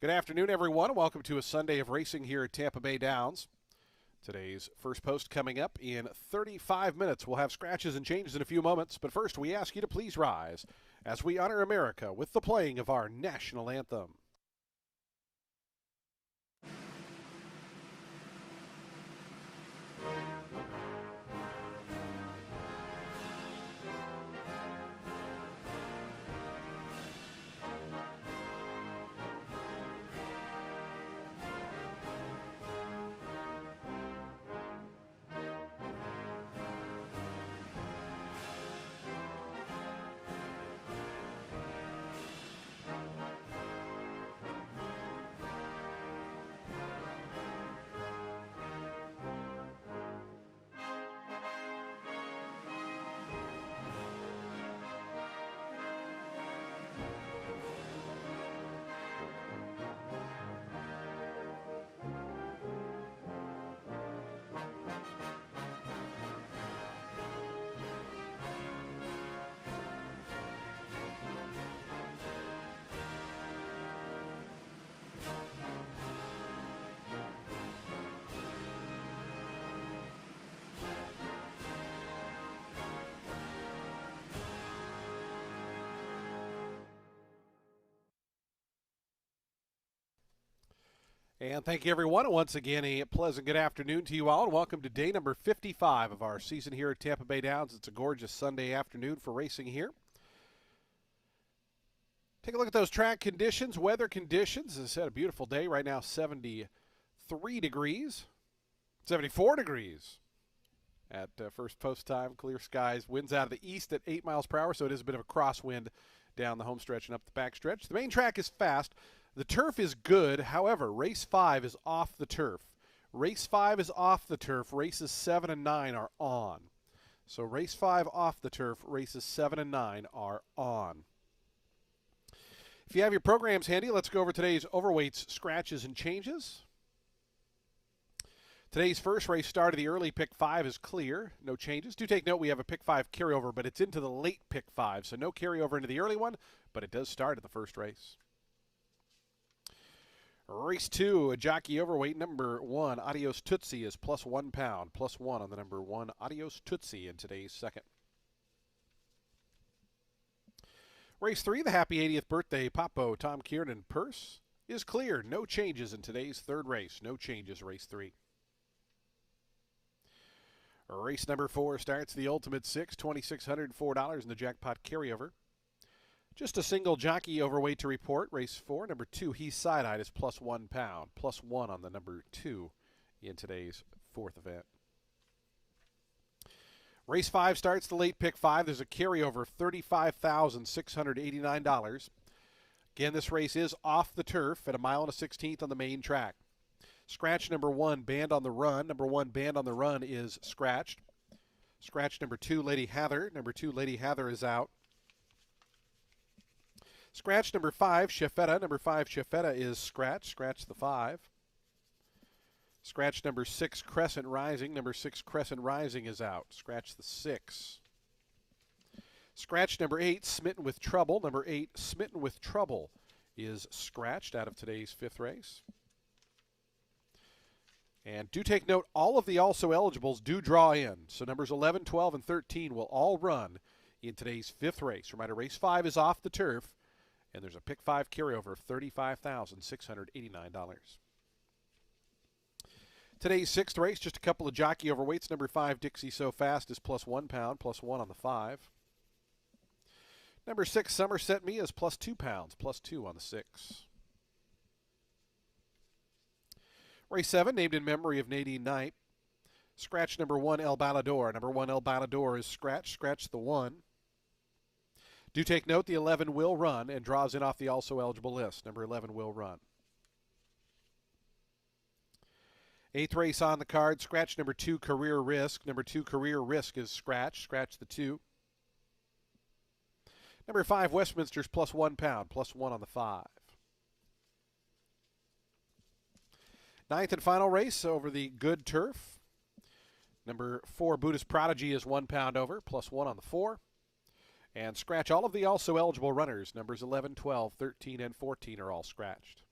Good afternoon, everyone. Welcome to a Sunday of racing here at Tampa Bay Downs. Today's first post coming up in 35 minutes. We'll have scratches and changes in a few moments, but first we ask you to please rise as we honor America with the playing of our national anthem. And thank you, everyone. Once again, a pleasant good afternoon to you all, and welcome to day number 55 of our season here at Tampa Bay Downs. It's a gorgeous Sunday afternoon for racing here. Take a look at those track conditions, weather conditions. As I said, a beautiful day right now, 73 degrees, 74 degrees at first post time. Clear skies, winds out of the east at 8 miles per hour, so it is a bit of a crosswind down the home stretch and up the back stretch. The main track is fast. The turf is good. However, race 5 is off the turf. Race 5 is off the turf. Races 7 and 9 are on. So race 5 off the turf. Races 7 and 9 are on. If you have your programs handy, let's go over today's overweights, scratches, and changes. Today's first race start of the early pick 5 is clear. No changes. Do take note we have a pick 5 carryover, but it's into the late pick 5. So no carryover into the early one, but it does start at the first race. Race 2, a jockey overweight, number 1, Adios Tootsie is plus 1 pound, plus 1 on the number 1, Adios Tootsie in today's second. Race 3, the happy 80th birthday, Papo Tom Kiernan purse is clear. No changes in today's third race. No changes, race 3. Race number 4 starts the Ultimate 6, $2,604 in the jackpot carryover. Just a single jockey overweight to report. Race 4, number 2, He's Side-Eyed is plus 1 pound. Plus 1 on the number 2 in today's fourth event. Race 5 starts the late pick 5. There's a carryover of $35,689. Again, this race is off the turf at 1.16 miles on the main track. Scratch number 1, Band on the Run. Number 1, Band on the Run is scratched. Scratch number 2, Lady Hather. Number 2, Lady Hather is out. Scratch number 5, Sheffetta. Number 5, Sheffetta is scratched. Scratch the 5. Scratch number 6, Crescent Rising. Number 6, Crescent Rising is out. Scratch the 6. Scratch number 8, Smitten with Trouble. Number 8, Smitten with Trouble is scratched out of today's fifth race. And do take note, all of the also eligibles do draw in. So numbers 11, 12, and 13 will all run in today's fifth race. Reminder, race 5 is off the turf, and there's a pick 5 carryover of $35,689. Today's sixth race, just a couple of jockey overweights. Number 5, Dixie So Fast is plus 1 pound, plus 1 on the 5. Number 6, Somerset Me is plus 2 pounds, plus 2 on the 6. Race 7, named in memory of Nadine Knight. Scratch number 1, El Balador. Number 1, El Balador is scratched. Scratch the 1. Do take note, the 11 will run and draws in off the also eligible list. Number 11 will run. Eighth race on the card, scratch number 2, Career Risk. Number 2, Career Risk is scratched. Scratch the 2. Number 5, Westminster's plus 1 pound, plus 1 on the 5. Ninth and final race over the good turf. Number 4, Buddhist Prodigy is 1 pound over, plus 1 on the 4. And scratch all of the also eligible runners. Numbers 11, 12, 13, and 14 are all scratched.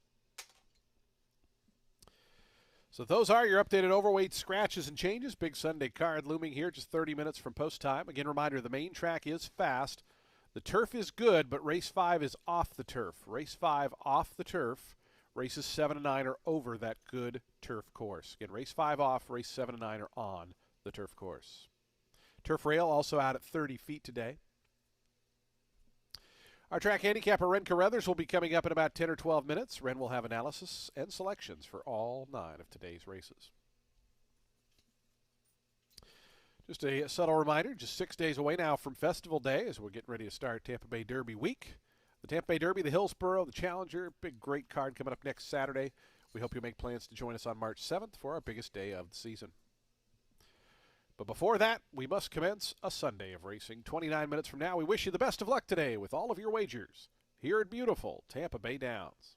So those are your updated overweight scratches and changes. Big Sunday card looming here, just 30 minutes from post time. Again, reminder, the main track is fast. The turf is good, but race 5 is off the turf. Race 5 off the turf. Races 7 and 9 are over that good turf course. Again, race 5 off, race 7 and 9 are on the turf course. Turf rail also out at 30 feet today. Our track handicapper, Ren Carruthers, will be coming up in about 10 or 12 minutes. Ren will have analysis and selections for all 9 of today's races. Just a subtle reminder, just 6 days away now from Festival Day as we're getting ready to start Tampa Bay Derby week. The Tampa Bay Derby, the Hillsborough, the Challenger, big great card coming up next Saturday. We hope you'll make plans to join us on March 7th for our biggest day of the season. But before that, we must commence a Sunday of racing. 29 minutes from now, we wish you the best of luck today with all of your wagers here at beautiful Tampa Bay Downs.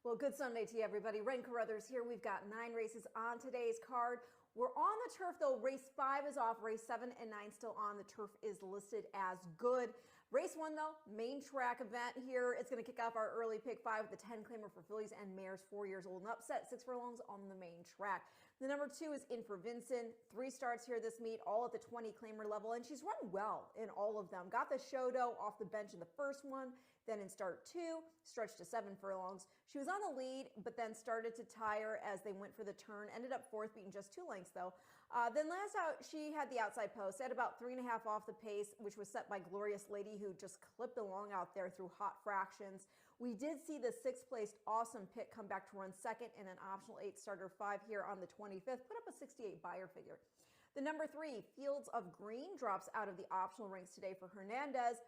Well, good Sunday to you, everybody. Ren Carruthers here. We've got 9 races on today's card. We're on the turf, though. Race 5 is off. Race 7 and 9 still on. The turf is listed as good. Race 1, though, main track event here. It's going to kick off our early pick 5 with the 10 claimer for fillies and mares 4 years old and upset, 6 furlongs on the main track. The number 2 is in for Vincent. 3 starts here this meet, all at the 20 claimer level, and she's run well in all of them. Got the show, though, off the bench in the first one. Then in start 2, stretched to 7 furlongs. She was on the lead, but then started to tire as they went for the turn. Ended up 4th, beating just 2 lengths, though. Then last out, she had the outside post. At about 3.5 off the pace, which was set by Glorious Lady, who just clipped along out there through hot fractions. We did see the 6th placed Awesome Pick come back to run second in an optional 8 starter 5 here on the 25th. Put up a 68 buyer figure. The number 3, Fields of Green, drops out of the optional ranks today for Hernandez.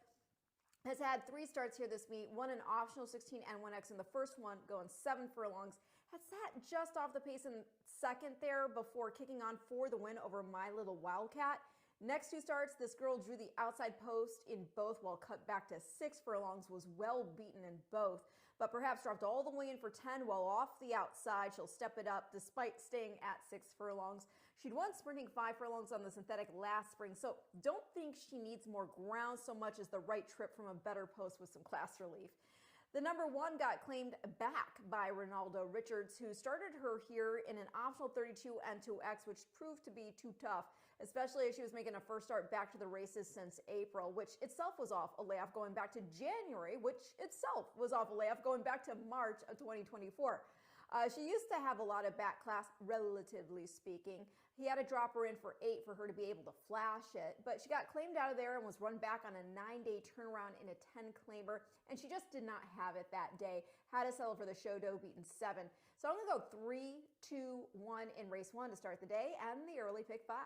Has had 3 starts here this meet, one an optional 16 and 1X in the first one, going 7 furlongs. Had sat just off the pace in second there before kicking on for the win over My Little Wildcat. Next 2 starts, this girl drew the outside post in both while cut back to 6 furlongs, was well beaten in both, but perhaps dropped all the way in for 10 while off the outside. She'll step it up despite staying at 6 furlongs. She'd won sprinting 5 furlongs on the synthetic last spring, so don't think she needs more ground so much as the right trip from a better post with some class relief. The number 1 got claimed back by Ronaldo Richards, who started her here in an optional 32 and 2X, which proved to be too tough, especially as she was making a first start back to the races since April, which itself was off a layoff going back to January, which itself was off a layoff going back to March of 2024. She used to have a lot of back class, relatively speaking. He had to drop her in for 8 for her to be able to flash it, but she got claimed out of there and was run back on a 9-day turnaround in a 10 claimer, and she just did not have it that day. Had to settle for the show, dough, beaten 7. So I'm going to go 3, 2, 1 in race 1 to start the day and the early pick 5.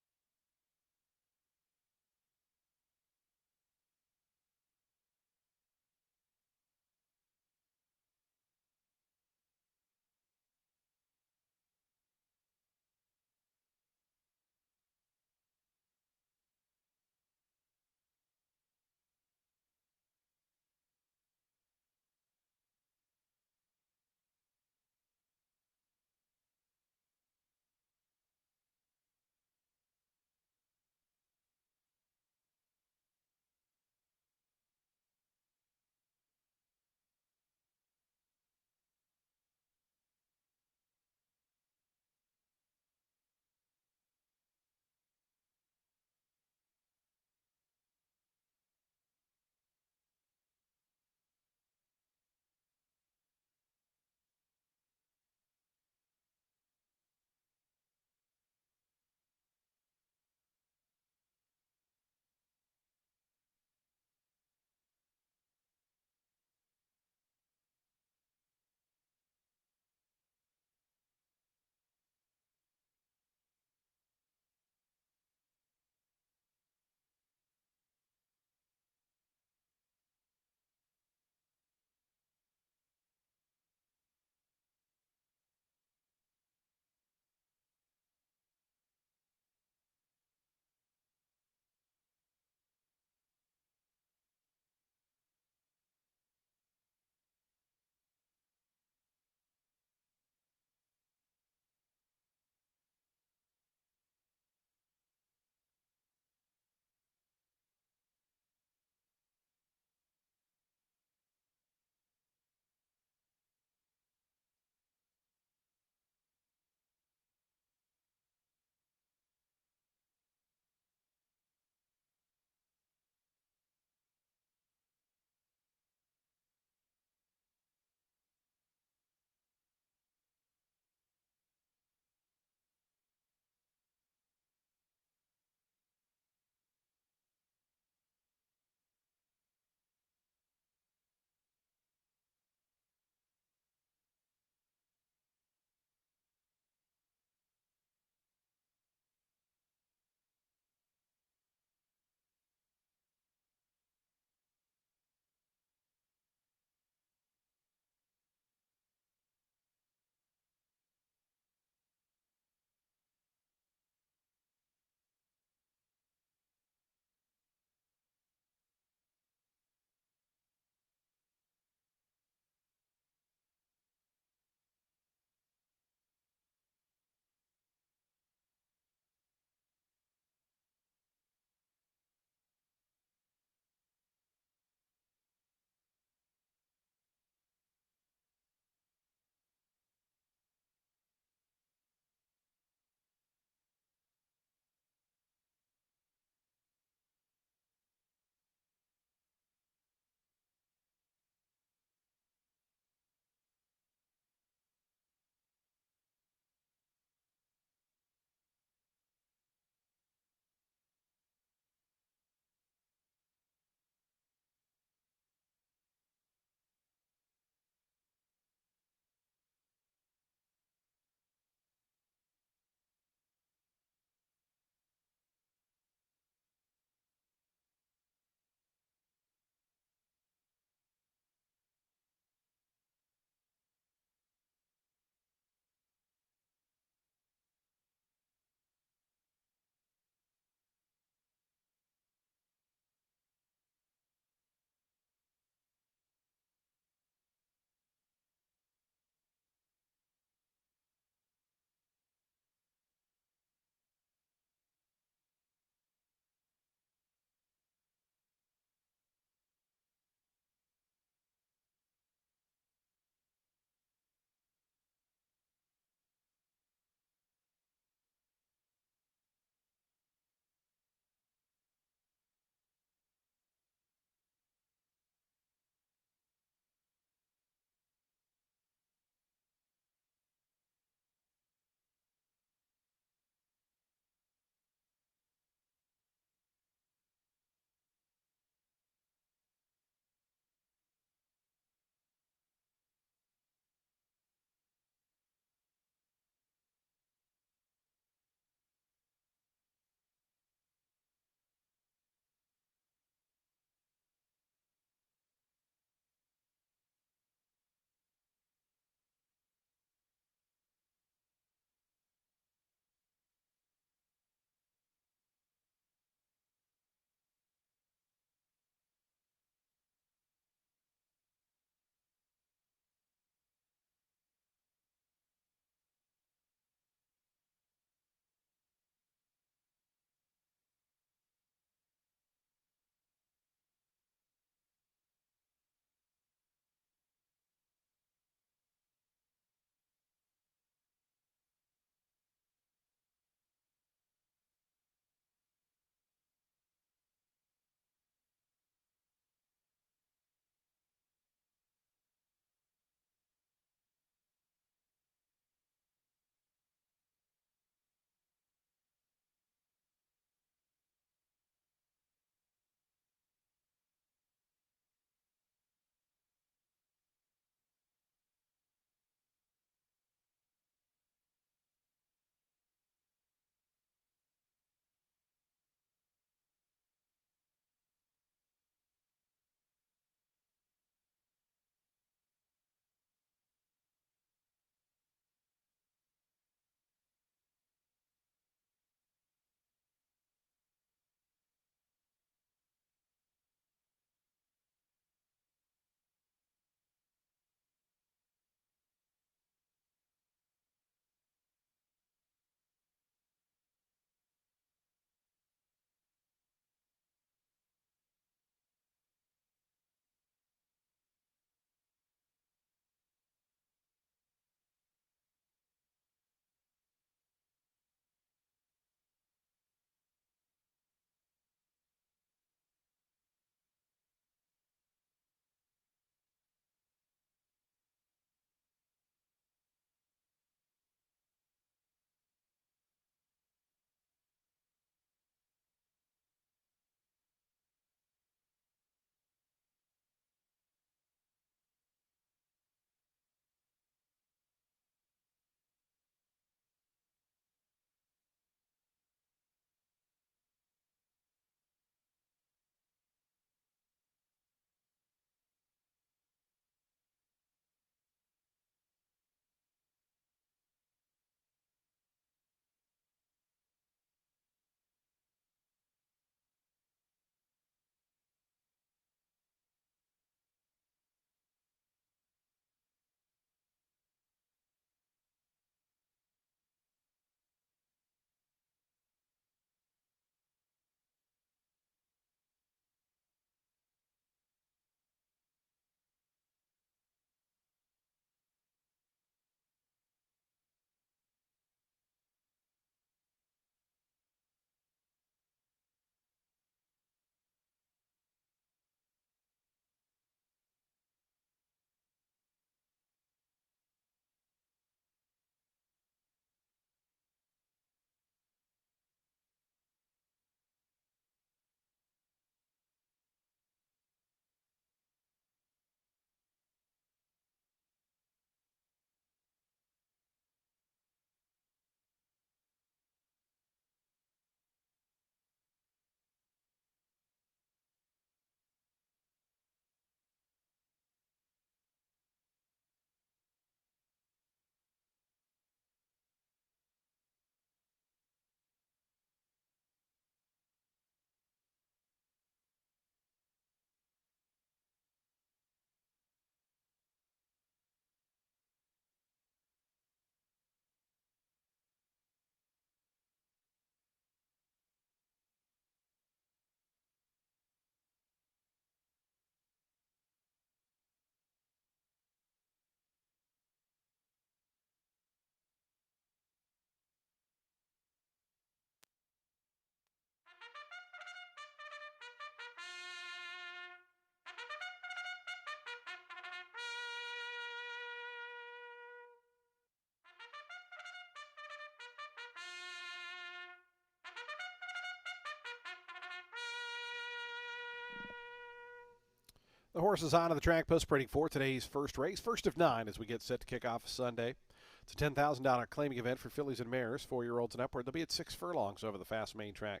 The horses on the track postparading for today's first race, first of 9 as we get set to kick off Sunday. It's a $10,000 claiming event for fillies and mares, 4-year-olds and upward. They'll be at 6 furlongs over the fast main track.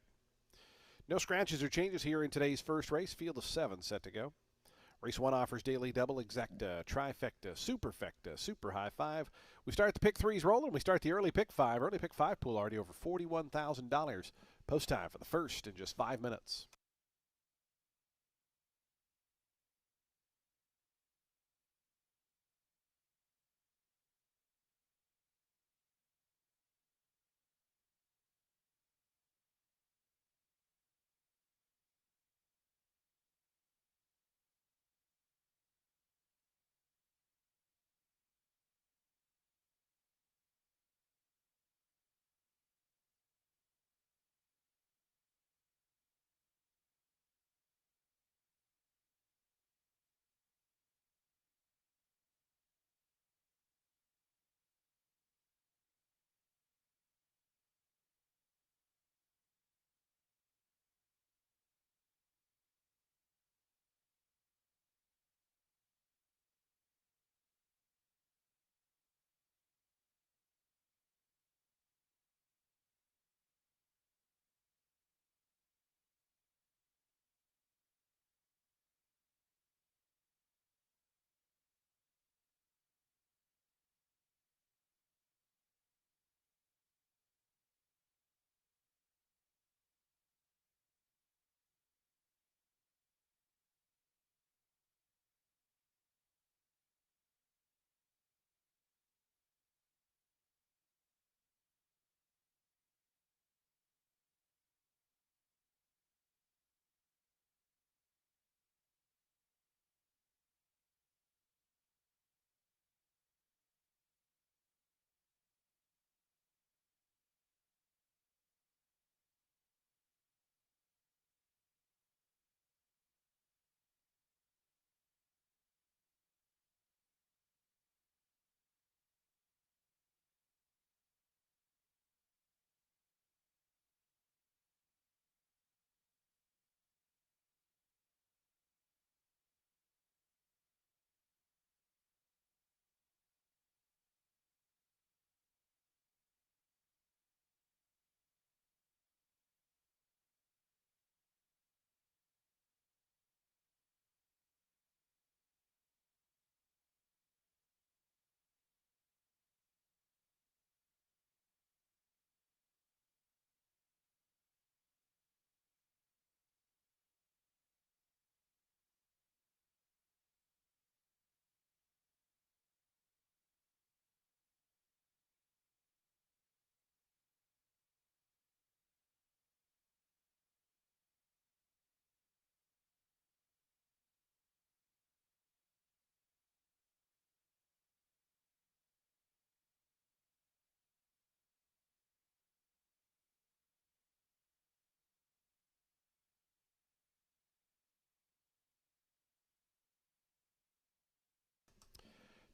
No scratches or changes here in today's first race. Field of 7 set to go. Race 1 offers daily double, exacta, trifecta, superfecta, super high 5. We start the pick 3s rolling. We start the early pick 5. Early pick 5 pool already over $41,000. Post time for the first in just 5 minutes.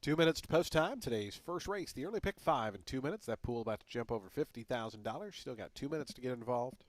Two minutes to post time. Today's first race, the early pick 5 in 2 minutes. That pool about to jump over $50,000. Still got 2 minutes to get involved.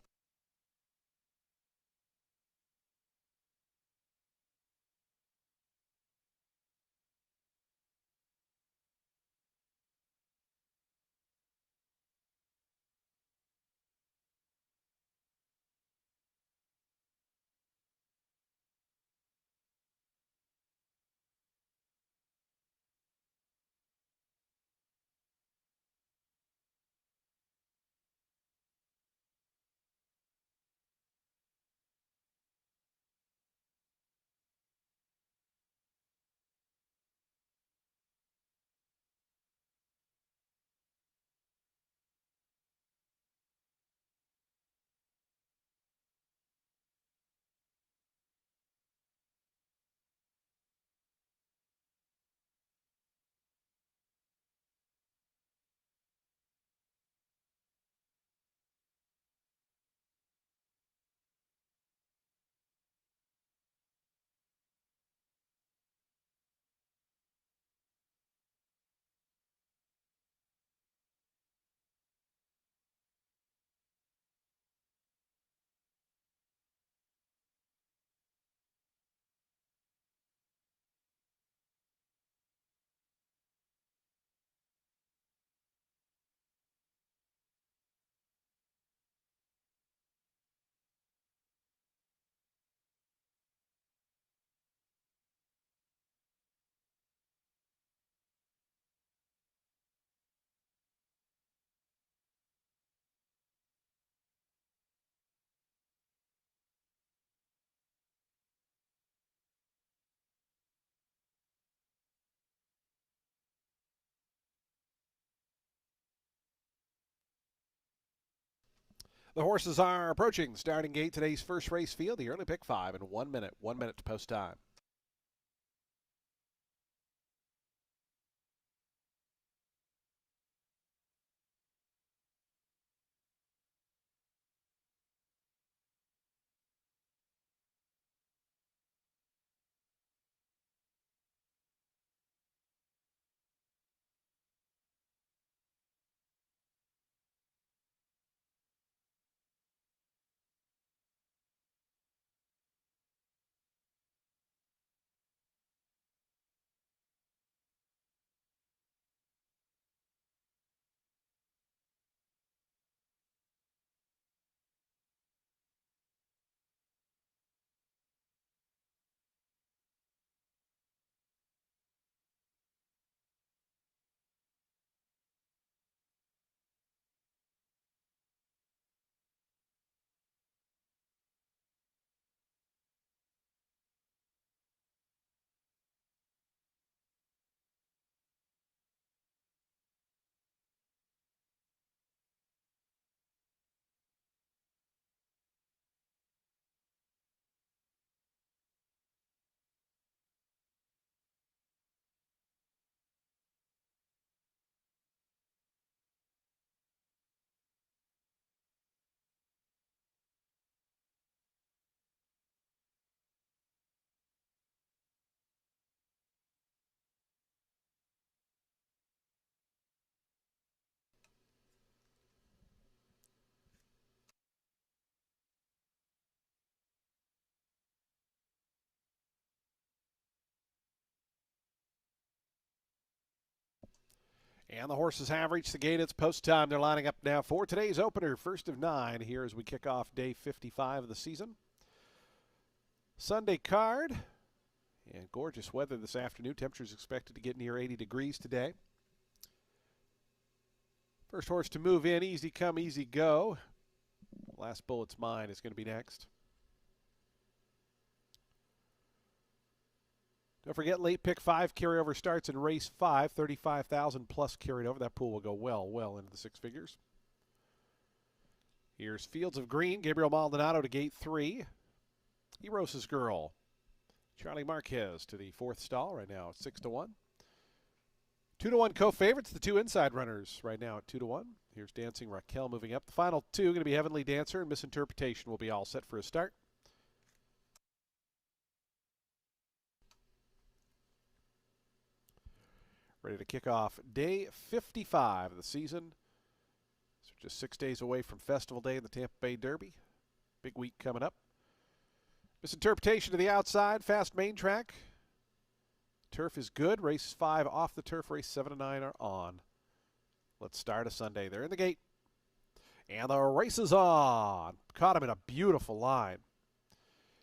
The horses are approaching starting gate, today's first race field, the early pick 5 in 1 minute. 1 minute to post time. And the horses have reached the gate. It's post time. They're lining up now for today's opener, first of 9, here as we kick off day 55 of the season. Sunday card. And gorgeous weather this afternoon. Temperatures expected to get near 80 degrees today. First horse to move in, Easy Come, Easy Go. Last Bullet's Mine is going to be next. Don't forget, late pick 5 carryover starts in race 5. 35,000 plus carried over. That pool will go well into the 6 figures. Here's Fields of Green. Gabriel Maldonado to gate 3. Eros' Girl. Charlie Marquez to the 4th stall right now at 6-1. 2-1 co-favorites, the 2 inside runners right now at 2-1. Here's Dancing Raquel moving up. The final 2 going to be Heavenly Dancer and Misinterpretation will be all set for a start. Ready to kick off day 55 of the season. So just 6 days away from Festival Day in the Tampa Bay Derby. Big week coming up. Misinterpretation to the outside, fast main track. Turf is good. Races 5 off the turf. Race 7 and 9 are on. Let's start a Sunday. They're in the gate. And the race is on. Caught him in a beautiful line.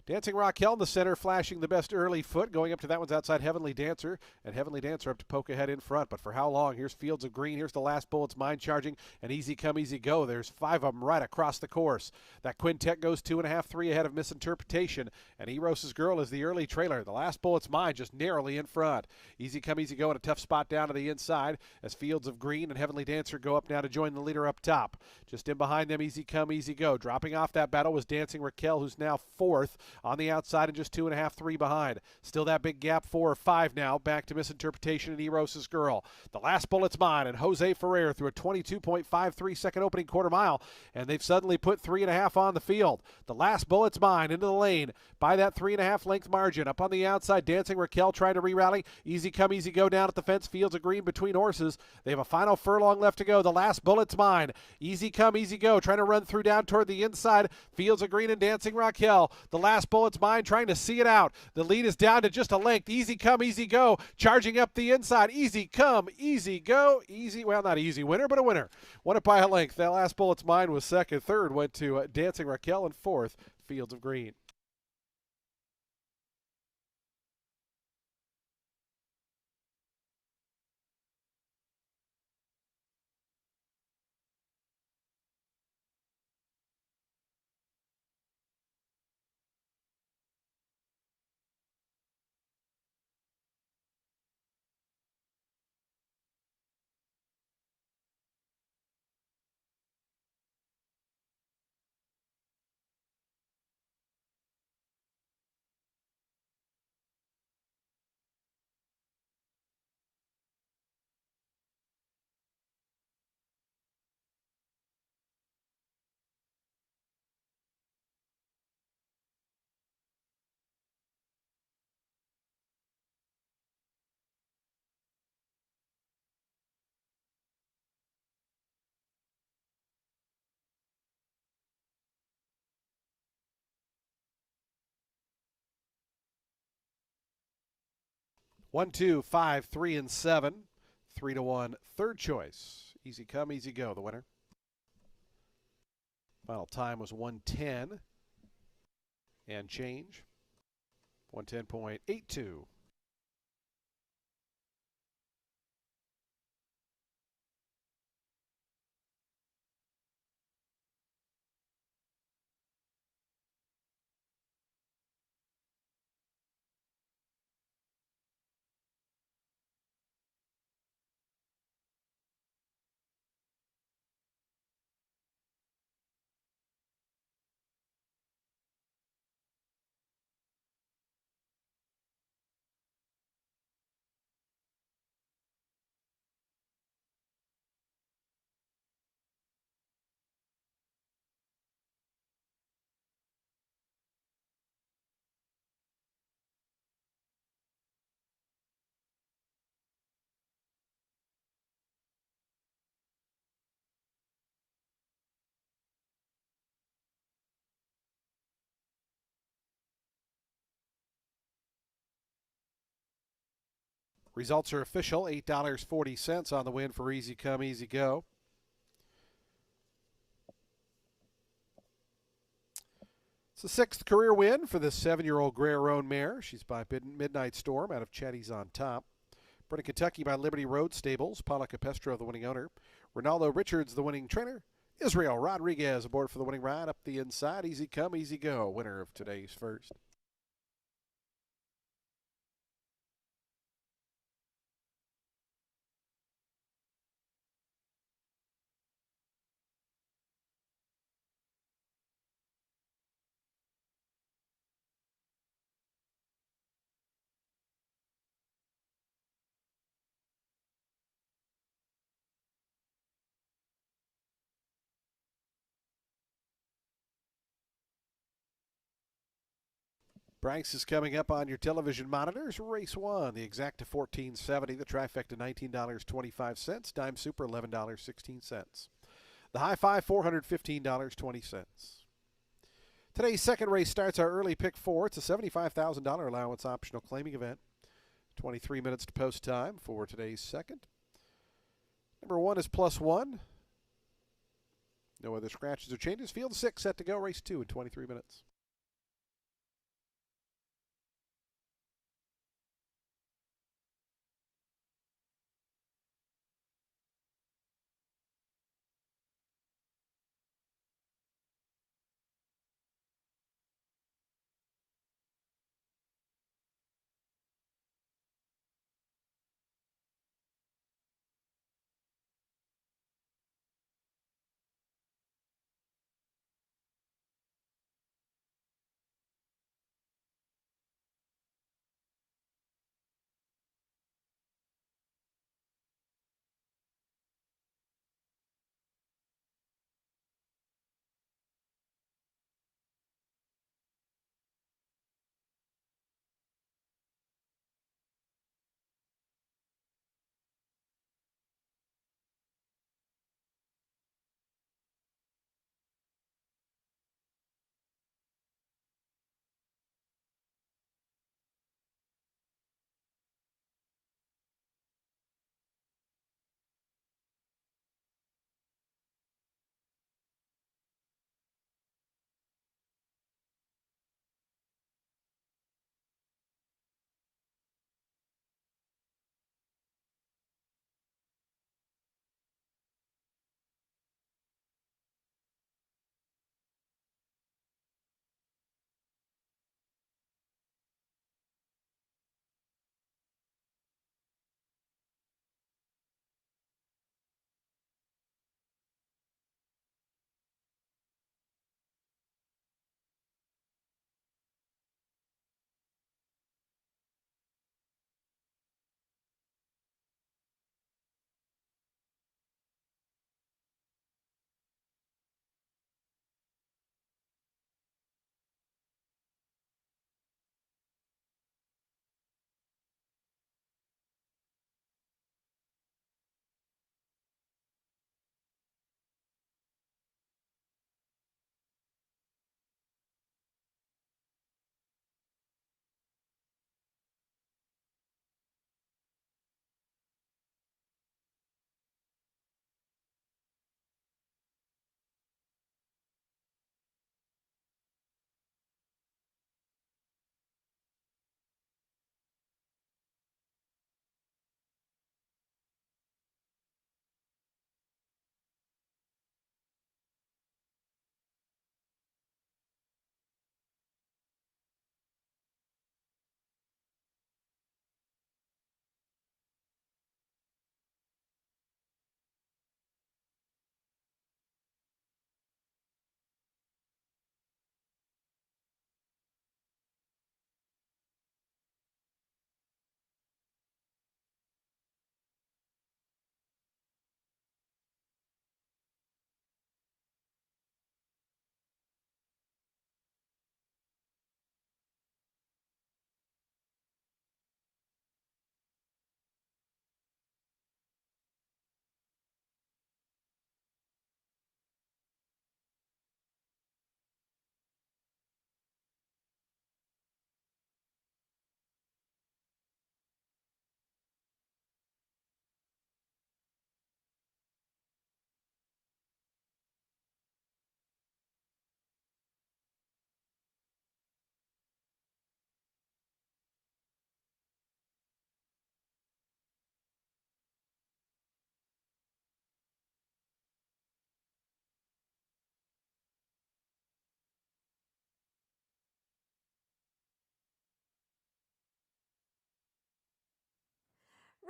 Dancing Raquel in the center, flashing the best early foot. Going up to that one's outside Heavenly Dancer. And Heavenly Dancer up to poke ahead in front. But for how long? Here's Fields of Green. Here's the Last Bullet's Mine charging. And Easy Come, Easy Go. There's 5 of them right across the course. That quintet goes 2.5, 3 ahead of Misinterpretation. And Eros' Girl is the early trailer. The Last Bullet's Mine just narrowly in front. Easy Come, Easy Go in a tough spot down to the inside as Fields of Green and Heavenly Dancer go up now to join the leader up top. Just in behind them, Easy Come, Easy Go. Dropping off that battle was Dancing Raquel, who's now 4th on the outside and just 2.5, 3 behind. Still that big gap, 4 or 5 now. Back to Misinterpretation and Eros' Girl. The Last Bullet's Mine and Jose Ferrer through a 22.53 second opening quarter mile, and they've suddenly put 3.5 on the field. The Last Bullet's Mine into the lane by that 3.5 length margin. Up on the outside, Dancing Raquel trying to re-rally. Easy Come, Easy Go down at the fence. Fields of Green between horses. They have a final furlong left to go. The Last Bullet's Mine. Easy Come, Easy Go trying to run through down toward the inside. Fields of Green and Dancing Raquel. The Last Bullet's Mine trying to see it out. The lead is down to just a length. Easy Come, Easy Go. Charging up the inside. Easy Come, Easy Go. Easy, well, not easy winner, but a winner. Won it by a length. That Last Bullet's Mine was second. Third went to Dancing Raquel, and 4th, Fields of Green. 1, 2, 5, 3, and 7. 3 to 1, third choice. Easy come, easy go, the winner. Final time was 110 and change. 110.82. Results are official. $8.40 on the win for Easy Come, Easy Go. It's the 6th career win for this 7-year-old Gray-Roan mare. She's by Midnight Storm out of Chetty's on top. Bred in Kentucky by Liberty Road Stables. Paula Capestro, the winning owner. Ronaldo Richards, the winning trainer. Israel Rodriguez aboard for the winning ride up the inside. Easy Come, Easy Go. Winner of today's first. Bryce is coming up on your television monitors. Race 1, the exacta $14.70, the trifecta $19.25, dime super $11.16. The high five $415.20. Today's second race starts our early pick 4. It's a $75,000 allowance optional claiming event. 23 minutes to post time for today's second. Number 1 is +1. No other scratches or changes. Field 6 set to go. Race 2 in 23 minutes.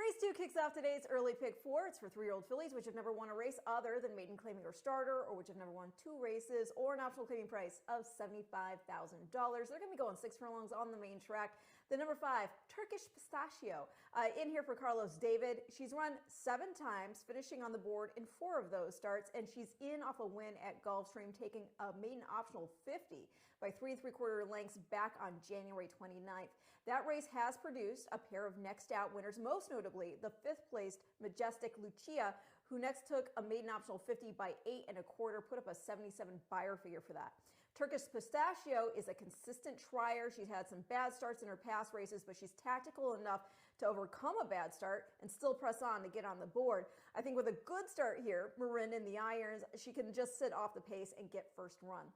Race 2 kicks off today's early pick 4. It's for 3-year-old fillies which have never won a race other than maiden claiming or starter, or which have never won 2 races, or an optional claiming price of $75,000. They're going to be going 6 furlongs on the main track. The number 5, Turkish Pistachio, in here for Carlos David. She's run 7 times, finishing on the board in 4 of those starts, and she's in off a win at Gulfstream, taking a maiden optional 50 by 3 3/4 lengths back on January 29th. That race has produced a pair of next out winners, most notably the 5th placed Majestic Lucia, who next took a maiden optional 50 by 8 1/4, put up a 77 buyer figure for that. Turkish Pistachio is a consistent trier. She's had some bad starts in her past races, but she's tactical enough to overcome a bad start and still press on to get on the board. I think with a good start here, Marin in the irons, she can just sit off the pace and get first run.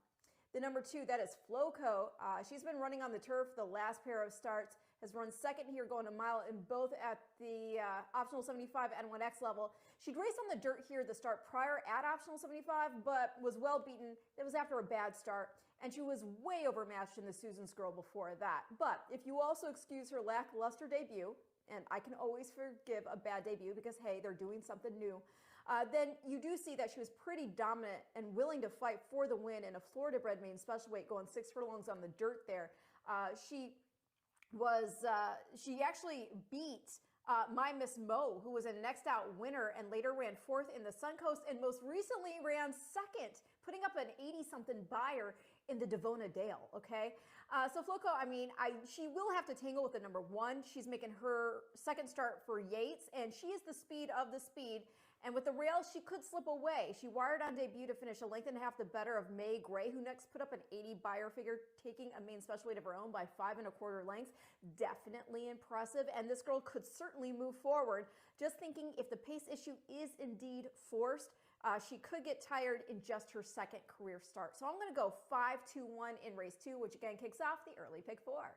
The number 2, that is Floco. She's been running on the turf the last pair of starts, has run second here going a mile in both at the optional 75 and 1X level. She'd raced on the dirt here the start prior at optional 75, but was well beaten. It was after a bad start, and she was way overmatched in the Susan's Girl before that. But if you also excuse her lackluster debut, and I can always forgive a bad debut because, hey, they're doing something new, then you do see that she was pretty dominant and willing to fight for the win in a Florida-bred maiden special weight, going 6 furlongs on the dirt there. She actually beat My Miss Mo, who was a next out winner and later ran 4th in the Suncoast, and most recently ran 2nd, putting up an 80-something buyer in the Devona Dale, okay? So Floco, I mean, she will have to tangle with the number 1. She's making her second start for Yates, and she is the speed of the speed. And with the rails, she could slip away. She wired on debut to finish a length and a half the better of May Gray, who next put up an 80 buyer figure, taking a main special weight of her own by 5 1/4 lengths. Definitely impressive, and this girl could certainly move forward. Just thinking, if the pace issue is indeed forced, she could get tired in just her second career start. So I'm going to go 5-2-1 in race 2, which again kicks off the early pick 4.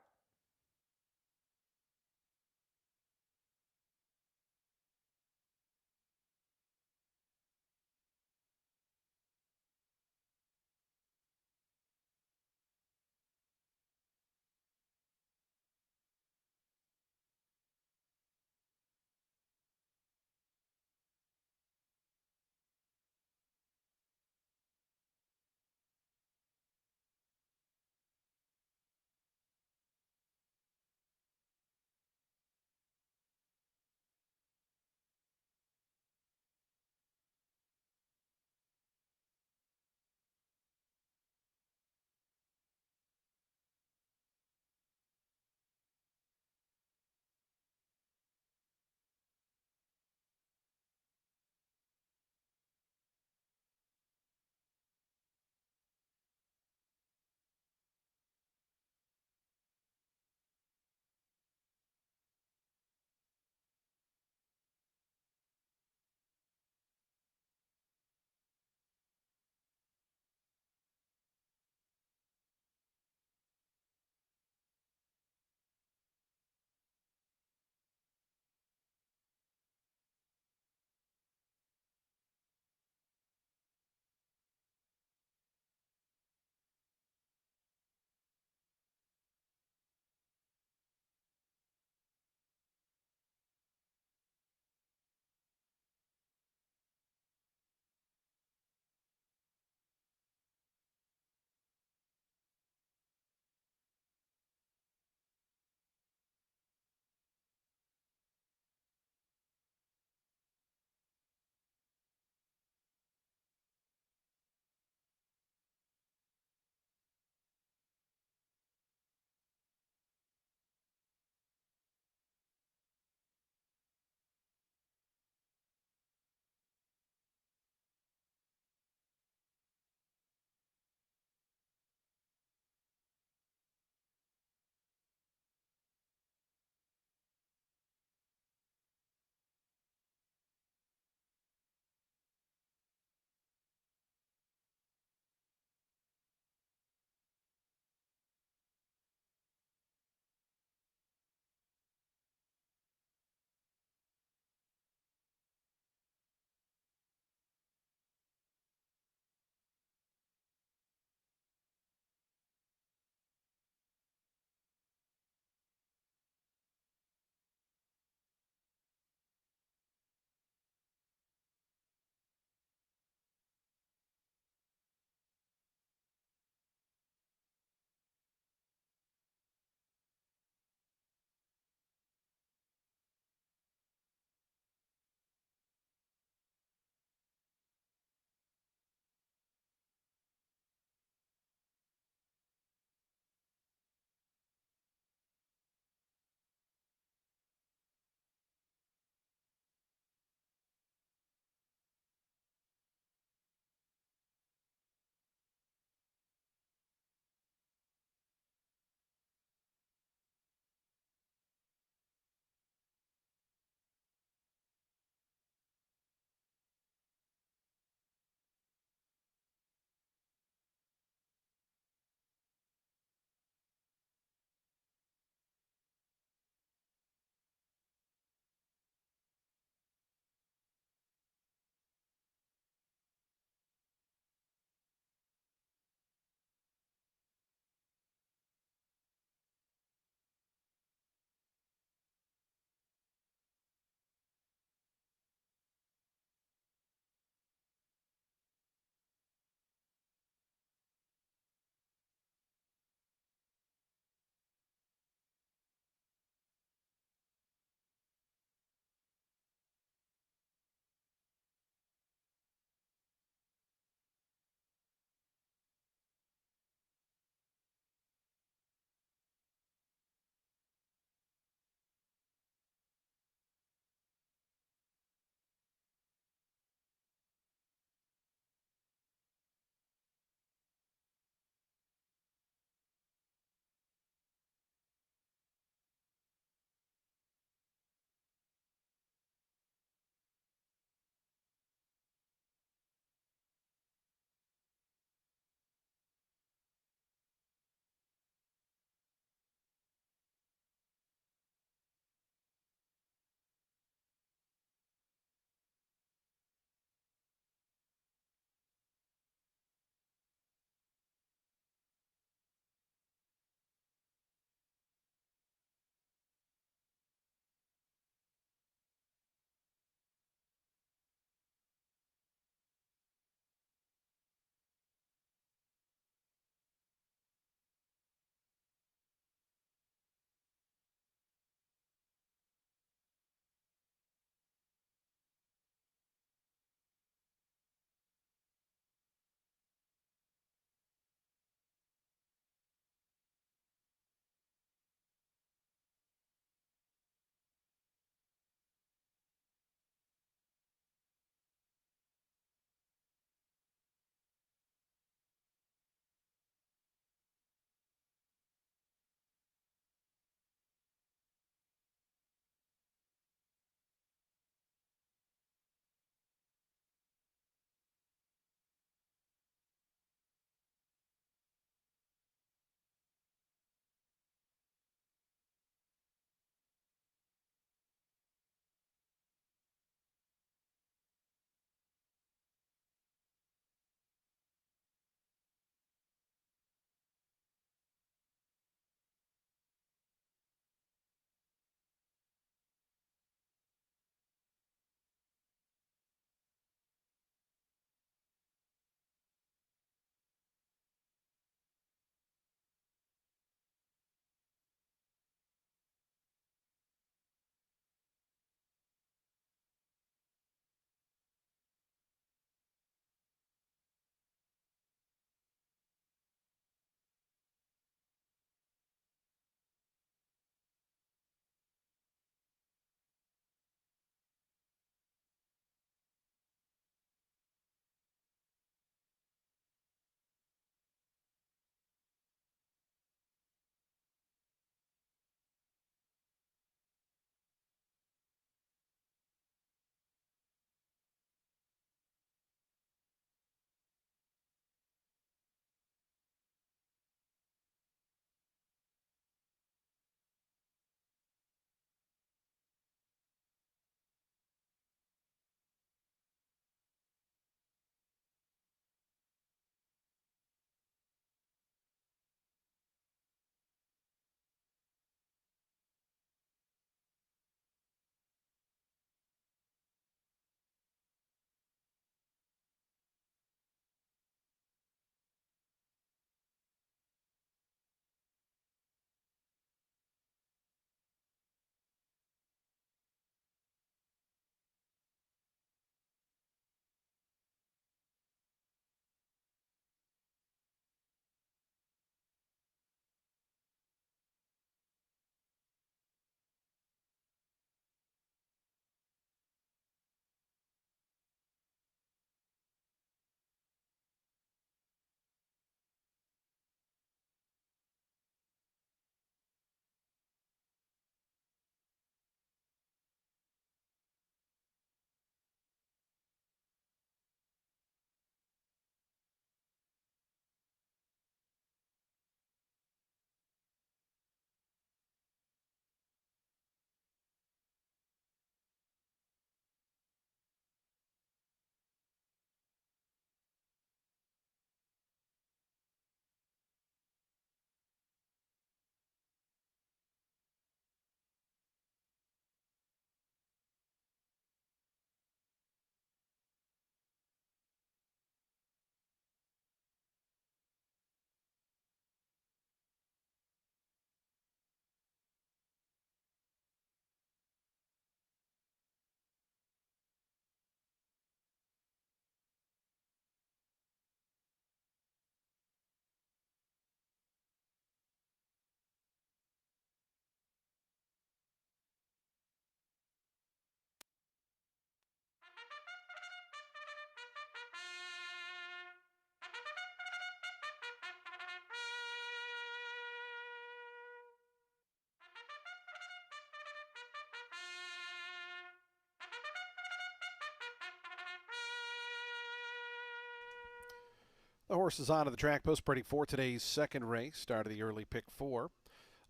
The horses onto the track, post spreading for today's second race, start of the early pick four.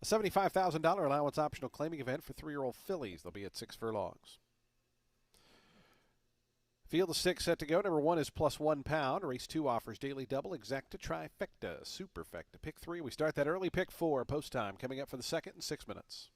A $75,000 allowance optional claiming event for 3-year-old fillies. They'll be at 6 furlongs. Field of 6 set to go. Number 1 is plus £1. Race 2 offers daily double, exacta, trifecta, superfecta. Pick 3. We start that early pick 4. Post time coming up for the second in 6 minutes.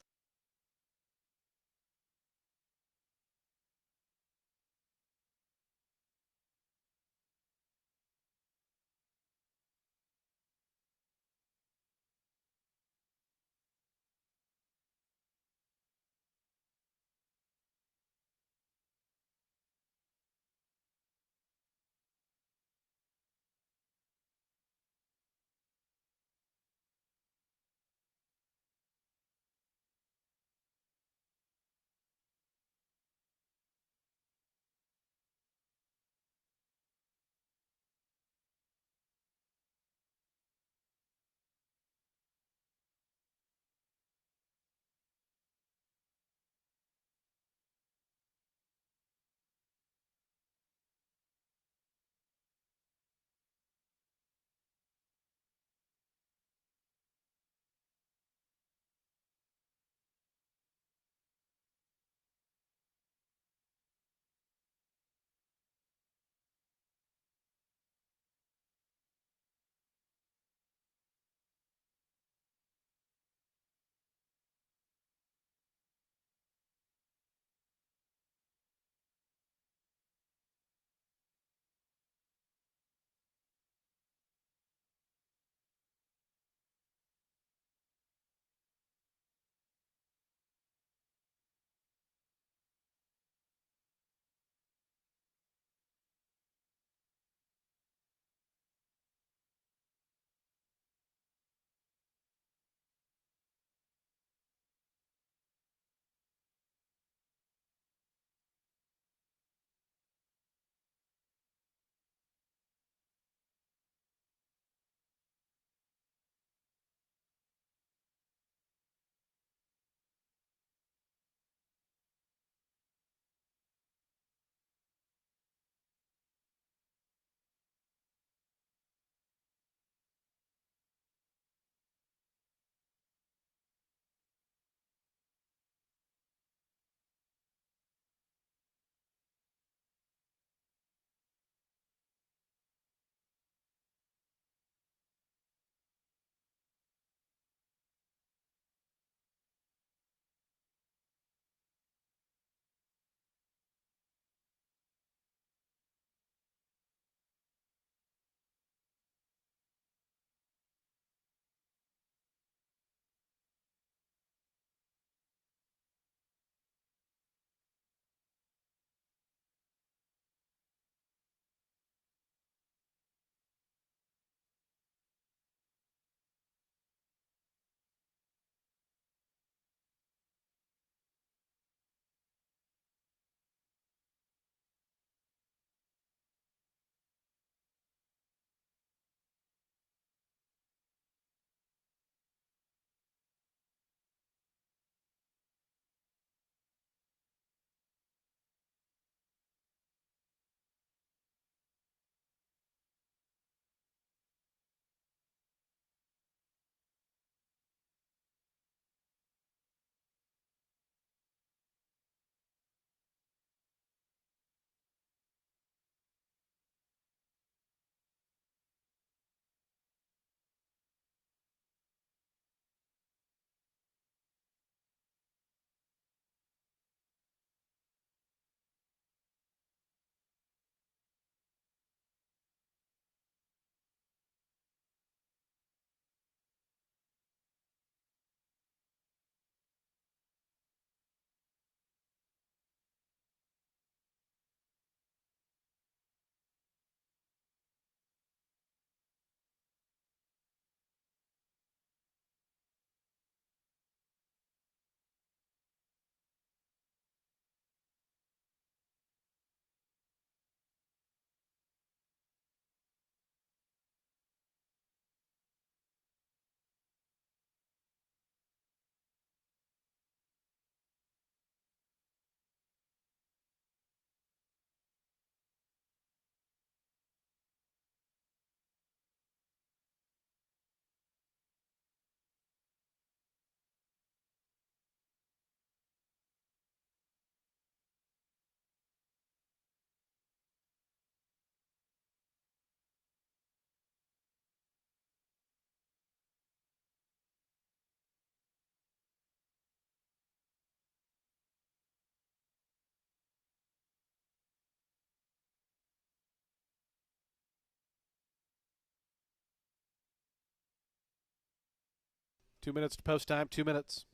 2 minutes to post time, 2 minutes.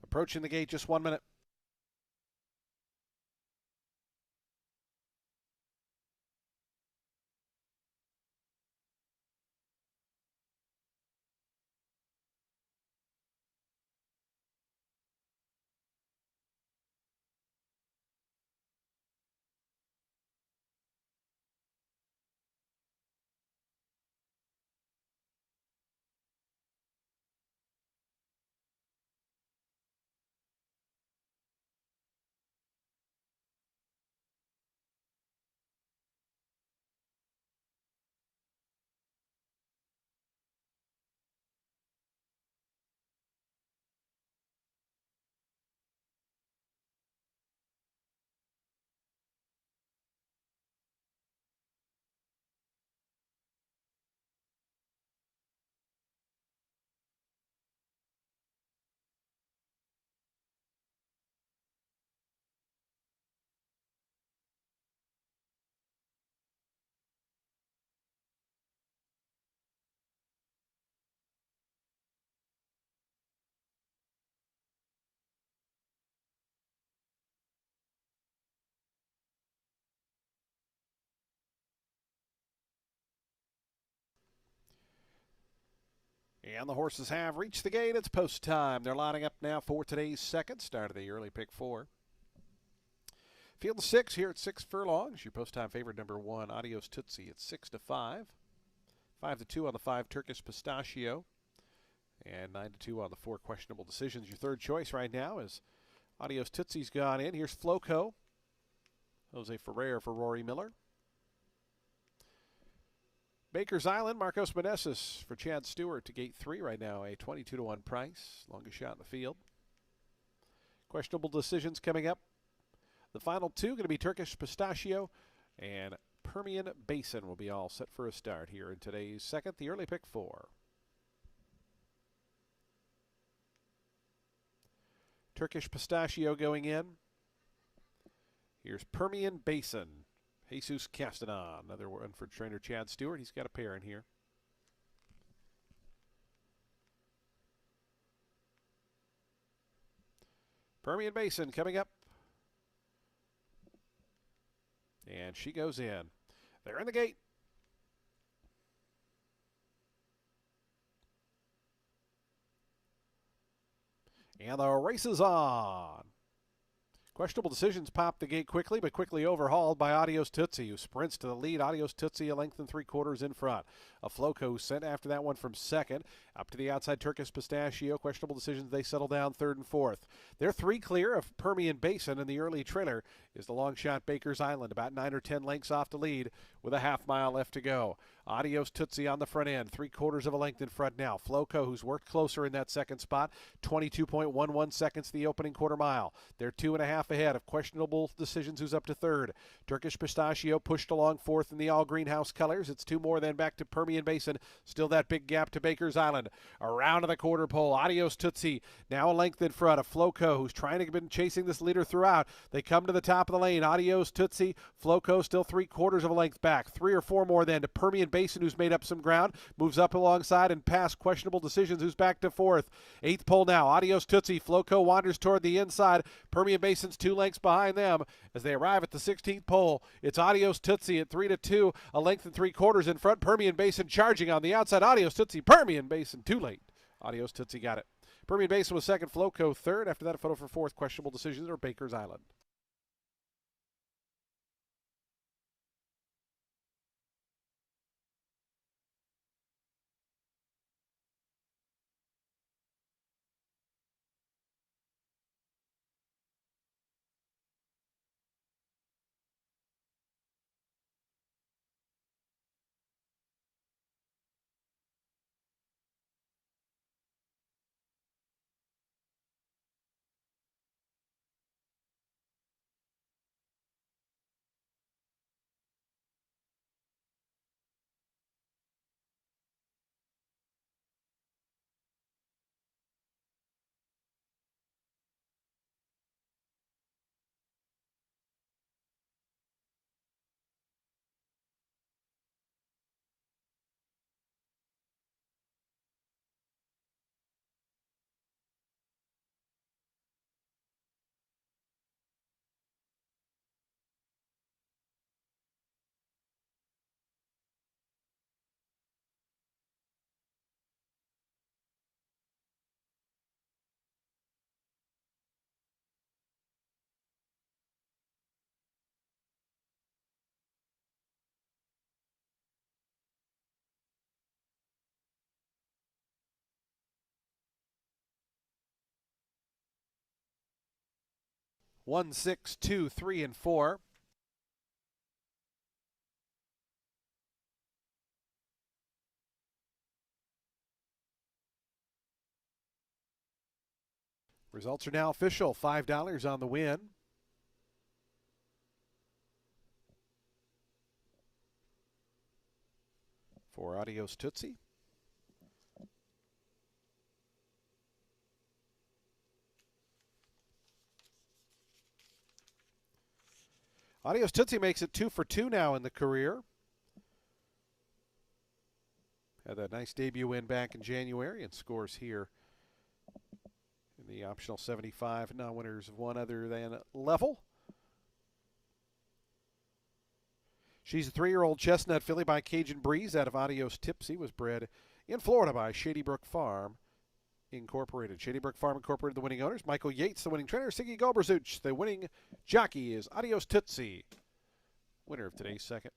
Approaching the gate, just 1 minute. And the horses have reached the gate. It's post time. They're lining up now for today's second start of the early pick 4. Field 6 here at 6 furlongs. Your post time favorite number 1, Adios Tootsie at 6-5. 5-2 on the 5, Turkish Pistachio. And 9-2 on the 4, Questionable Decisions. Your third choice right now is Adios Tootsie's gone in. Here's Floco. Jose Ferrer for Rory Miller. Baker's Island, Marcos Meneses for Chad Stewart to gate 3 right now, a 22-1 price. Longest shot in the field. Questionable Decisions coming up. The final 2 going to be Turkish Pistachio and Permian Basin will be all set for a start here in today's second, the early pick 4. Turkish Pistachio going in. Here's Permian Basin. Jesus Castanon, another one for trainer Chad Stewart. He's got a pair in here. Permian Basin coming up. And she goes in. They're in the gate. And the race is on. Questionable Decisions popped the gate quickly, but quickly overhauled by Adios Tootsie, who sprints to the lead. Adios Tootsie, a length and 3/4 in front. A Floco sent after that one from second. Up to the outside, Turkish Pistachio. Questionable Decisions, they settle down third and fourth. They're 3 clear of Permian Basin, and the early trailer is the long shot Baker's Island, about 9 or 10 lengths off the lead with a half mile left to go. Adios Tootsie on the front end, 3/4 of a length in front now. Floco, who's worked closer in that second spot, 22.11 seconds the opening quarter mile. They're 2.5 ahead of Questionable Decisions, who's up to third. Turkish Pistachio pushed along fourth in the all greenhouse colors. It's 2 more then back to Permian Basin. Still that big gap to Baker's Island. Around to the quarter pole, Adios Tootsie now a length in front of Floco, who's trying to been chasing this leader throughout. They come to the top of the lane. Adios Tootsie, Floco still 3/4 of a length back. back. 3 or 4 more then to Permian Basin, who's made up some ground. Moves up alongside and past questionable decisions, who's back to 4th. 8th pole now. Adios Tootsie. Floco wanders toward the inside. Permian Basin's 2 lengths behind them as they arrive at the 16th pole. It's Adios Tootsie at 3-2, a length and 3/4 in front. Permian Basin charging on the outside. Adios Tootsie. Permian Basin too late. Adios Tootsie got it. Permian Basin was second, Floco third. After that, a photo for 4th. Questionable decisions or Baker's Island. One, 6, 2, 3, and 4. Results are now official. $5 on the win. For Adios Tootsie. Adios Tootsie makes it 2 for 2 now in the career. Had that nice debut win back in January and scores here in the optional 75. Non-winners of one other than level. She's a 3-year-old chestnut filly by Cajun Breeze out of Adios Tipsy. Was bred in Florida by Shady Brook Farm Incorporated. Shady Brook Farm Incorporated, the winning owners. Michael Yates, the winning trainer. Siggy Golberzuch, the winning jockey, is Adios Tootsie, winner of today's second.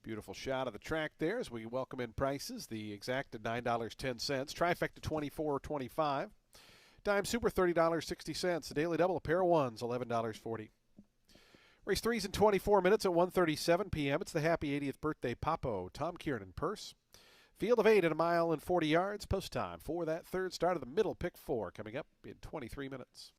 Beautiful shot of the track there as we welcome in prices. The exact at $9.10. Trifecta $24.25. Dime Super $30.60. The Daily Double, a pair of ones, $11.40. Race 3's in 24 minutes at 1:37 p.m. It's the happy 80th birthday Papo, Tom Kiernan purse. Field of 8 at 1 mile and 40 yards. Post time for that third start of the middle pick 4 coming up in 23 minutes.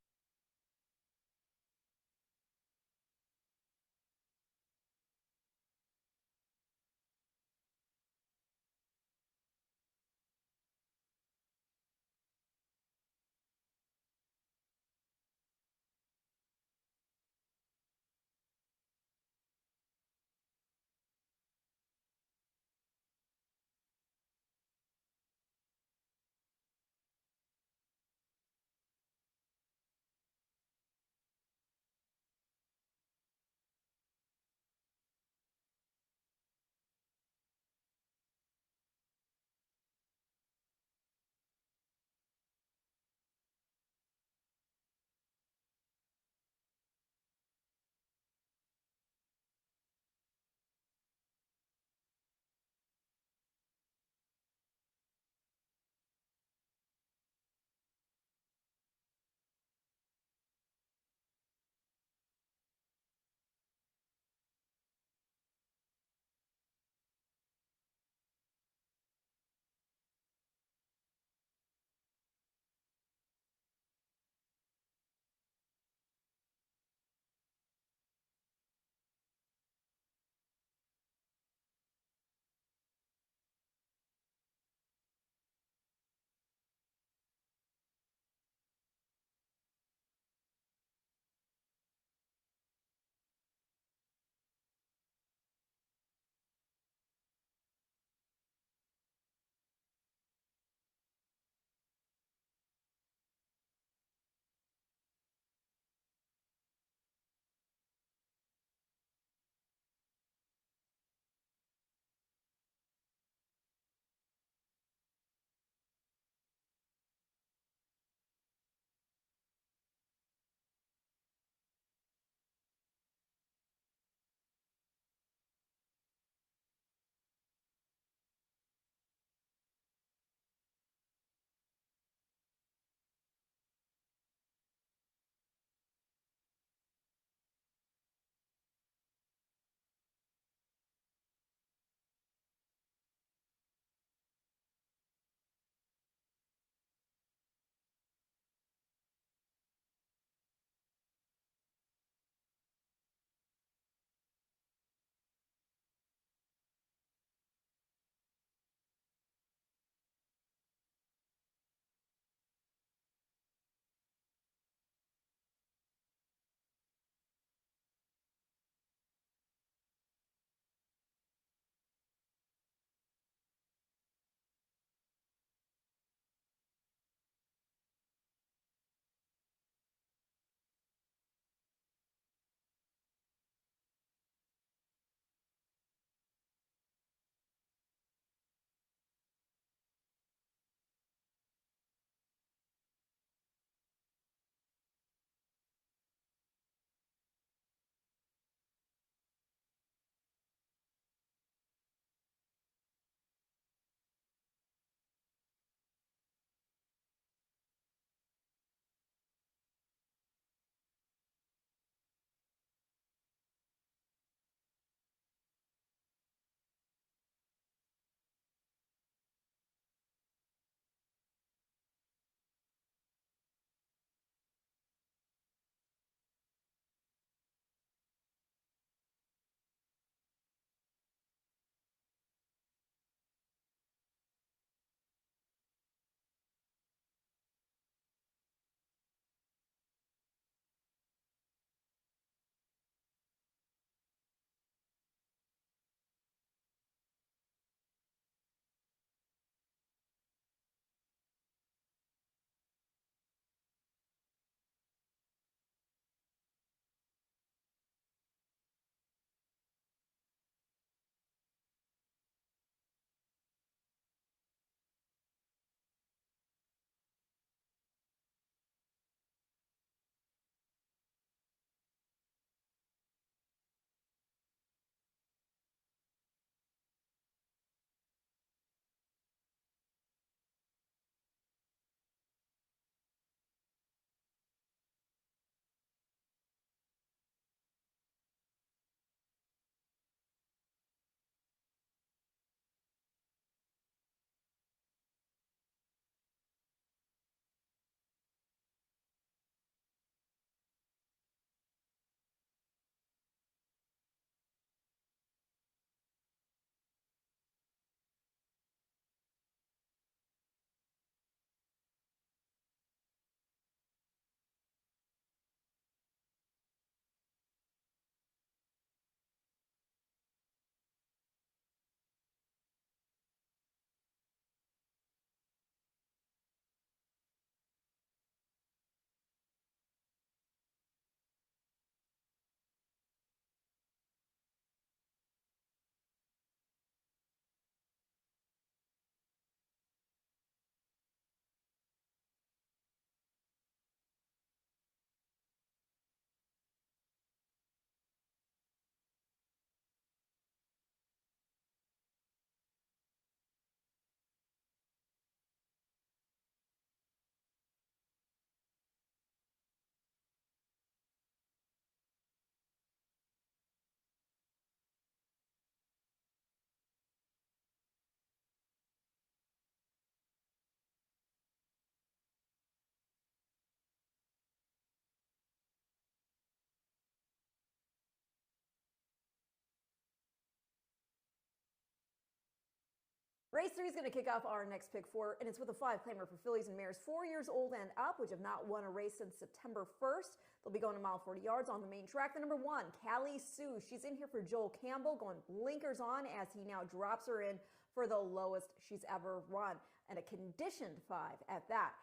Race 3 is going to kick off our next pick four, and it's with a 5-claimer for fillies and mares 4 years old and up, which have not won a race since September 1st. They'll be going a mile 40 yards on the main track. The number 1, Callie Sue. She's in here for Joel Campbell, going blinkers on as he now drops her in for the lowest she's ever run, and a conditioned 5 at that.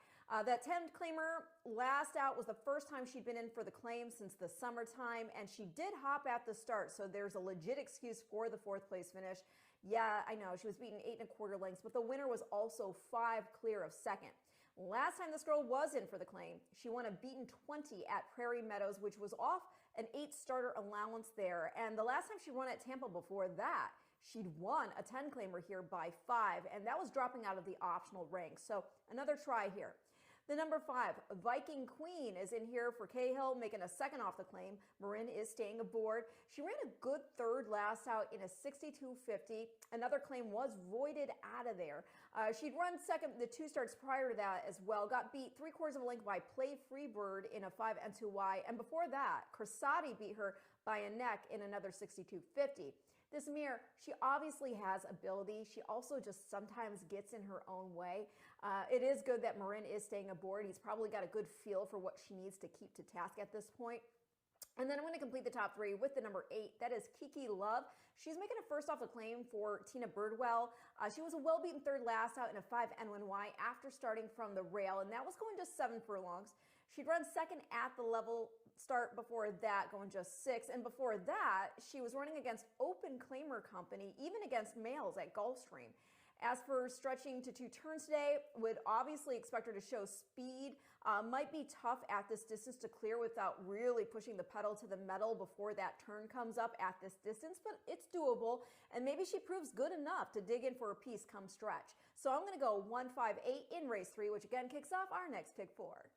That 10-claimer last out was the first time she'd been in for the claim since the summertime, and she did hop at the start, so there's a legit excuse for the 4th place finish. Yeah, I know, she was beaten 8 1/4 lengths, but the winner was also 5 clear of second. Last time this girl was in for the claim, she won a beaten 20 at Prairie Meadows, which was off an 8-starter allowance there. And the last time she won at Tampa before that, she'd won a 10-claimer here by 5, and that was dropping out of the optional ranks. So another try here. The number 5, Viking Queen, is in here for Cahill, making a second off the claim. Marin is staying aboard. She ran a good third last out in a 62.50. Another claim was voided out of there. She'd run second the 2 starts prior to that as well. Got beat 3/4 of a length by Play Freebird in a 5 N2Y. And before that, Corsati beat her by a neck in another 62.50. This mare, she obviously has ability. She also just sometimes gets in her own way. It is good that Marin is staying aboard. He's probably got a good feel for what she needs to keep to task at this point. And then I'm going to complete the top 3 with the number 8. That is Kiki Love. She's making a first off the claim for Tina Birdwell. She was a well-beaten third last out in a 5 N1Y after starting from the rail, and that was going just 7 furlongs. She'd run second at the level start before that, going just 6. And before that, she was running against Open Claimer Company, even against males at Gulfstream. As for stretching to 2 turns today, would obviously expect her to show speed. Might be tough at this distance to clear without really pushing the pedal to the metal before that turn comes up at this distance, but it's doable, and maybe she proves good enough to dig in for a piece come stretch. So I'm going to go 1-5-8 in race 3, which again kicks off our next pick 4.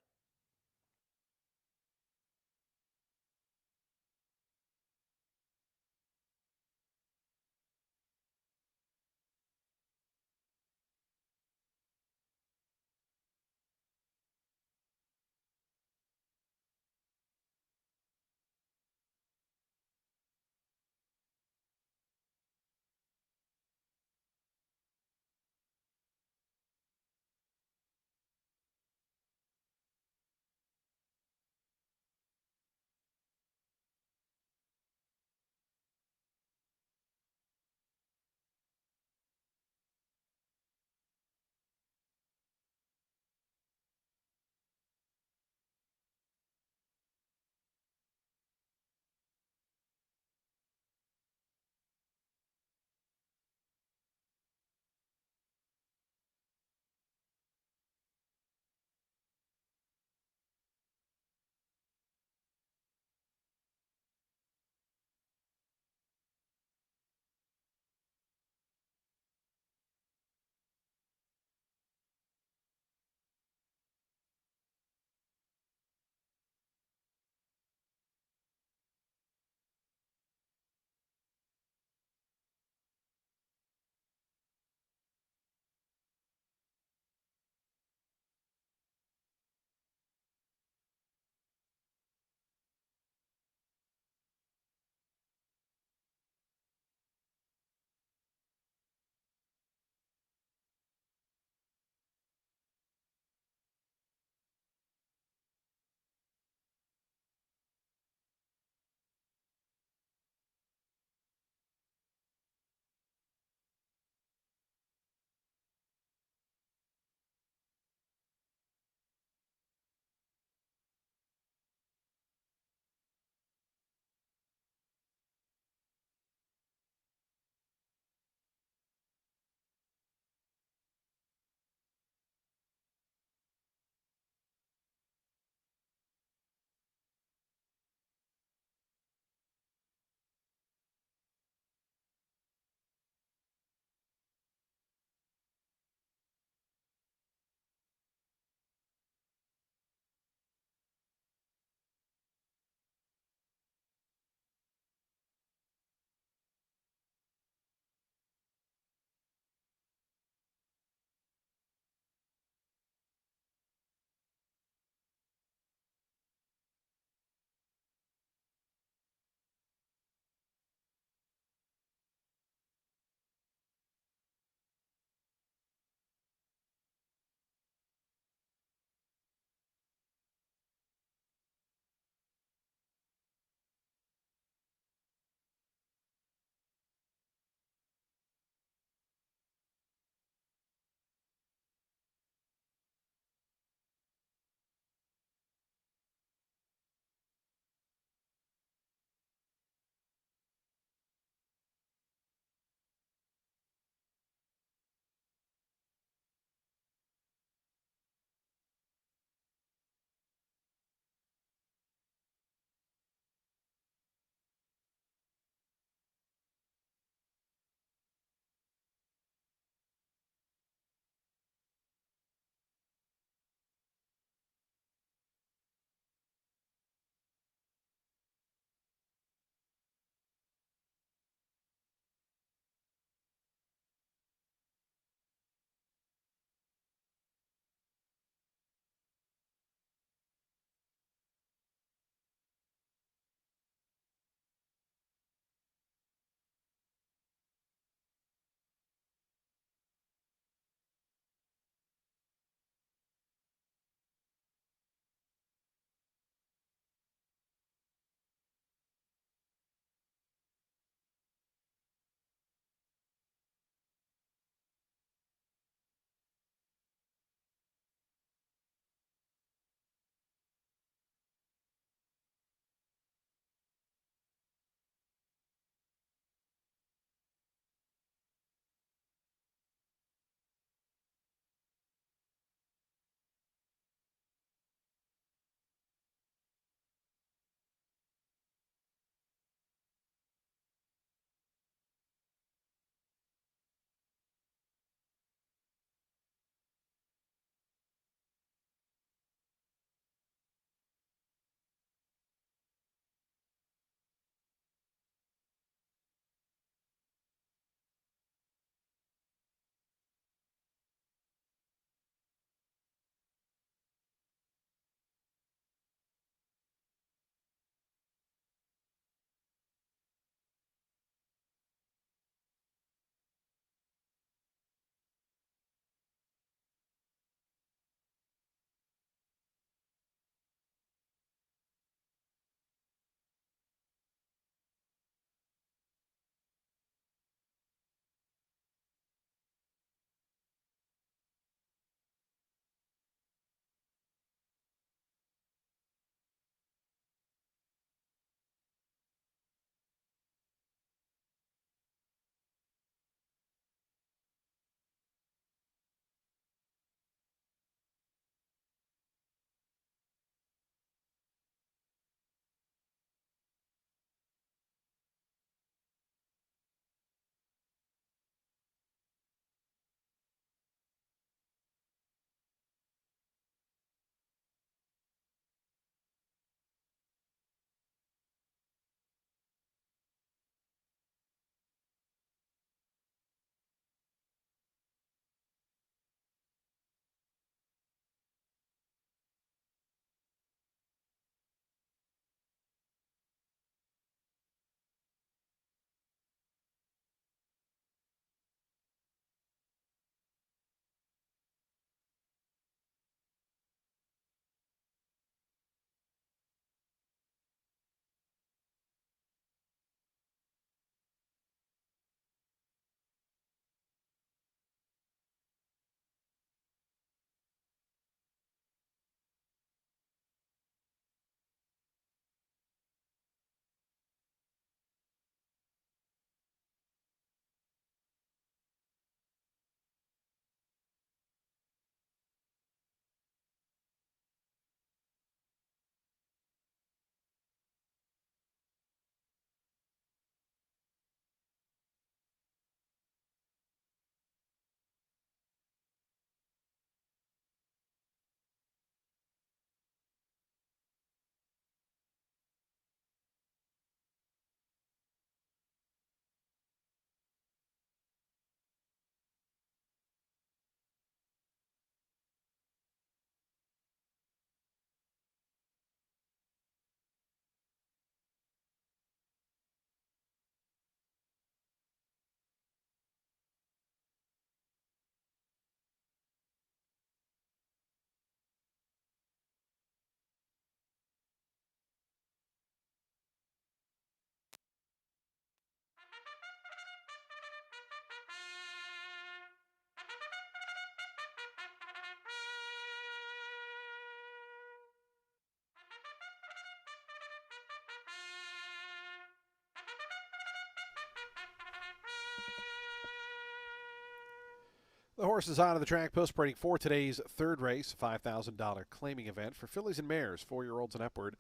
The horses onto the track post parading for today's third race, $5,000 claiming event for fillies and mares, 4-year-olds and upward.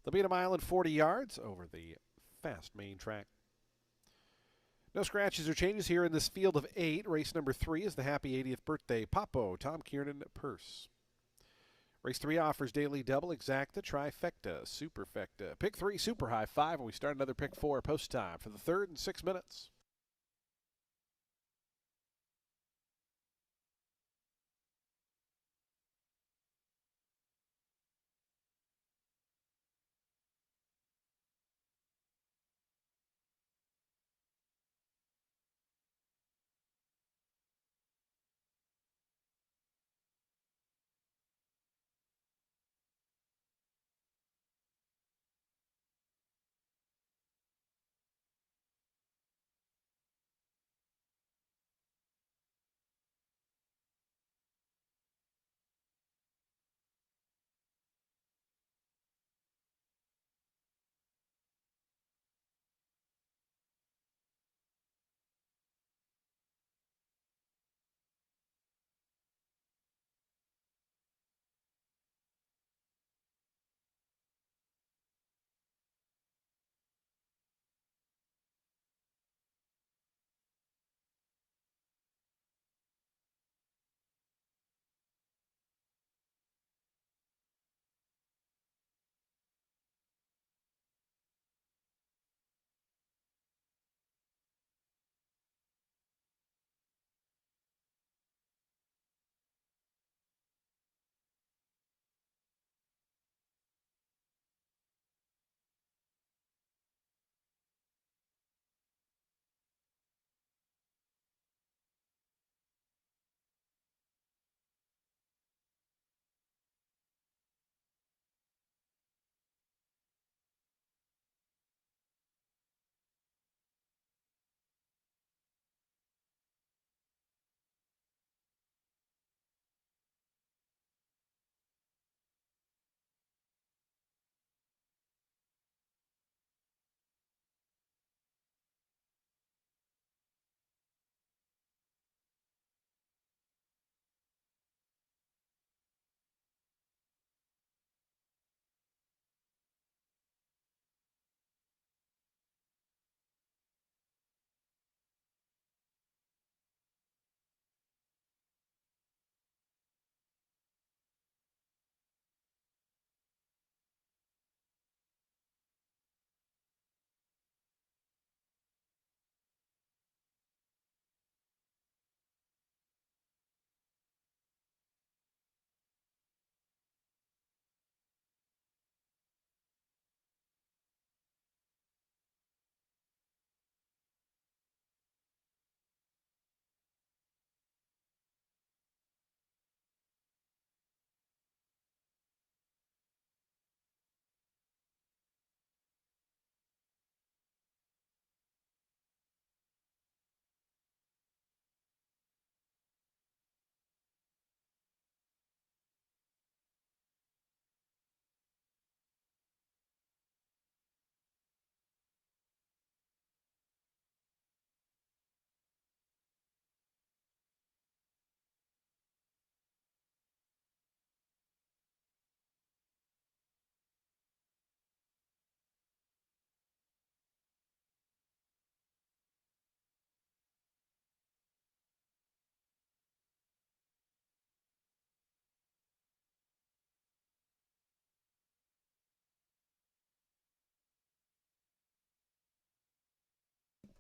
They'll be at a mile and 40 yards over the fast main track. No scratches or changes here in this field of 8. Race number 3 is the happy 80th birthday Papo Tom Kiernan Purse. Race 3 offers daily double, exacta, trifecta, superfecta. Pick 3, super high 5, and we start another pick 4 post time for the third and 6 minutes.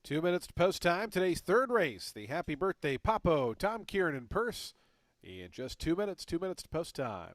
Two minutes to post time. Today's third race, the happy birthday Papo Tom Kiernan Purse. In just 2 minutes, 2 minutes to post time.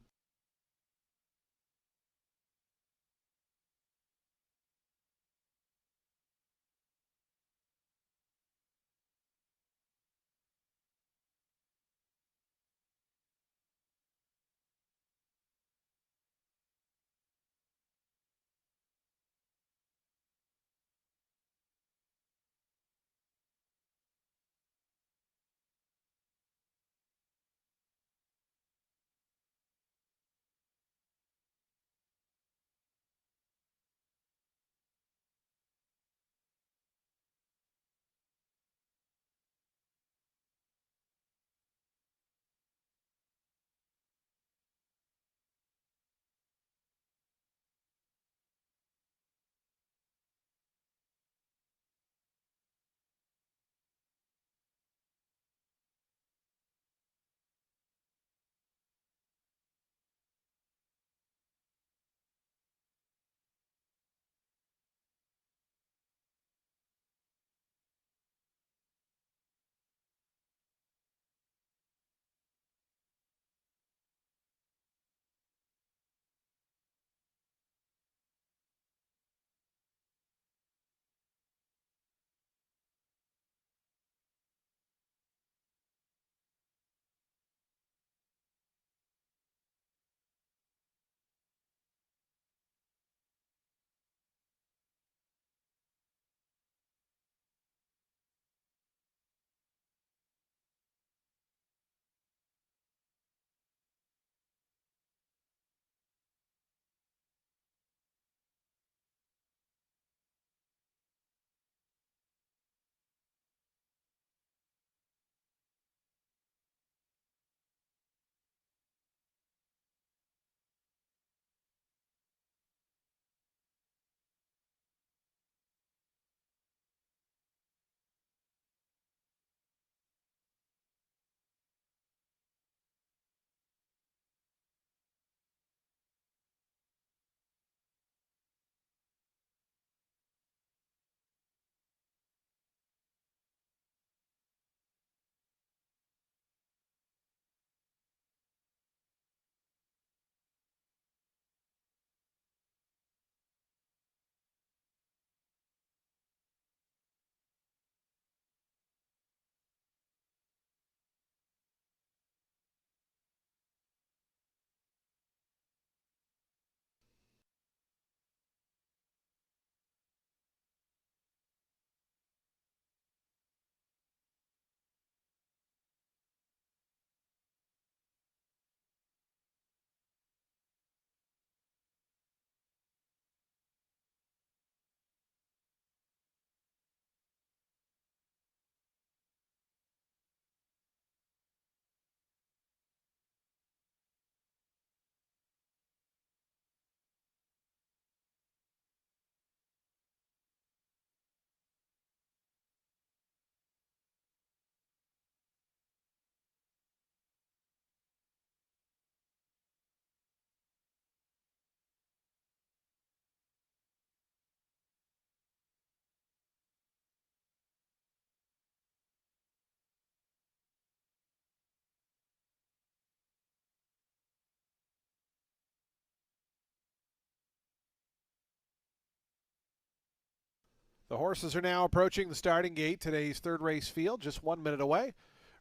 The horses are now approaching the starting gate. Today's third race field, just 1 minute away.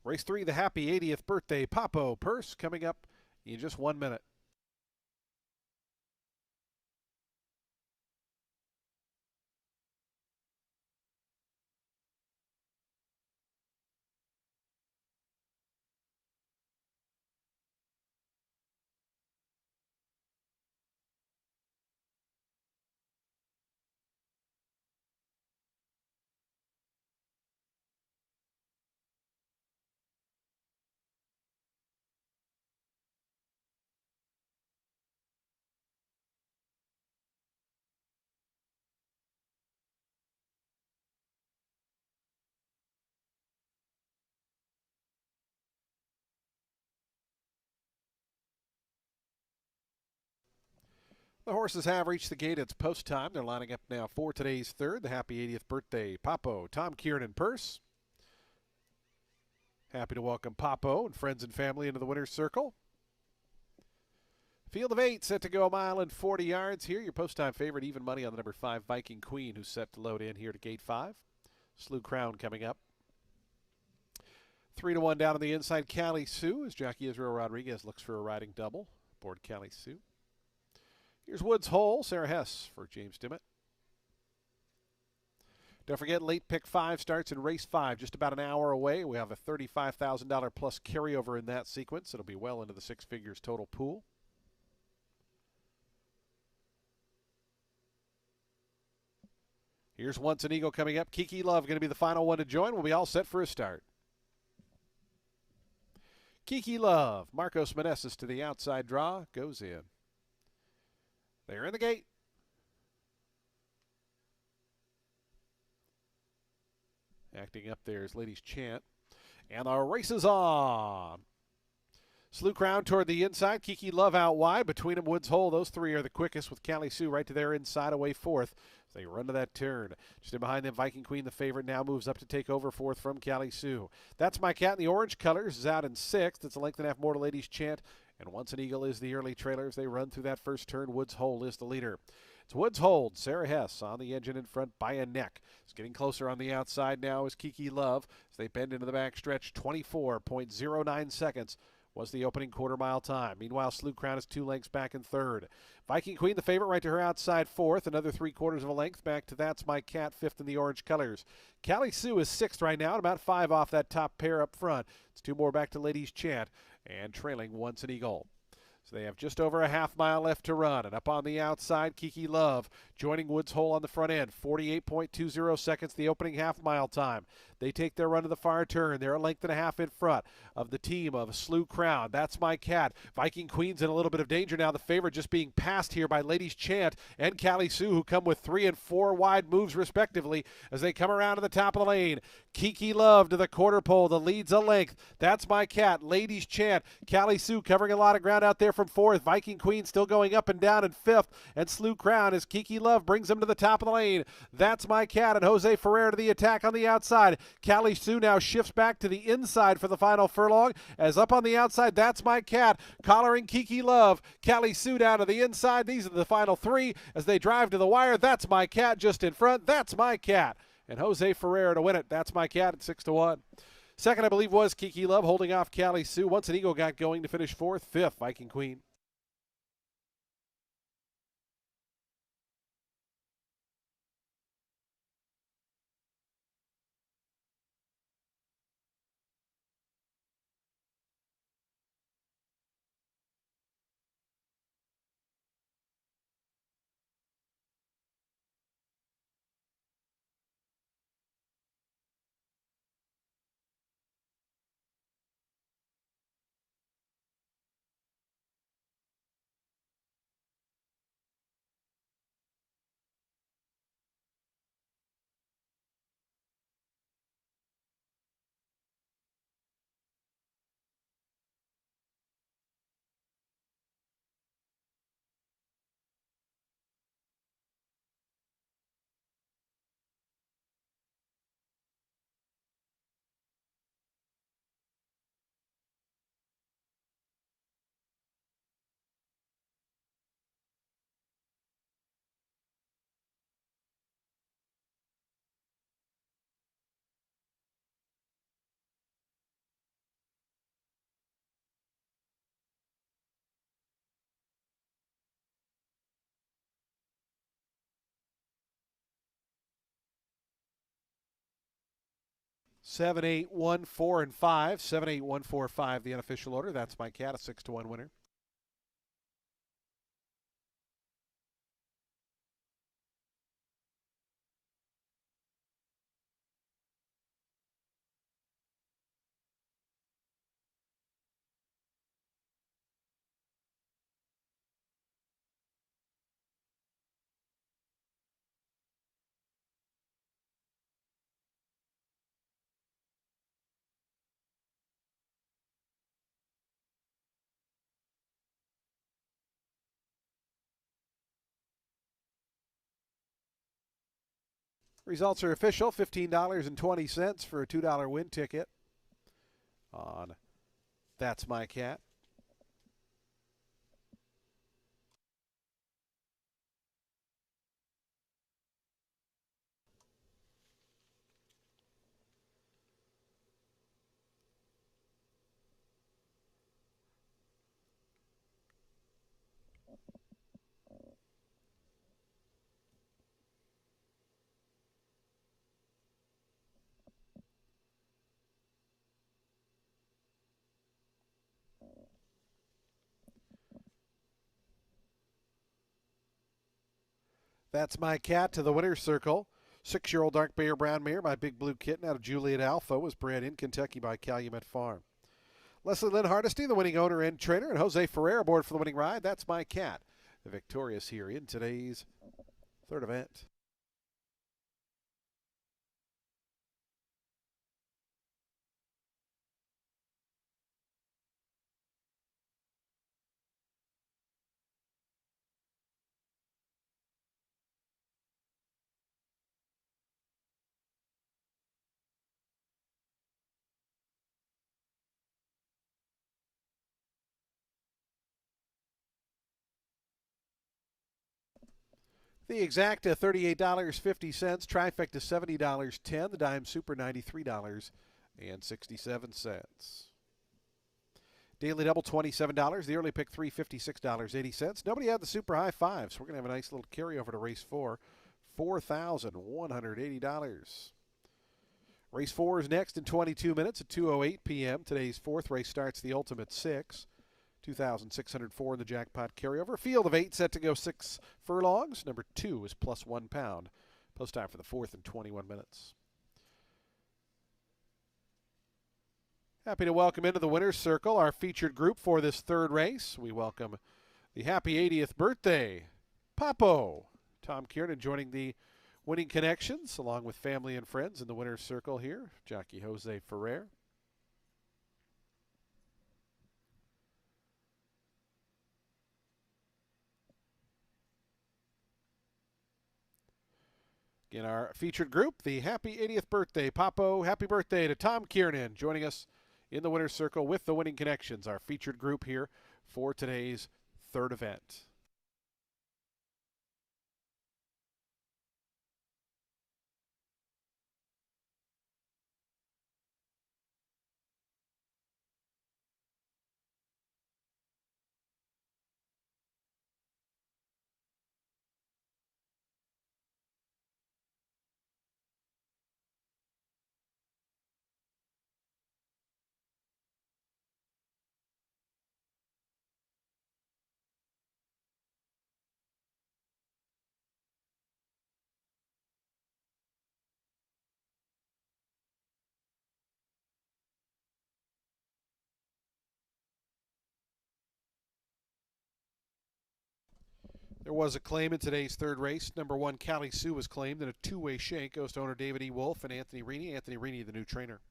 Race 3, the happy 80th birthday Papo Purse, coming up in just 1 minute. The horses have reached the gate. It's post time. They're lining up now for today's third, the happy 80th birthday Papo, Tom Kieran Purse. Happy to welcome Papo and friends and family into the winner's circle. Field of 8 set to go 1.40 miles here. Your post time favorite, even money on the number 5 Viking Queen, who's set to load in here to gate 5. Slew Crown coming up. 3-1 down on the inside, Cali Sue, as Jackie Israel Rodriguez looks for a riding double aboard Cali Sue. Here's Woods Hole, Sarah Hess for James Dimmitt. Don't forget, late pick 5 starts in race 5, just about an hour away. We have a $35,000 plus carryover in that sequence. It'll be well into the 6 figures total pool. Here's Once an Eagle coming up. Kiki Love going to be the final one to join. We'll be all set for a start. Kiki Love, Marcos Meneses to the outside draw, goes in. They're in the gate. Acting up there is Ladies Chant. And the race is on. Slew Crown toward the inside. Kiki Love out wide. Between them, Woods Hole. Those three are the quickest with Cali Sue right to their inside, away fourth. As they run to that turn. Just in behind them, Viking Queen, the favorite, now moves up to take over fourth from Cali Sue. That's My Cat in the orange colors. Is out in sixth. It's a length and a half more to Ladies Chant. And Once an Eagle is the early trailer as they run through that first turn. Woods Hole is the leader. It's Woods Hold. Sarah Hess on the engine in front by a neck. It's getting closer on the outside now is Kiki Love as they bend into the back stretch. 24.09 seconds was the opening quarter mile time. Meanwhile, Slew Crown is 2 lengths back in third. Viking Queen, the favorite, right to her outside fourth. Another 3/4 of a length back to That's My Cat, fifth in the orange colors. Cali Sue is sixth right now, and about 5 off that top pair up front. It's 2 more back to Ladies Chant and trailing Once an Eagle. So they have just over a half mile left to run. And up on the outside, Kiki Love joining Woods Hole on the front end. 48.20 seconds, the opening half mile time. They take their run to the far turn. They're a length and a half in front of the team of Slew Crown. That's My Cat. Viking Queen's in a little bit of danger now. The favorite just being passed here by Ladies Chant and Cali Sue, who come with 3 and 4 wide moves respectively as they come around to the top of the lane. Kiki Love to the quarter pole. The lead's a length. That's My Cat. Ladies Chant. Cali Sue covering a lot of ground out there from fourth. Viking Queen still going up and down in fifth. And Slew Crown as Kiki Love brings them to the top of the lane. That's My Cat and Jose Ferrer to the attack on the outside. Cali Sue now shifts back to the inside for the final furlong as up on the outside, That's My Cat collaring Kiki Love. Cali Sue down to the inside. These are the final 3 as they drive to the wire. That's My Cat just in front. That's My Cat. And Jose Ferrer to win it. That's My Cat at 6-1. Second, I believe, was Kiki Love holding off Cali Sue. Once an Eagle got going to finish fourth. Fifth, Viking Queen. 7, 8, 1, 4, and 5. 7, 8, 1, 4, 5, the unofficial order. That's my cat, a 6-1 winner. Results are official. $15.20 for a $2 win ticket on That's My Cat. That's My Cat to the winner's circle. 6-year-old dark Bear Brown Mare, my Big Blue Kitten out of Juliet Alpha, was bred in Kentucky by Calumet Farm. Leslie Lynn Hardesty, the winning owner and trainer, and Jose Ferrer aboard for the winning ride. That's My Cat, the victorious here in today's third event. The exact $38.50, trifecta $70.10, the dime super $93.67. Daily double $27, the early pick $356.80. Nobody had the super high five, so we're going to have a nice little carryover to race 4, $4,180. Race 4 is next in 22 minutes at 2:08 p.m. Today's fourth race starts the Ultimate 6. 2,604 in the jackpot carryover. Field of 8 set to go 6 furlongs. Number 2 is plus 1 pound. Post time for the fourth in 21 minutes. Happy to welcome into the winner's circle our featured group for this third race. We welcome the happy 80th birthday, Papo. Tom Kiernan joining the winning connections along with family and friends in the winner's circle here. Jockey Jose Ferrer. In our featured group, the happy 80th birthday, Papo. Happy birthday to Tom Kiernan joining us in the winner's circle with the winning connections, our featured group here for today's third event. There was a claim in today's third race. Number 1, Cali Sue was claimed in a two-way shank. Goes to owner David E. Wolf and Anthony Reaney. Anthony Reaney, the new trainer.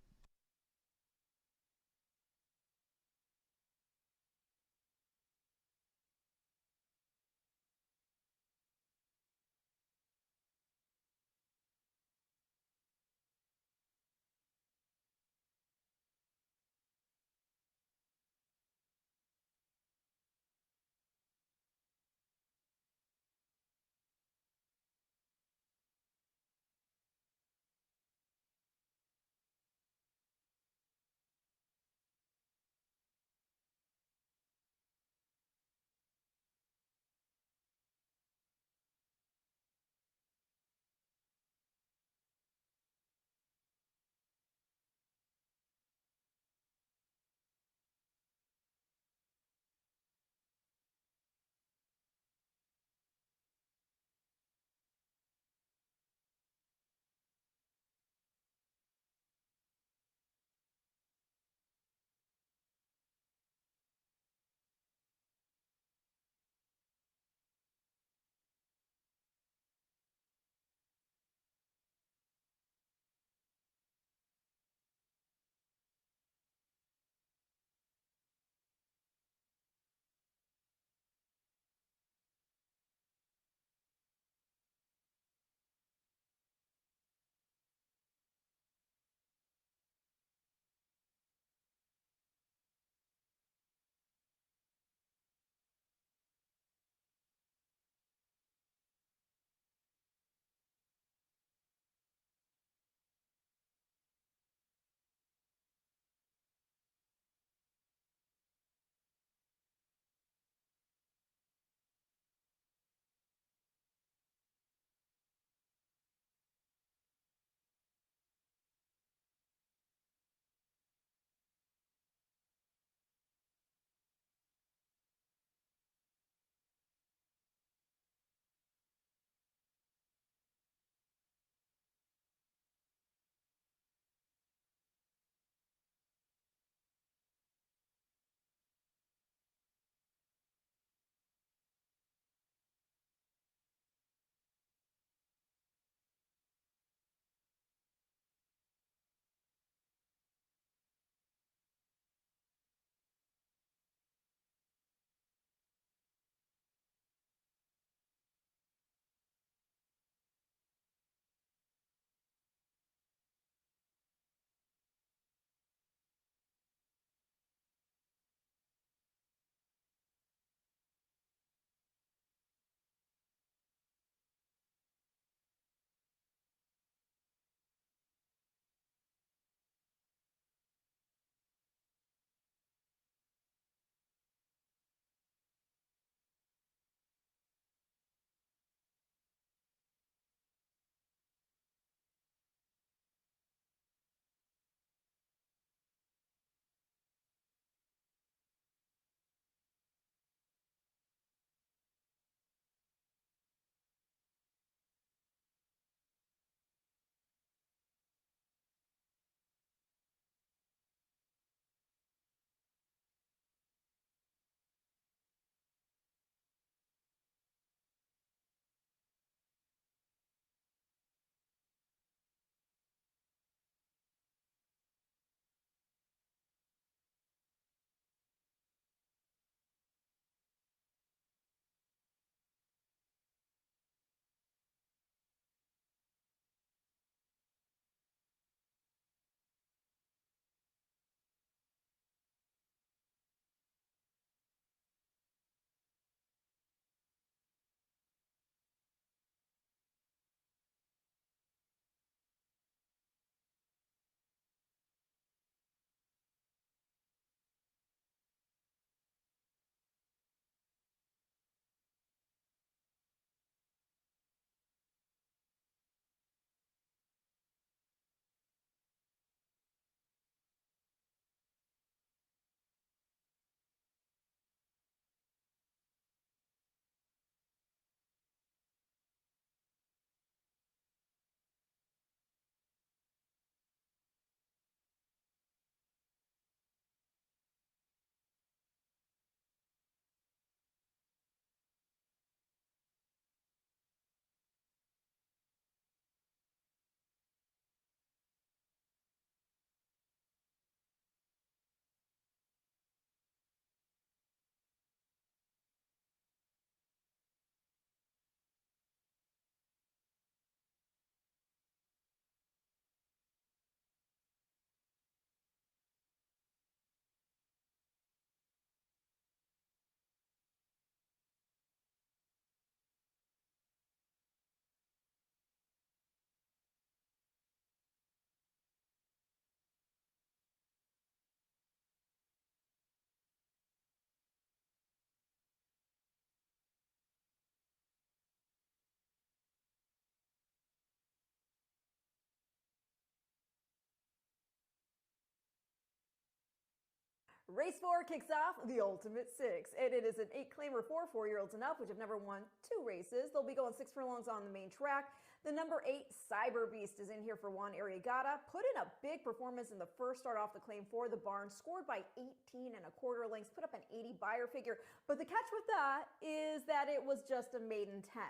Race 4 kicks off the Ultimate Six, and it is an 8-claimer for 4-year-olds and up, which have never won 2 races. They'll be going 6 furlongs on the main track. The number 8 Cyber Beast is in here for Juan Arriagada. Put in a big performance in the first start off the claim for the barn, scored by 18 and a quarter lengths, put up an 80 buyer figure. But the catch with that is that it was just a maiden 10.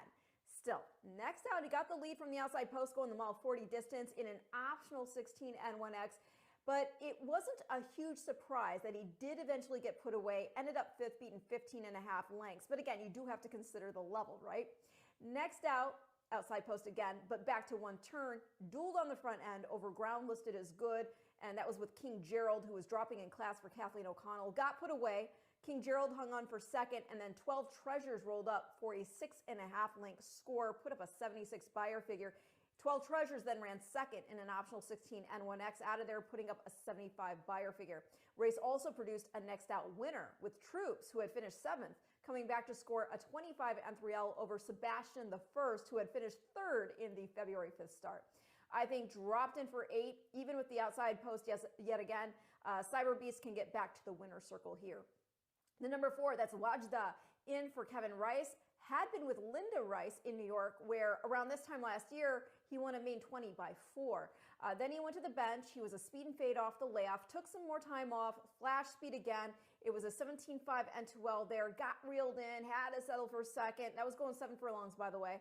Still, next out, he got the lead from the outside post going the mile 40 distance in an optional 16 N1X. But it wasn't a huge surprise that he did eventually get put away, ended up 5th, beaten 15 and a half lengths. But again, you do have to consider the level, right? Next out, outside post again, but back to one turn, dueled on the front end over ground listed as good, and that was with King Gerald, who was dropping in class for Kathleen O'Connell. Got put away. King Gerald hung on for second, and then 12 Treasures rolled up for a 6.5 length score, put up a 76 buyer figure. 12 Treasures then ran second in an optional 16 N1X out of there, putting up a 75 buyer figure. Race also produced a next out winner with Troops, who had finished 7th, coming back to score a 25 N3L over Sebastian the First, who had finished 3rd in the February 5th start. I think dropped in for 8, even with the outside post yet again. Cyber Beast can get back to the winner's circle here. The number 4, that's Wajda, in for Kevin Rice. Had been with Linda Rice in New York, where around this time last year, he won a main 20 by 4. Then he went to the bench. He was a speed and fade off the layoff, took some more time off, flash speed again. It was a 17.5 N2L there, got reeled in, had to settle for second. That was going 7 furlongs, by the way.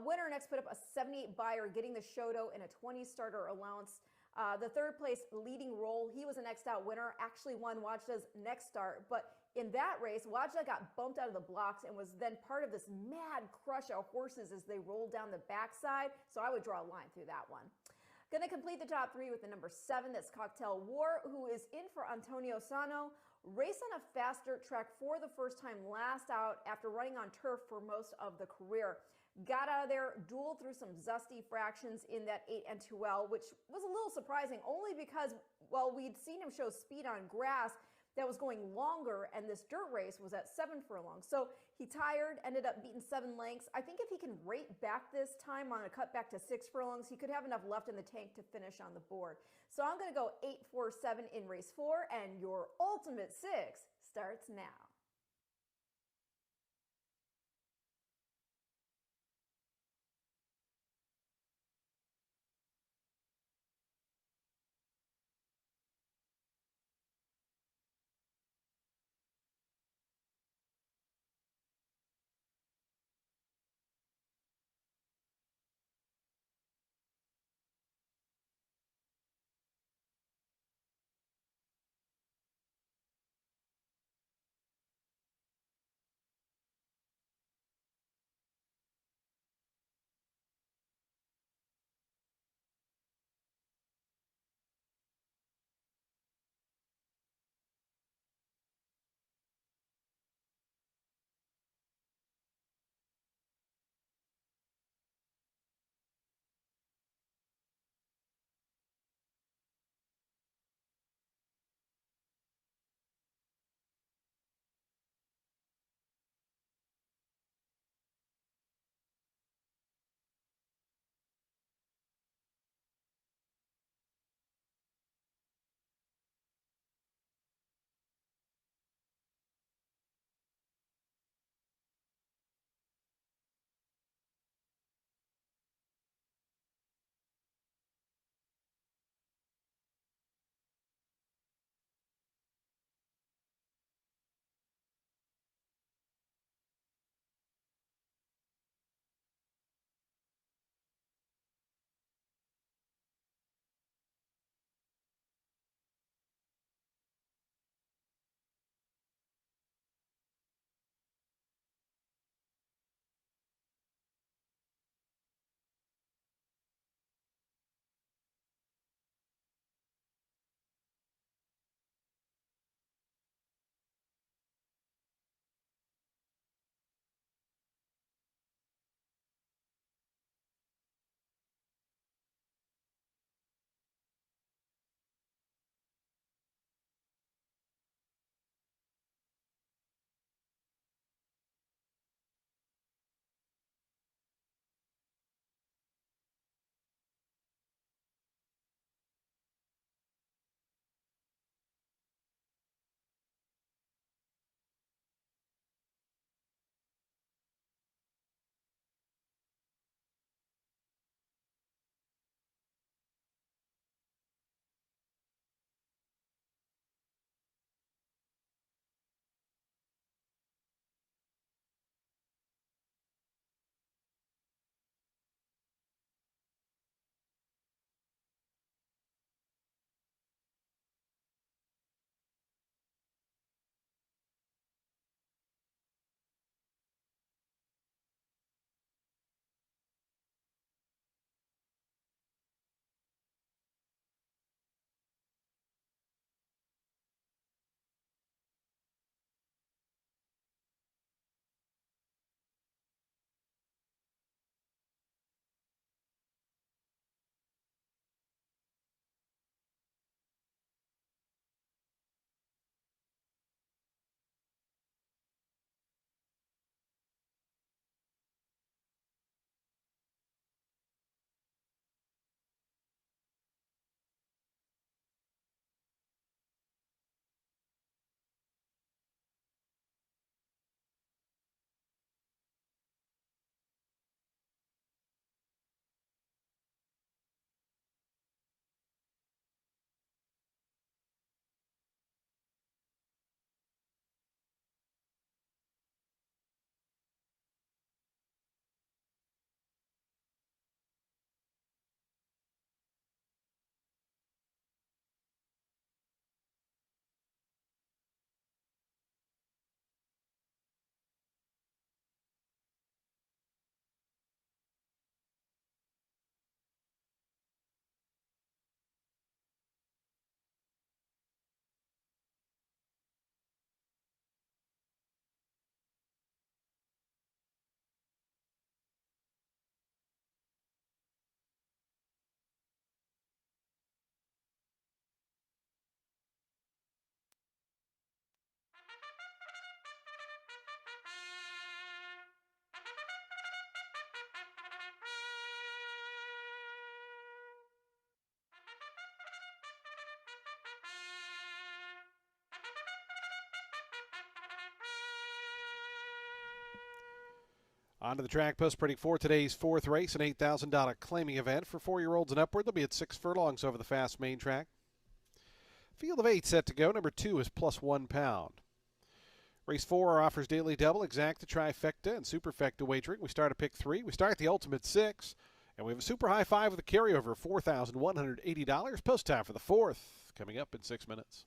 Winner next put up a 78 buyer, getting the Shoto in a 20 starter allowance. The 3rd place leading role, he was a next out winner, actually won Wajda's next start, but in that race, Wajda got bumped out of the blocks and was then part of this mad crush of horses as they rolled down the backside, so I would draw a line through that one. Going to complete the top 3 with the number 7, that's Cocktail War, who is in for Antonio Sano. Race on a fast dirt track for the first time last out after running on turf for most of the career. Got out of there, dueled through some zesty fractions in that 8 N2L, which was a little surprising only because, well, we'd seen him show speed on grass that was going longer, and this dirt race was at 7 furlongs. So he tired, ended up beating 7 lengths. I think if he can rate back this time on a cut back to 6 furlongs, he could have enough left in the tank to finish on the board. So I'm going to go 8-4-7 in race 4, and your Ultimate Six starts now. Onto the track post printing for today's fourth race, an $8,000 claiming event for 4-year-olds and upward. They'll be at 6 furlongs over the fast main track. Field of 8 set to go. Number 2 is plus £1. Race 4 offers daily double, exacta, trifecta, and superfecta wagering. We start at pick 3. We start at the ultimate 6. And we have a super high 5 with a carryover of $4,180. Post time for the fourth, coming up in 6 minutes.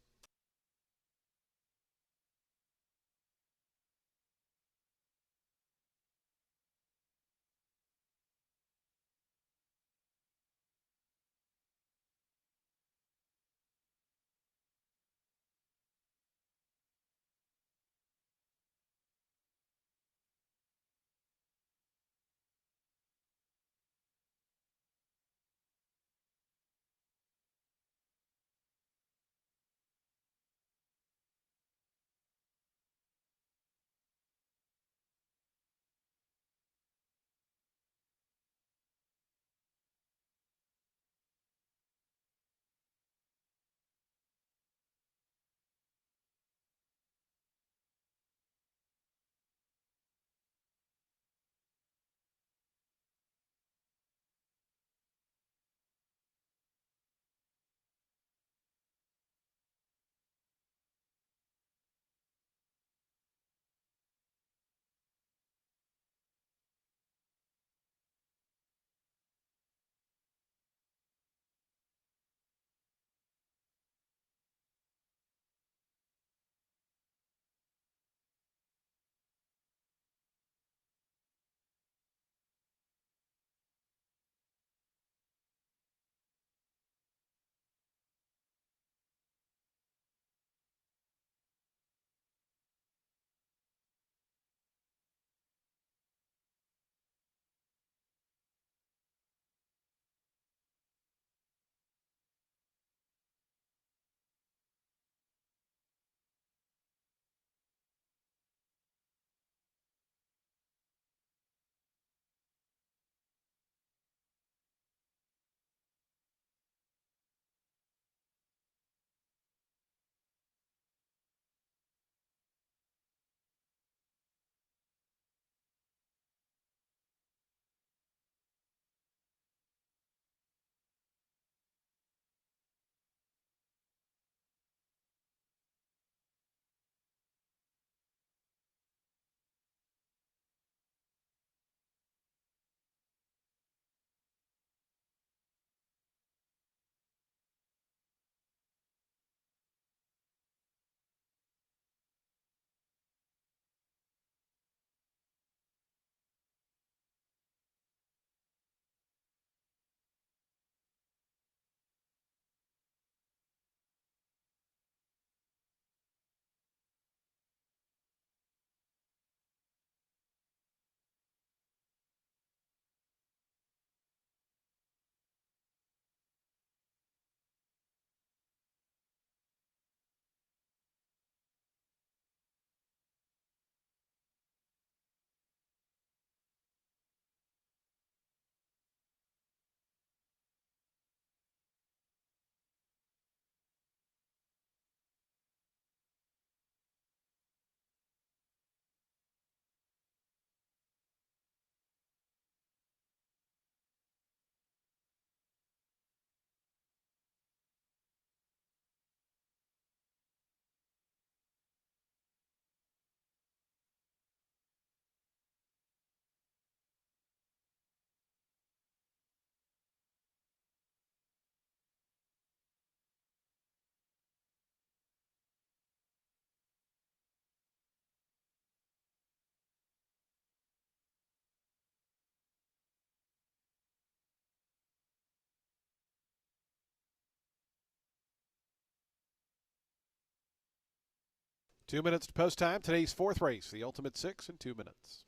Two minutes to post time. Today's fourth race, the ultimate 6 in 2 minutes.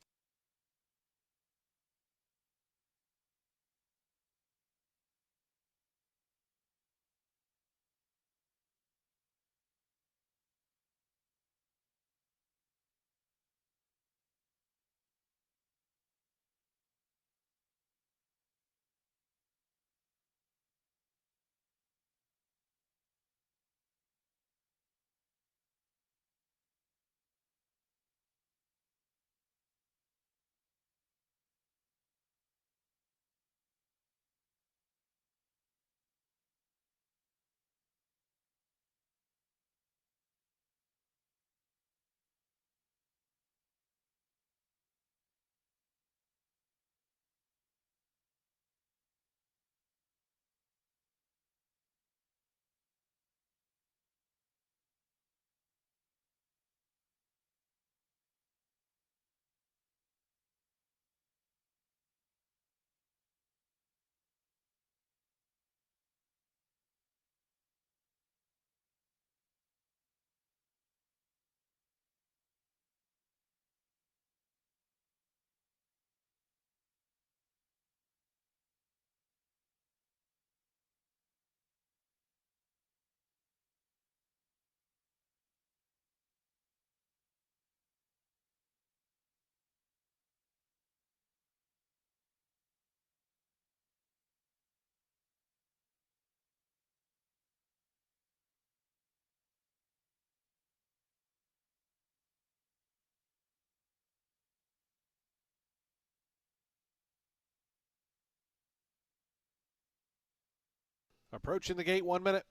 Approaching the gate, 1 minute.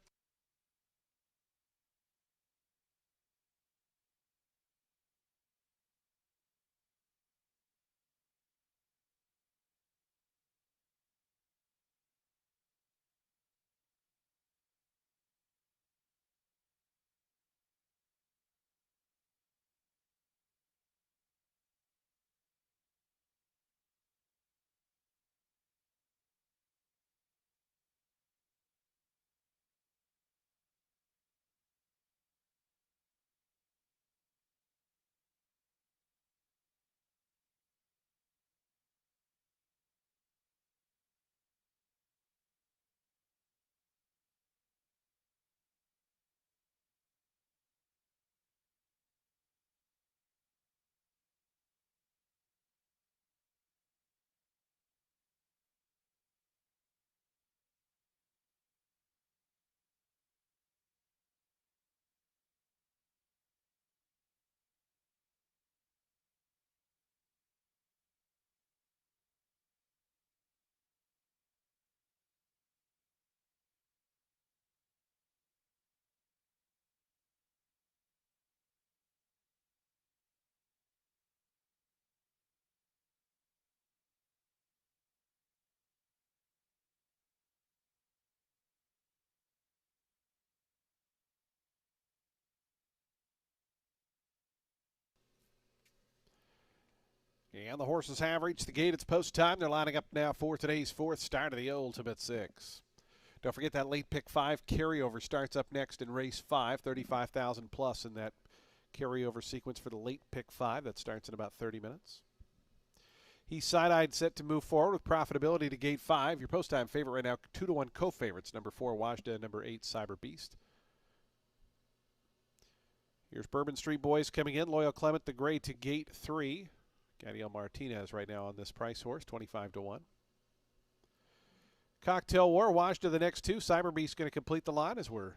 And the horses have reached the gate. It's post time. They're lining up now for today's fourth start of the Ultimate Six. Don't forget that late pick 5 carryover starts up next in race 5. 35,000 plus in that carryover sequence for the late pick 5. That starts in about 30 minutes. He's side-eyed, set to move forward with profitability to gate 5. Your post-time favorite right now, 2-1 co-favorites. Number 4, Wajda, number 8, Cyber Beast. Here's Bourbon Street Boys coming in. Loyal Clement the Gray to gate 3. Gadiel Martinez right now on this price horse, 25-1. Cocktail War, Wajda the next 2. Cyber Beast going to complete the line as we're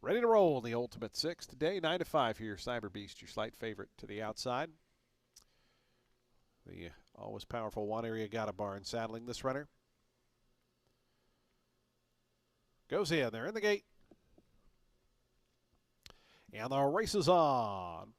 ready to roll in the Ultimate 6 today. 9-5 here. Cyber Beast, your slight favorite to the outside. The always powerful One Area Got a Barn saddling this runner. Goes in. They're in the gate. And the race is on.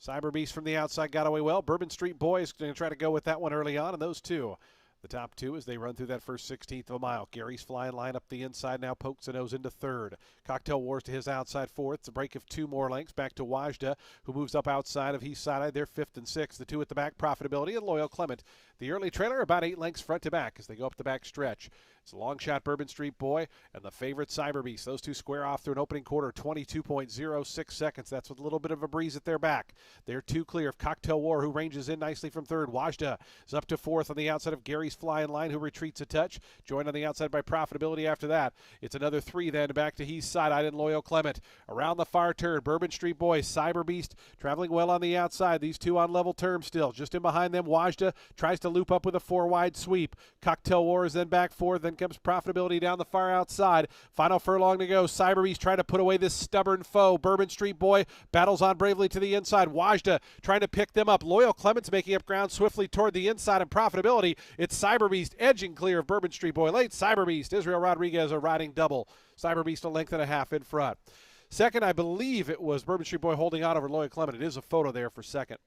Cyber Beast from the outside got away well. Bourbon Street Boys going to try to go with that one early on, and those two. The top two as they run through that first 16th of a mile. Gary's flying line up the inside now, pokes the nose into third. Cocktail Wars to his outside fourth. It's a break of 2 more lengths back to Wajda, who moves up outside of He's side. They're 5th and 6th. The 2 at the back, Profitability and Loyal Clement. The early trailer about 8 lengths front to back as they go up the back stretch. It's a long shot Bourbon Street Boy and the favorite Cyber Beast. Those two square off through an opening quarter, 22.06 seconds. That's with a little bit of a breeze at their back. They're 2 clear of Cocktail War, who ranges in nicely from third. Wajda is up to 4th on the outside of Gary's flying line, who retreats a touch. Joined on the outside by Profitability after that. It's another 3 then back to He's side-eyed and Loyal Clement. Around the far turn, Bourbon Street Boy, Cyber Beast traveling well on the outside. These two on level terms still. Just in behind them, Wajda tries to loop up with a 4-wide sweep. Cocktail War is then back 4th. Then comes Profitability down the far outside. Final furlong to go. Cyber Beast trying to put away this stubborn foe. Bourbon Street Boy battles on bravely to the inside. Wajda trying to pick them up. Loyal Clement's making up ground swiftly toward the inside and Profitability. It's Cyber Beast edging clear of Bourbon Street Boy. Late Cyber Beast. Israel Rodriguez are riding double. Cyber Beast a length and a half in front. Second, I believe it was Bourbon Street Boy holding out over Loyal Clement. It is a photo there for second.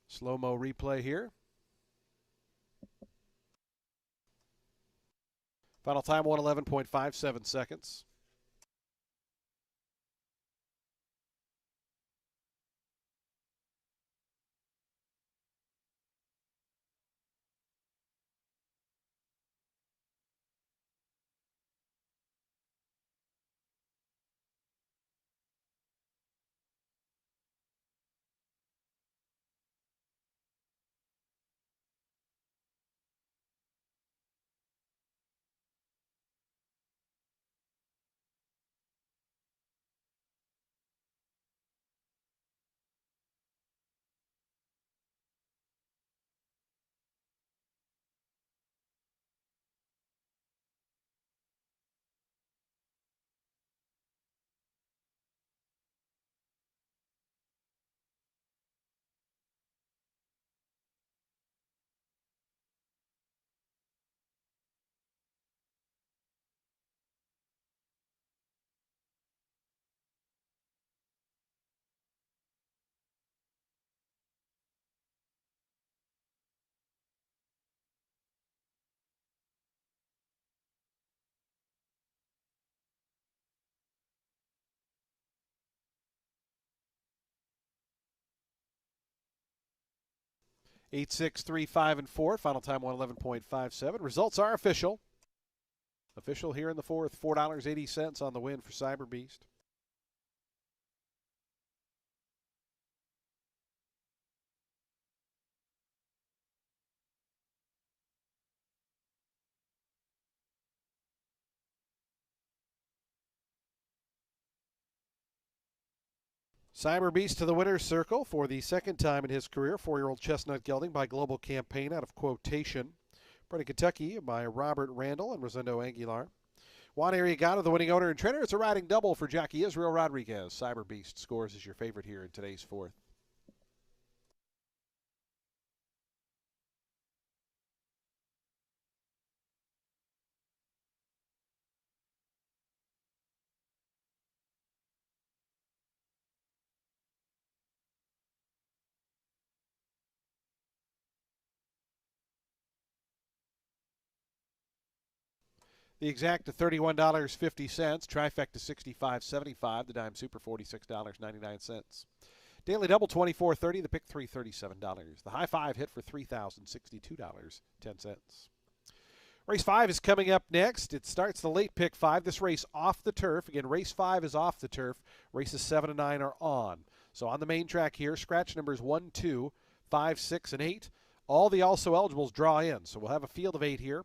Slow-mo replay here. Final time 111.57 seconds. 8, 6, 3, 5, and 4. Final time 111.57. Results are official. Official here in the fourth. $4.80 on the win for Cyber Beast. Cyber Beast to the winner's circle for the second time in his career. 4-year-old chestnut gelding by Global Campaign out of Quotation. Bred in Kentucky by Robert Randall and Rosendo Aguilar. Juan Arriagado, the winning owner and trainer. It's a riding double for Jackie Israel Rodriguez. Cyber Beast scores as your favorite here in today's fourth. The exact to $31.50. Trifecta $65.75. The dime super $46.99. Daily double $24.30. The pick $3 $37. The high five hit for $3,062.10. Race 5 is coming up next. It starts the late pick 5. This race off the turf. Again, race 5 is off the turf. Races 7 and 9 are on. So on the main track here, scratch numbers 1, 2, 5, 6, and 8. All the also eligibles draw in. So we'll have a field of 8 here.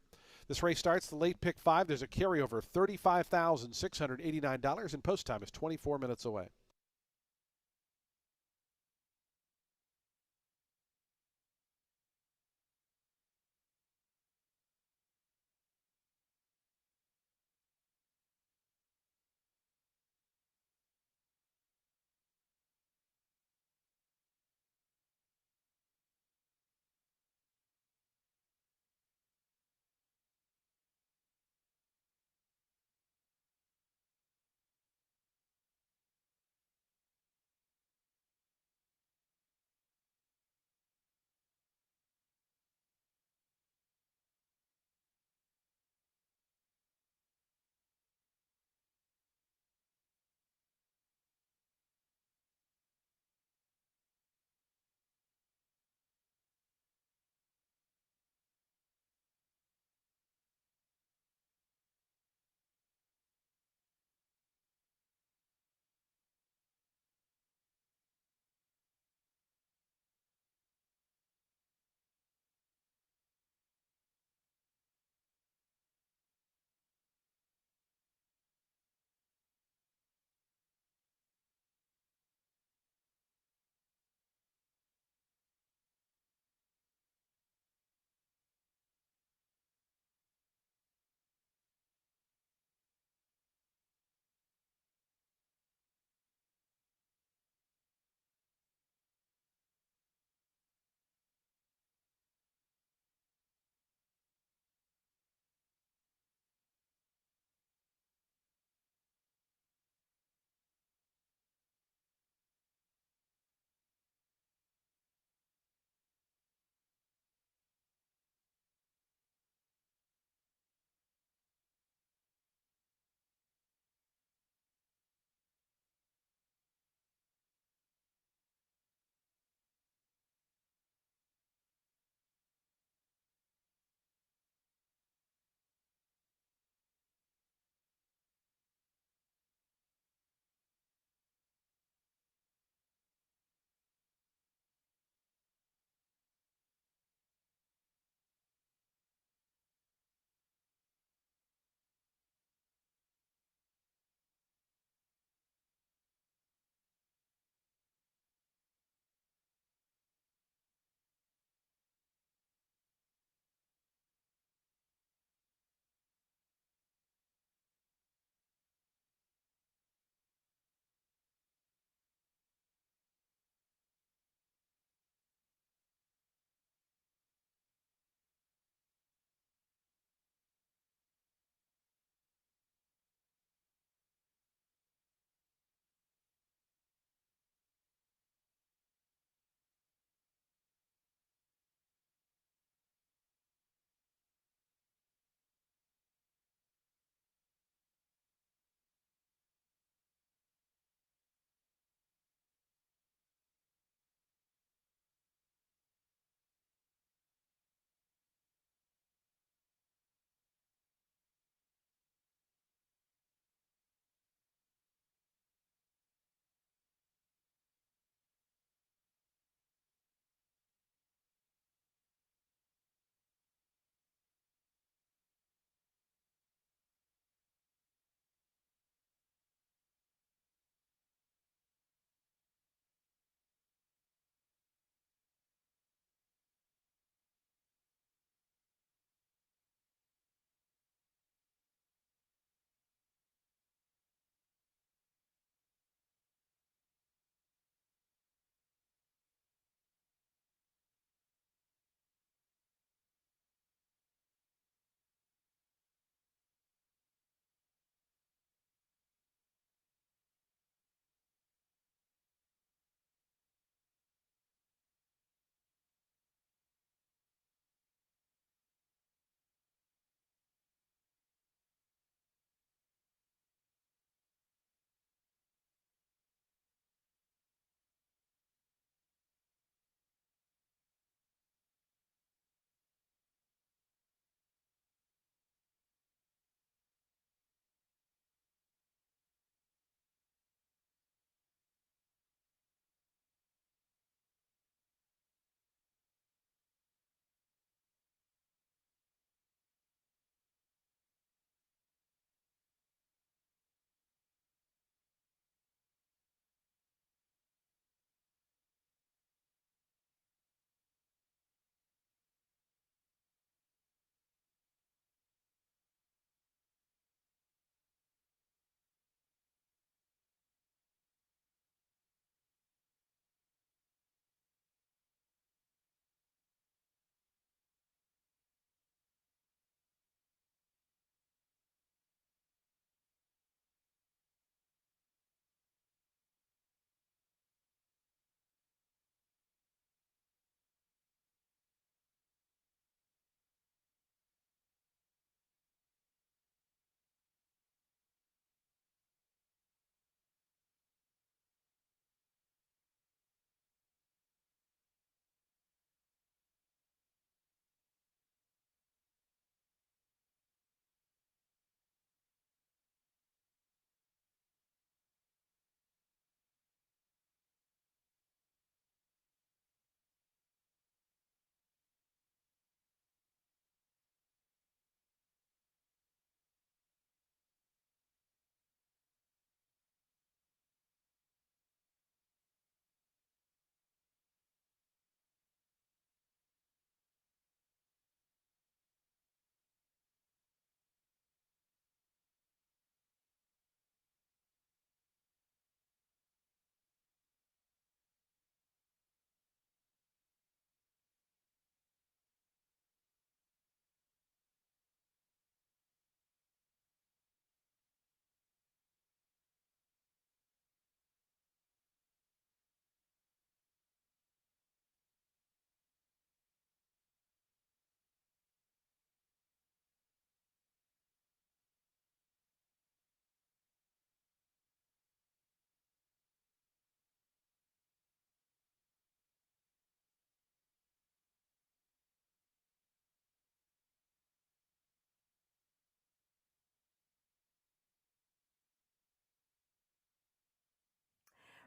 This race starts the late pick 5. There's a carryover, $35,689, and post time is 24 minutes away.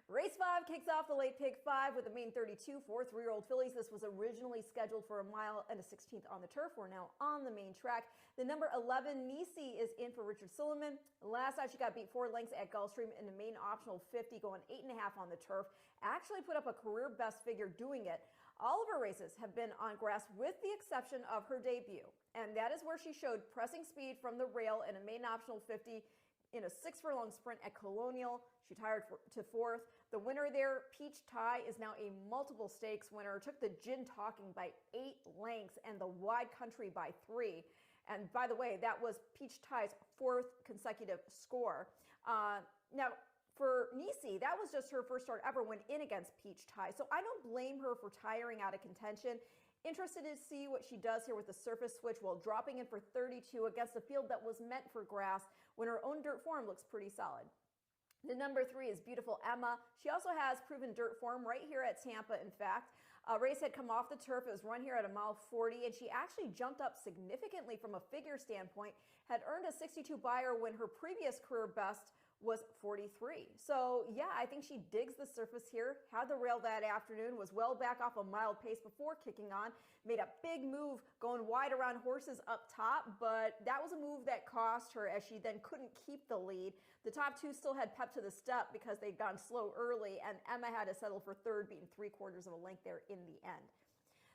Race 5 kicks off the late pick 5 with the main 32 for 3-year-old fillies. This was originally scheduled for a mile and a 16th on the turf. We're now on the main track. The number 11, Nisi, is in for Richard Silliman. Last time she got beat 4 lengths at Gulfstream in the main optional 50, going 8.5 on the turf. Actually put up a career best figure doing it. All of her races have been on grass with the exception of her debut. And that is where she showed pressing speed from the rail in a main optional 50 in a 6-furlong sprint at Colonial. She tired to 4th. The winner there, Peach Tie, is now a multiple stakes winner. Took the Gin Talking by 8 lengths and the Wide Country by 3. And by the way, that was Peach Tie's 4th consecutive score. Now, for Nisi, that was just her first start ever when in against Peach Tie. So I don't blame her for tiring out of contention. Interested to see what she does here with the surface switch while dropping in for 32 against a field that was meant for grass when her own dirt form looks pretty solid. The number 3 is Beautiful Emma. She also has proven dirt form right here at Tampa, in fact. Race had come off the turf. It was run here at a mile 40, and she actually jumped up significantly from a figure standpoint, had earned a 62 buyer when her previous career best was 43. So yeah, I think she digs the surface here. Had the rail that afternoon, was well back off a mild pace before kicking on, made a big move going wide around horses up top, but that was a move that cost her as she then couldn't keep the lead. The top 2 still had pep to the step because they'd gone slow early, and Emma had to settle for 3rd, beating 3/4 of a length there in the end.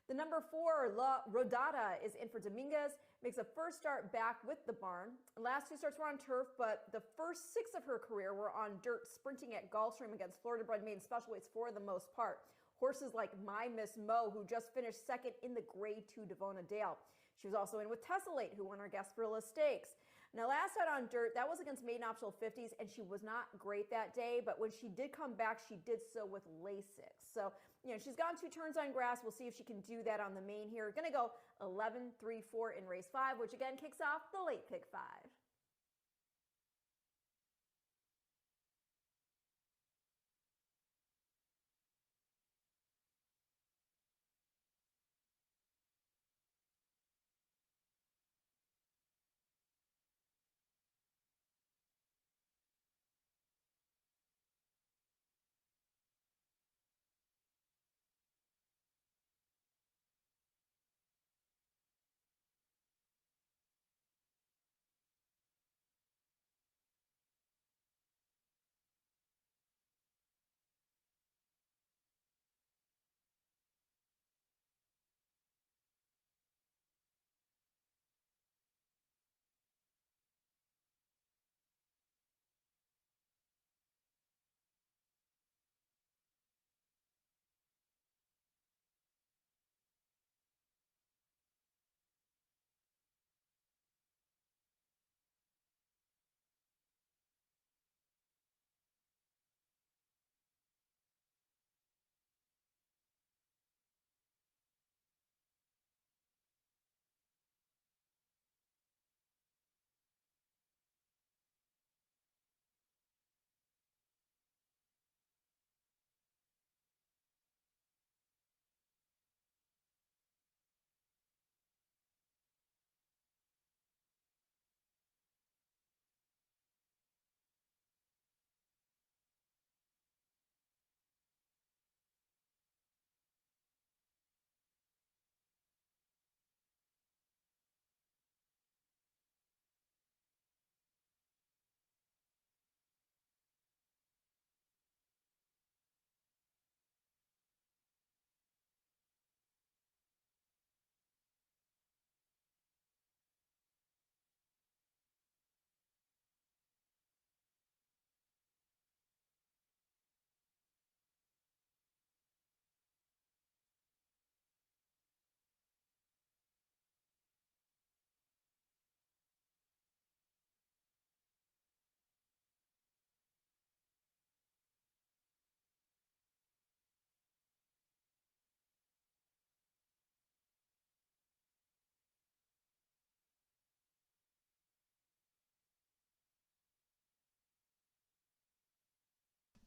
The number 4, La Rodada, is in for Dominguez, makes a first start back with the barn. Last 2 starts were on turf, but the first 6 of her career were on dirt, sprinting at Gulfstream against Florida bred maiden special weights for the most part. Horses like My Miss Mo, who just finished 2nd in the Grade 2 Devona Dale. She was also in with Tessellate, who won her Gasparilla Stakes. Now, last out on dirt, that was against maiden optional 50s, and she was not great that day, but when she did come back, she did so with Lasix. So, she's gone 2 turns on grass. We'll see if she can do that on the main here. Going to go 11, 3, 4 in race 5, which again kicks off the late pick 5.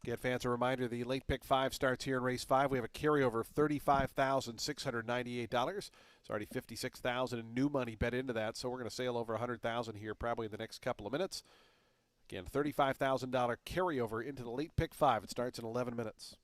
Get fans a reminder, the late pick 5 starts here in race 5. We have a carryover of $35,698. It's already $56,000 in new money bet into that, so we're going to sail over $100,000 here probably in the next couple of minutes. Again, $35,000 carryover into the late pick 5. It starts in 11 minutes.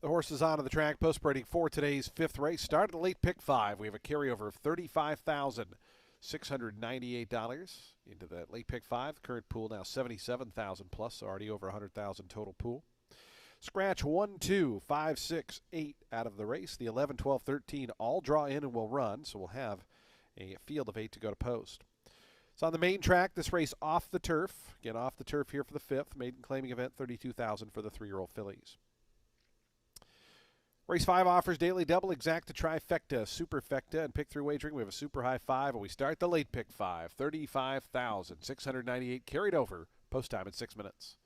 The horses onto the track, post-braiding for today's 5th race. Started the late pick 5. We have a carryover of $35,698 into that late pick 5. Current pool now $77,000 plus, already over $100,000 total pool. Scratch 1, 2, 5, 6, 8 out of the race. The 11, 12, 13 all draw in and will run, so we'll have a field of 8 to go to post. So on the main track, this race off the turf. Again, off the turf here for the 5th. Maiden claiming event, $32,000 for the 3-year-old fillies. Race 5 offers daily double, exacta, trifecta, superfecta, and pick through wagering. We have a super high 5, and we start the late pick 5. 35,698 carried over. Post time in 6 minutes.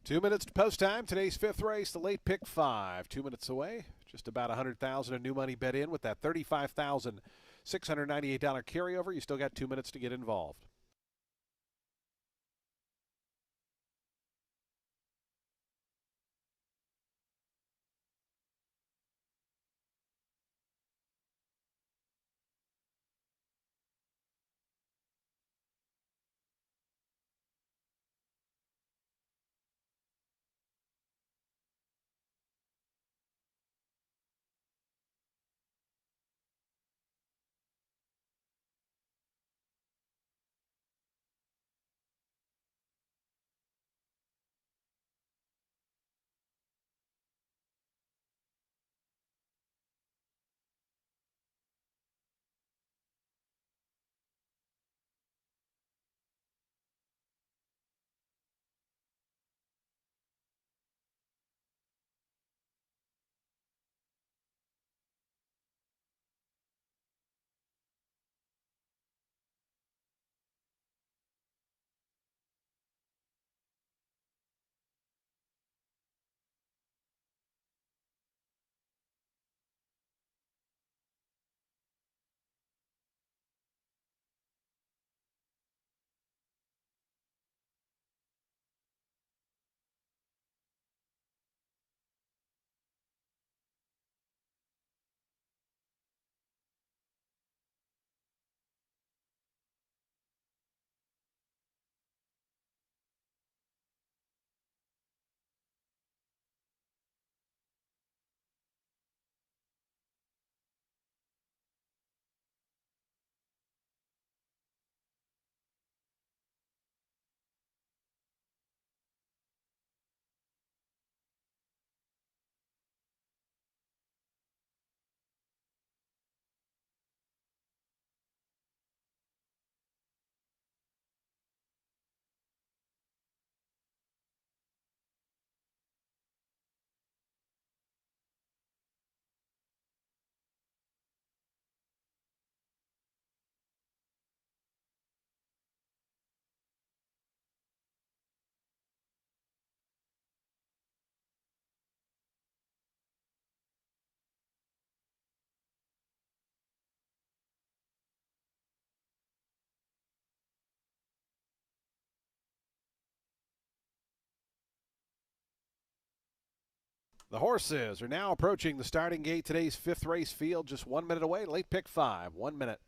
Two minutes to post time. Today's 5th race, the late pick 5. 2 minutes away. Just about $100,000 in new money bet in with that $35,698 carryover. You still got 2 minutes to get involved. The horses are now approaching the starting gate. Today's fifth race field, just 1 minute away. Late pick 5, 1 minute.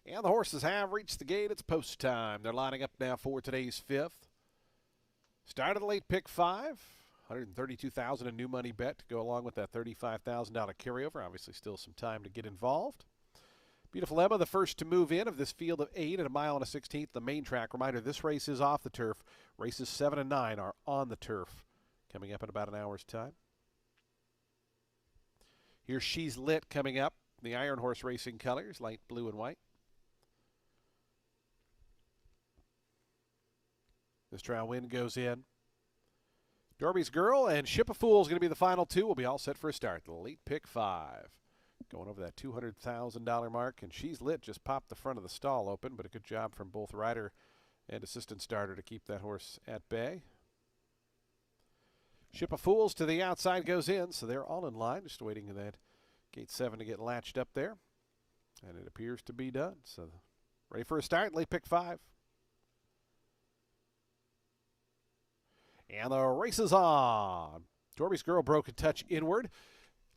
And the horses have reached the gate. It's post time. They're lining up now for today's fifth. Started late pick 5. 132,000 a new money bet to go along with that $35,000 carryover. Obviously, still some time to get involved. Beautiful Emma, the first to move in of this field of 8 at a mile and a 16th. The main track. Reminder: this race is off the turf. Races 7 and 9 are on the turf. Coming up in about an hour's time. Here's She's Lit coming up. The Iron Horse Racing colors, light blue and white. This trial win goes in. Dorby's Girl and Ship of Fools going to be the final two. We'll be all set for a start. The late pick 5. Going over that $200,000 mark, and She's Lit just popped the front of the stall open, but a good job from both rider and assistant starter to keep that horse at bay. Ship of Fools to the outside goes in, so they're all in line, just waiting for that gate 7 to get latched up there. And it appears to be done. So ready for a start, late pick 5. And the race is on. Dorby's Girl broke a touch inward.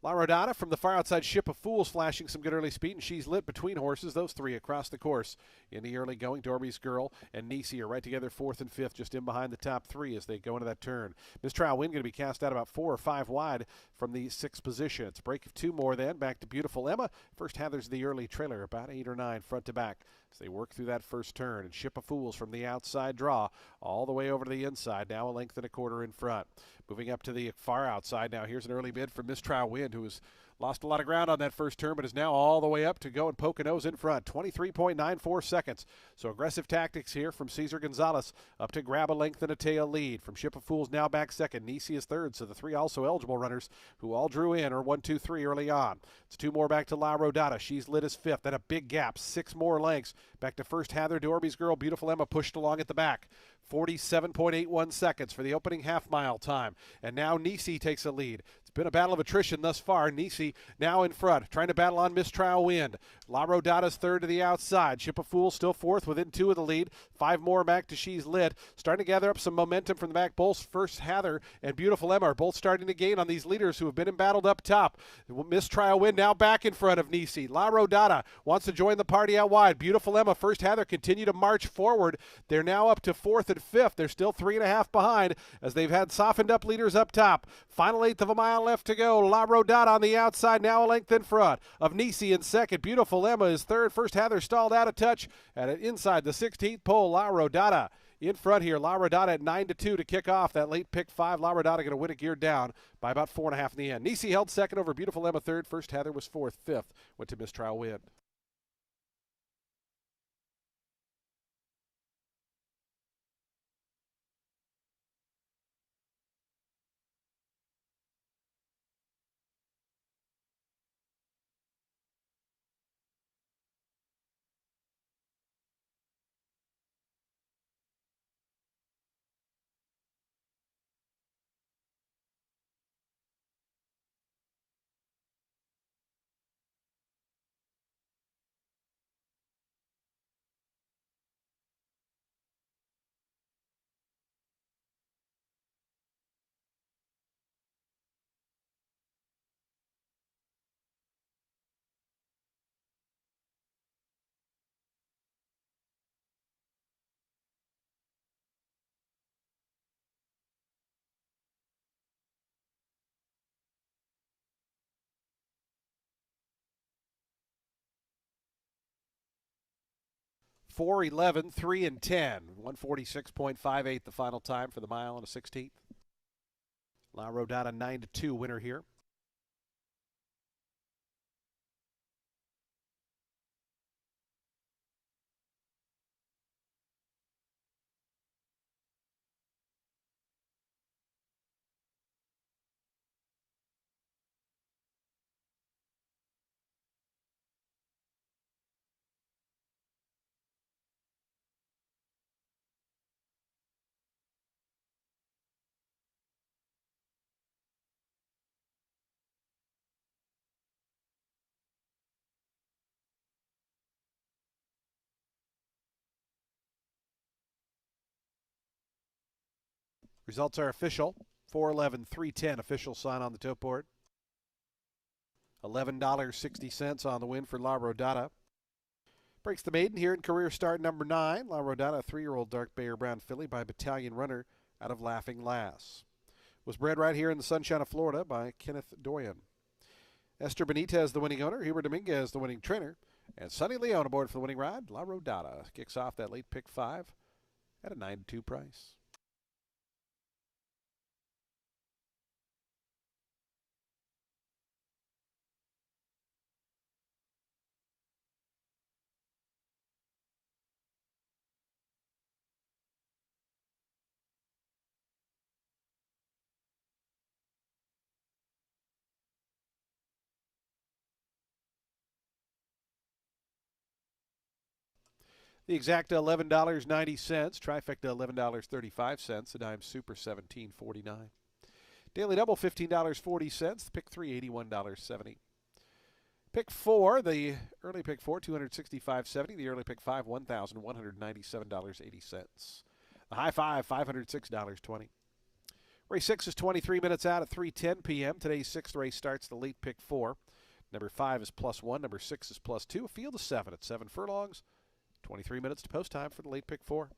La Rodada from the far outside. Ship of Fools flashing some good early speed, and She's Lit between horses. Those three across the course in the early going. Dorby's Girl and Nisi are right together, 4th and 5th, just in behind the top 3 as they go into that turn. Mistrial Win going to be cast out about 4 or 5 wide from the 6th position. It's a break of 2 more then. Back to Beautiful Emma. First Heather's the early trailer, about 8 or 9 front to back as they work through that first turn. And Ship of Fools from the outside draw all the way over to the inside. Now a length and a quarter in front. Moving up to the far outside now. Here's an early bid for Mistrial Wind, who has lost a lot of ground on that first turn, but is now all the way up to go and poke a nose in front. 23.94 seconds. So aggressive tactics here from Cesar Gonzalez up to grab a length and a tail lead. From Ship of Fools now back second. Nisi is third, so the 3 also eligible runners who all drew in are 1, 2, 3 early on. It's 2 more back to La Rodada. She's Lit as 5th. Then a big gap. 6 more lengths. Back to first Heather. Dorby's Girl. Beautiful Emma pushed along at the back. 47.81 seconds for the opening half mile time. And now Nisi takes a lead. It's been a battle of attrition thus far. Nisi now in front, trying to battle on Mistrial Wind. La Rodada's third to the outside. Ship of Fools still 4th within 2 of the lead. 5 more back to She's Lit. Starting to gather up some momentum from the back. Both first Heather and Beautiful Emma are both starting to gain on these leaders who have been embattled up top. Mistrial Wind now back in front of Nisi. La Rodada wants to join the party out wide. Beautiful Emma, first Heather continue to march forward. They're now up to 4th and 5th. They're still 3.5 behind as they've had softened up leaders up top. Final 1/8 of a mile left to go. La Rodada on the outside, now a length in front of Nisi in second. Beautiful Emma is third. First Heather stalled out of touch at inside the 16th pole. La Rodada in front here. La Rodada at 9-2 to kick off that late pick 5. La Rodada going to win it geared down by about 4.5 in the end. Nisi held second over Beautiful Emma third. First Heather was 4th. 5th went to Mistrial Wind. 4:11, 3 and 10. 146.58 the final time for the mile and a 16th. La Rodada 9-2 winner here. Results are official. 4:11, 3:10 official sign on the tote board. $11.60 on the win for La Rodada. Breaks the maiden here in career start number 9. La Rodada, a 3-year-old dark Bayer Brown filly by Battalion Runner out of Laughing Lass. Was bred right here in the sunshine of Florida by Kenneth Doyen. Esther Benitez, the winning owner. Hubert Dominguez, the winning trainer. And Sonny Leone aboard for the winning ride. La Rodada kicks off that late pick 5 at a 9-2 price. The exacta $11.90. Trifecta $11.35. The dime super $17.49. Daily double $15.40. The pick 3 $81.70. Pick 4, the early pick 4 $265.70. The early pick 5 $1,197.80. The high 5 $506.20. Race 6 is 23 minutes out at 3:10 p.m. Today's 6th race starts the late pick 4. Number 5 is +1. Number 6 is +2. A field of 7 at 7 furlongs. 23 minutes to post time for the late pick 4.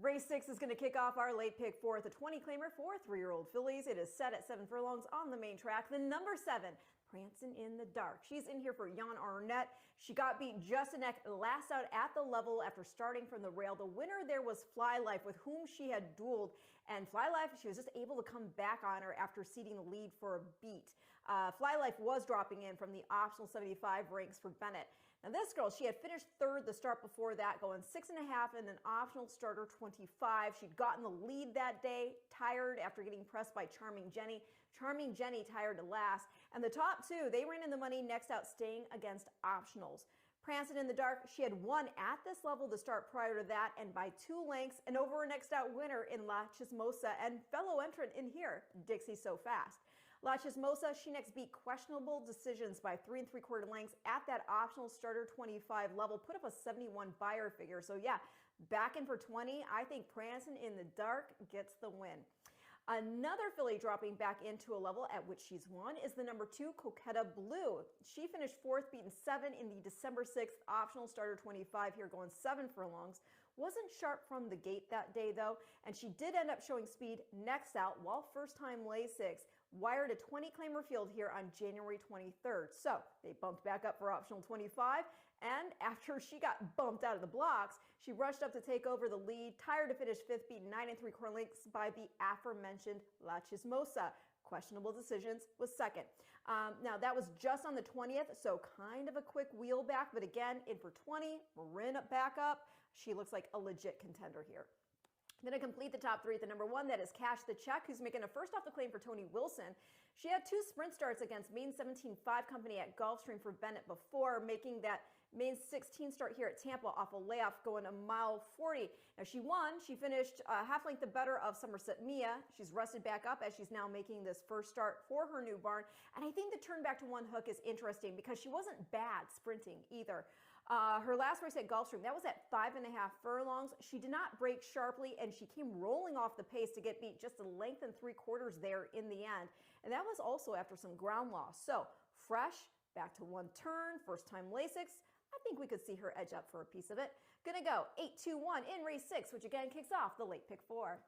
Race 6 is going to kick off our late pick fourth, a 20-claimer for 3-year-old fillies. It is set at 7 furlongs on the main track. The number 7, Prancing in the Dark. She's in here for Jan Arnett. She got beat just a neck last out at the level after starting from the rail. The winner there was Fly Life, with whom she had dueled. And Fly Life, she was just able to come back on her after ceding the lead for a beat. Fly Life was dropping in from the optional 75 ranks for Bennett. Now this girl, she had finished third the start before that, going 6.5 in an optional starter 25. She'd gotten the lead that day, tired after getting pressed by Charming Jenny. Charming Jenny tired to last. And the top two, they ran in the money next out, staying against optionals. Prancing in the Dark, she had won at this level to start prior to that, and by 2 lengths, and over a next out winner in La Chismosa and fellow entrant in here, Dixie So Fast. La Chismosa, she next beat Questionable Decisions by 3 3/4 lengths at that optional starter 25 level, put up a 71 buyer figure. So yeah, back in for 20, I think Prancing in the Dark gets the win. Another filly dropping back into a level at which she's won is the number 2, Coquetta Blue. She finished 4th, beaten 7 in the December 6th optional starter 25 here, going 7 furlongs. Wasn't sharp from the gate that day though, and she did end up showing speed next out, while first time Lasix wired a 20-claimer field here on January 23rd. So they bumped back up for optional 25, and after she got bumped out of the blocks, she rushed up to take over the lead, tired to finish 5th, beaten 9 3/4 lengths by the aforementioned La Chismosa. Questionable Decisions was 2nd. Now that was just on the 20th, so kind of a quick wheel back, but again, in for 20, Marin back up. She looks like a legit contender here. Going to complete the top 3 at the number 1, that is Cash the Check, who's making a first off the claim for Tony Wilson. She had 2 sprint starts against Maine 17.5 Company at Gulfstream for Bennett before, making that Maine 16 start here at Tampa off a layoff, going a mile 40. Now she won. She finished half length the better of Somerset Mia. She's rested back up as she's now making this first start for her new barn. And I think the turn back to 1 hook is interesting because she wasn't bad sprinting either. Her last race at Gulfstream, that was at 5.5 furlongs. She did not break sharply, and she came rolling off the pace to get beat just a length and 3/4 there in the end. And that was also after some ground loss. So fresh, back to 1 turn, first time Lasix. I think we could see her edge up for a piece of it. Gonna go 8-2-1 in race 6, which again kicks off the late pick 4.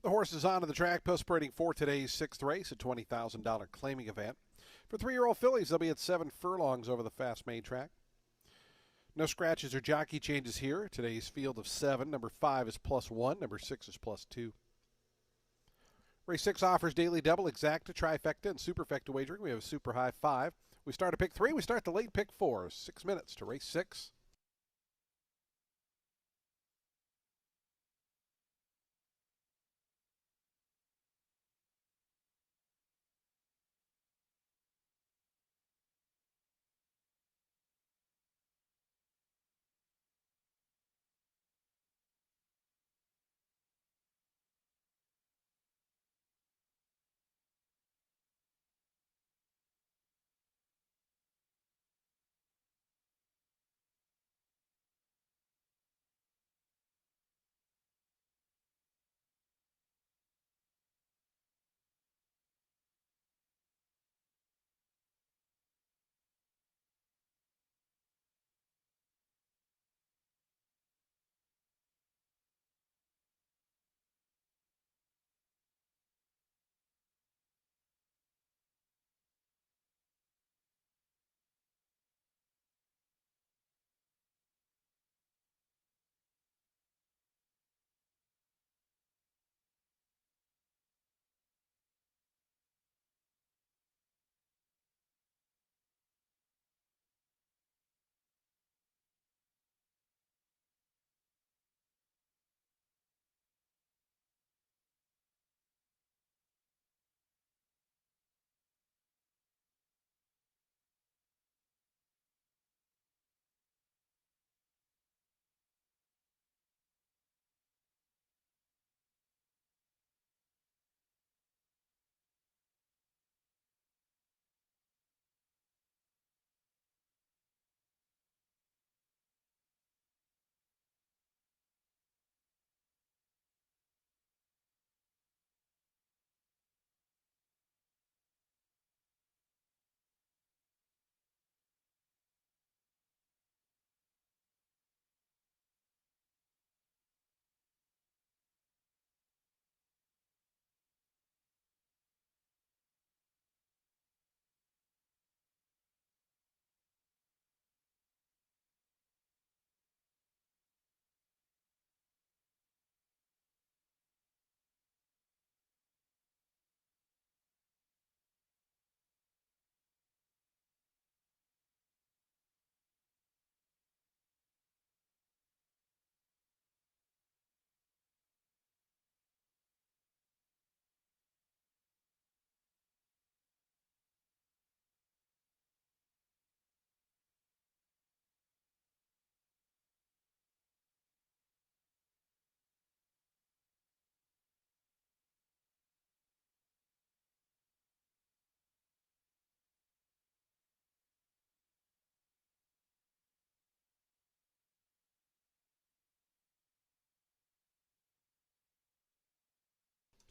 The horses onto the track, postparading for today's sixth race, a $20,000 claiming event. For 3-year-old fillies, they'll be at 7 furlongs over the fast-made track. No scratches or jockey changes here. Today's field of 7. Number 5 is +1. Number 6 is +2. Race 6 offers daily double, exacta, trifecta, and superfecta wagering. We have a super high 5. We start at pick 3. We start the late pick 4. 6 minutes to race 6.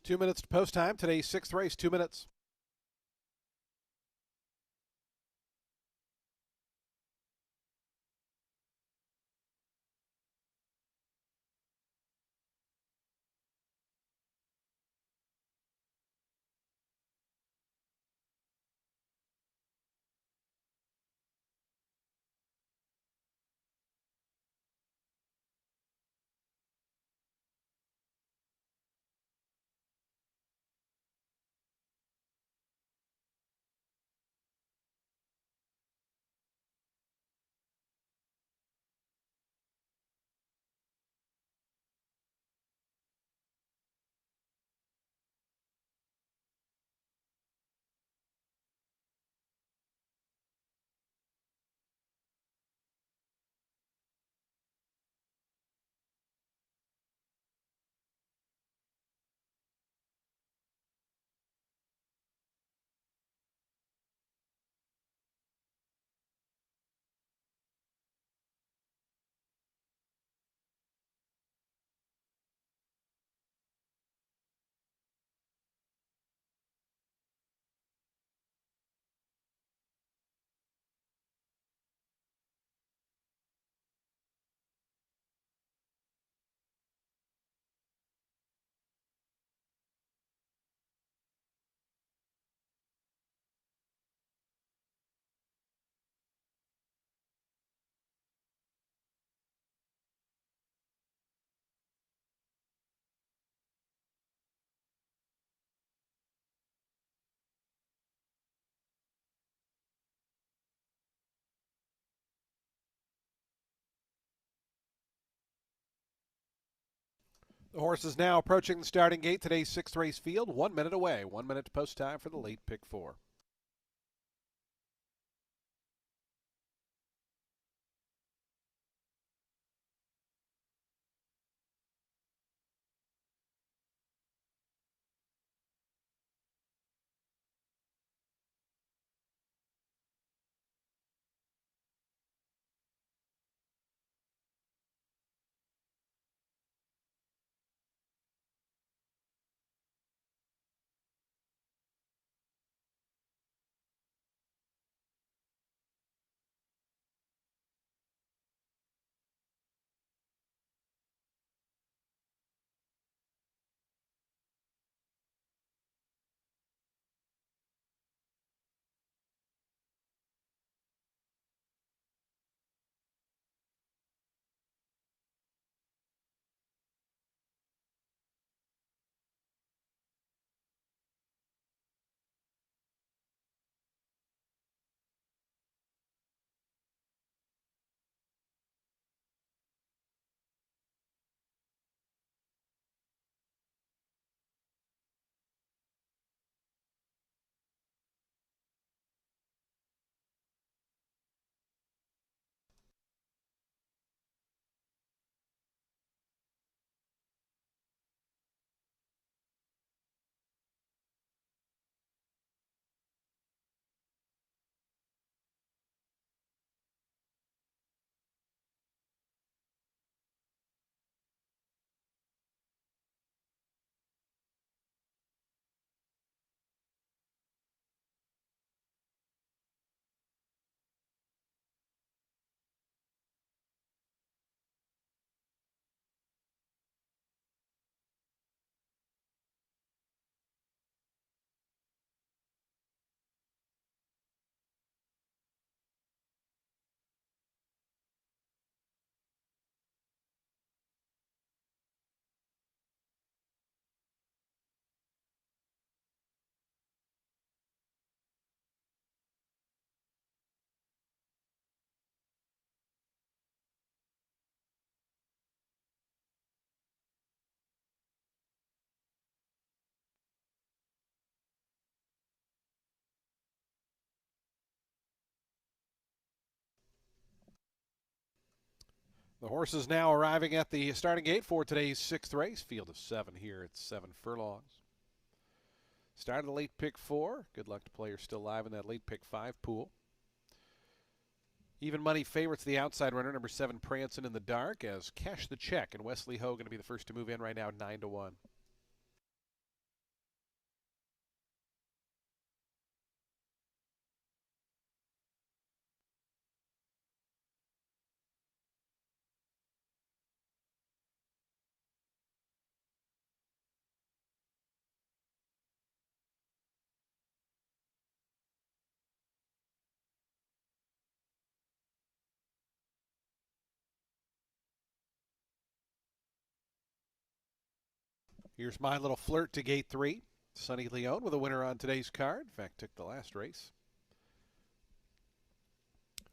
Two minutes to post time. Today's sixth race, 2 minutes. The horses now approaching the starting gate. Today's sixth race field, 1 minute away. 1 minute to post time for the late pick 4. The horses now arriving at the starting gate for today's sixth race. Field of 7 here at 7 furlongs. Start of the late pick 4. Good luck to players still live in that late pick 5 pool. Even money favorites the outside runner, number 7, Prancin' in the Dark, as Cash the Check and Wesley Ho going to be the first to move in right now, 9-1. Here's My Little Flirt to gate 3. Sonny Leone with a winner on today's card. In fact, took the last race.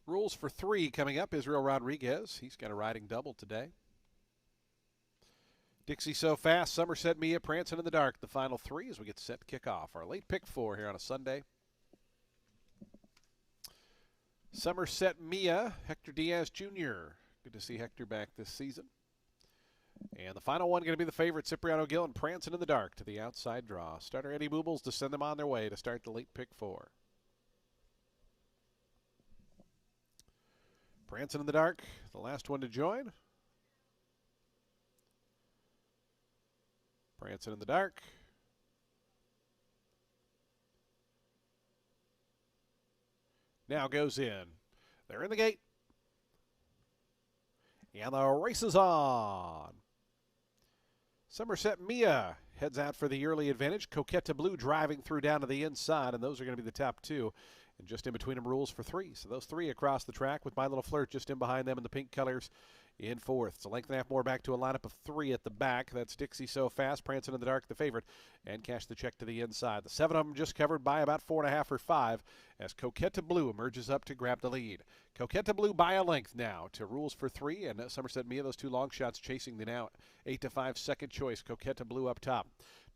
Rules for 3 coming up. Israel Rodriguez. He's got a riding double today. Dixie So Fast, Somerset Mia, Prancin' in the Dark. The final 3 as we get set to kick off our late pick 4 here on a Sunday. Somerset Mia, Hector Diaz Jr. Good to see Hector back this season. And the final one going to be the favorite, Cipriano Gill and Prancin' in the Dark to the outside draw. Starter Eddie Boobles to send them on their way to start the late pick 4. Prancin' in the Dark, the last one to join. Prancin' in the Dark. Now goes in. They're in the gate. And the race is on. Somerset Mia heads out for the early advantage. Coquette Blue driving through down to the inside, and those are going to be the top 2. And just in between them, rules for 3. So those 3 across the track with My Little Flirt just in behind them in the pink colors in 4th. It's a length and a half more back to a lineup of 3 at the back. That's Dixie So Fast, Prancin' in the Dark, the favorite, and Cash the Check to the inside. The 7 of them just covered by about 4.5 or 5 as Coquette Blue emerges up to grab the lead. Coquette Blue by a length now to Rules for 3, and Somerset Mia, those two long shots chasing the now 8-5 second choice. Coquette Blue up top.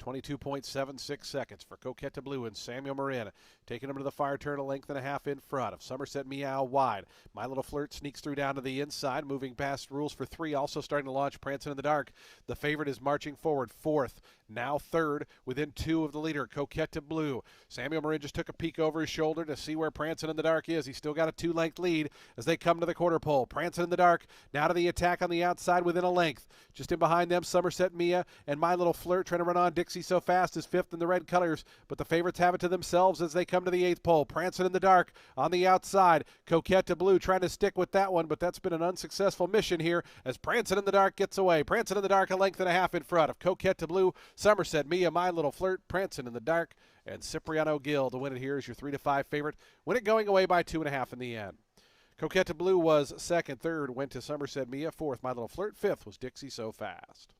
22.76 seconds for Coquette Blue and Samuel Marin. Taking him to the fire turn, a length and a half in front of Somerset Meow wide. My Little Flirt sneaks through down to the inside, moving past Rules for 3, also starting to launch Prancin' in the Dark. The favorite is marching forward, fourth, now third, within 2 of the leader, Coquette Blue. Samuel Marin just took a peek over his shoulder to see where Prancin' in the Dark is. He's still got a 2-length lead as they come to the quarter pole. Prancin' in the Dark now to the attack on the outside within a length. Just in behind them, Somerset Mia and My Little Flirt trying to run on. Dixie So Fast is fifth in the red colors, but the favorites have it to themselves as they come to the 8th pole. Prancin' in the Dark on the outside. Coquette Blue trying to stick with that one, but that's been an unsuccessful mission here as Prancin' in the Dark gets away. Prancin' in the Dark a length and a half in front of Coquette Blue, Somerset Mia, My Little Flirt, Prancin' in the Dark, and Cipriano Gill to win it here is your 3-5 favorite. Win it going away by 2.5 in the end. Coquette Blue was second, third went to Somerset Mia, fourth My Little Flirt, fifth was Dixie So Fast.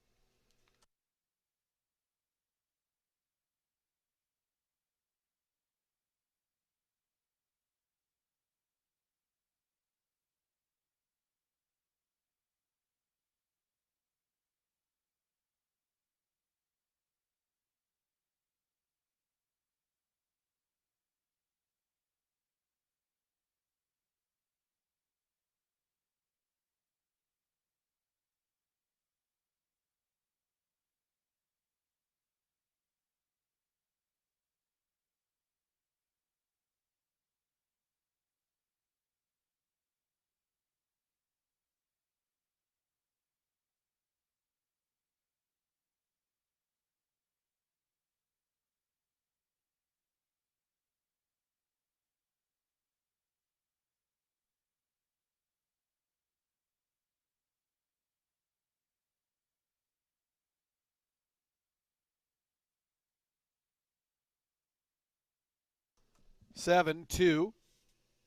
Seven, 2,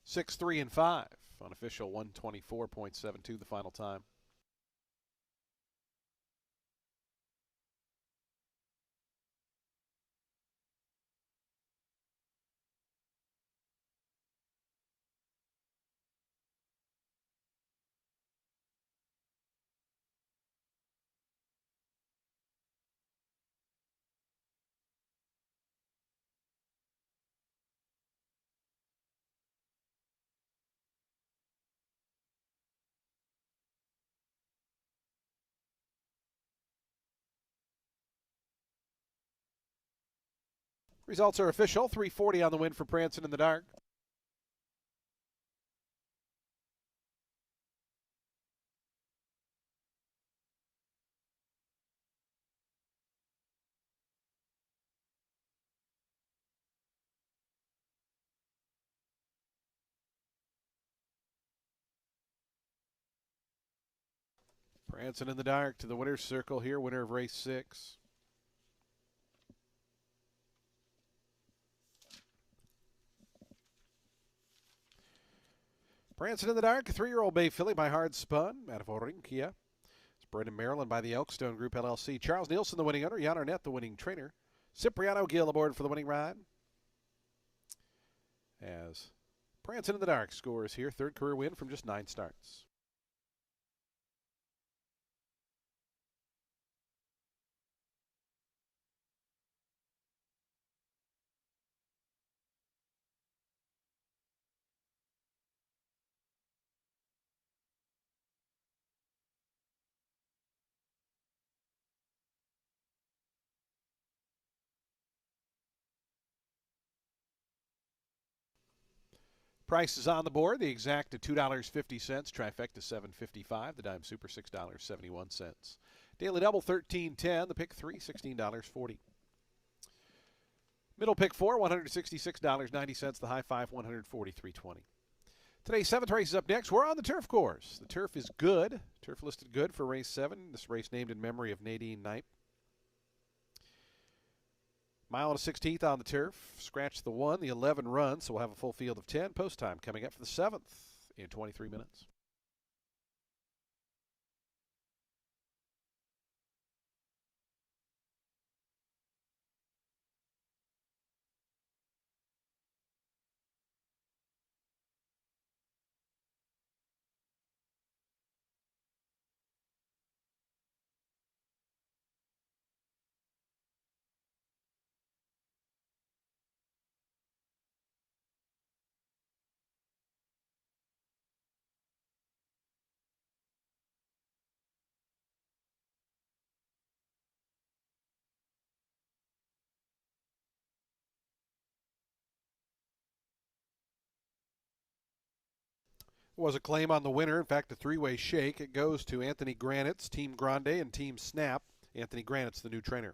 6, 3, and 5. Unofficial 124.72 the final time. Results are official. 340 on the win for Prancin' in the Dark. Prancin' in the Dark to the winner's circle here, winner of race 6. Prancin' in the Dark, a 3-year-old bay filly by Hard Spun, out of Orinquia. It's bred in Maryland by the Elkstone Group LLC. Charles Nielsen, the winning owner. Jan Arnett, the winning trainer. Cipriano Gill aboard for the winning ride. As Prancin' in the Dark scores here, third career win from just 9 starts. Price is on the board. The exact at $2.50. Trifecta $7.55. The dime super $6.71. Daily double $13.10. The pick 3 $16.40. Middle pick 4 $166.90. The high 5 $143.20. Today's 7th race is up next. We're on the turf course. The turf is good. Turf listed good for race 7. This race named in memory of Nadine Knipe. Mile and a 16th on the turf. Scratch the 1, the 11 runs, so we'll have a full field of 10. Post time coming up for the 7th in 23 minutes. Was a claim on the winner. In fact, a three-way shake. It goes to Anthony Granitz, Team Grande, and Team Snap. Anthony Granitz, the new trainer.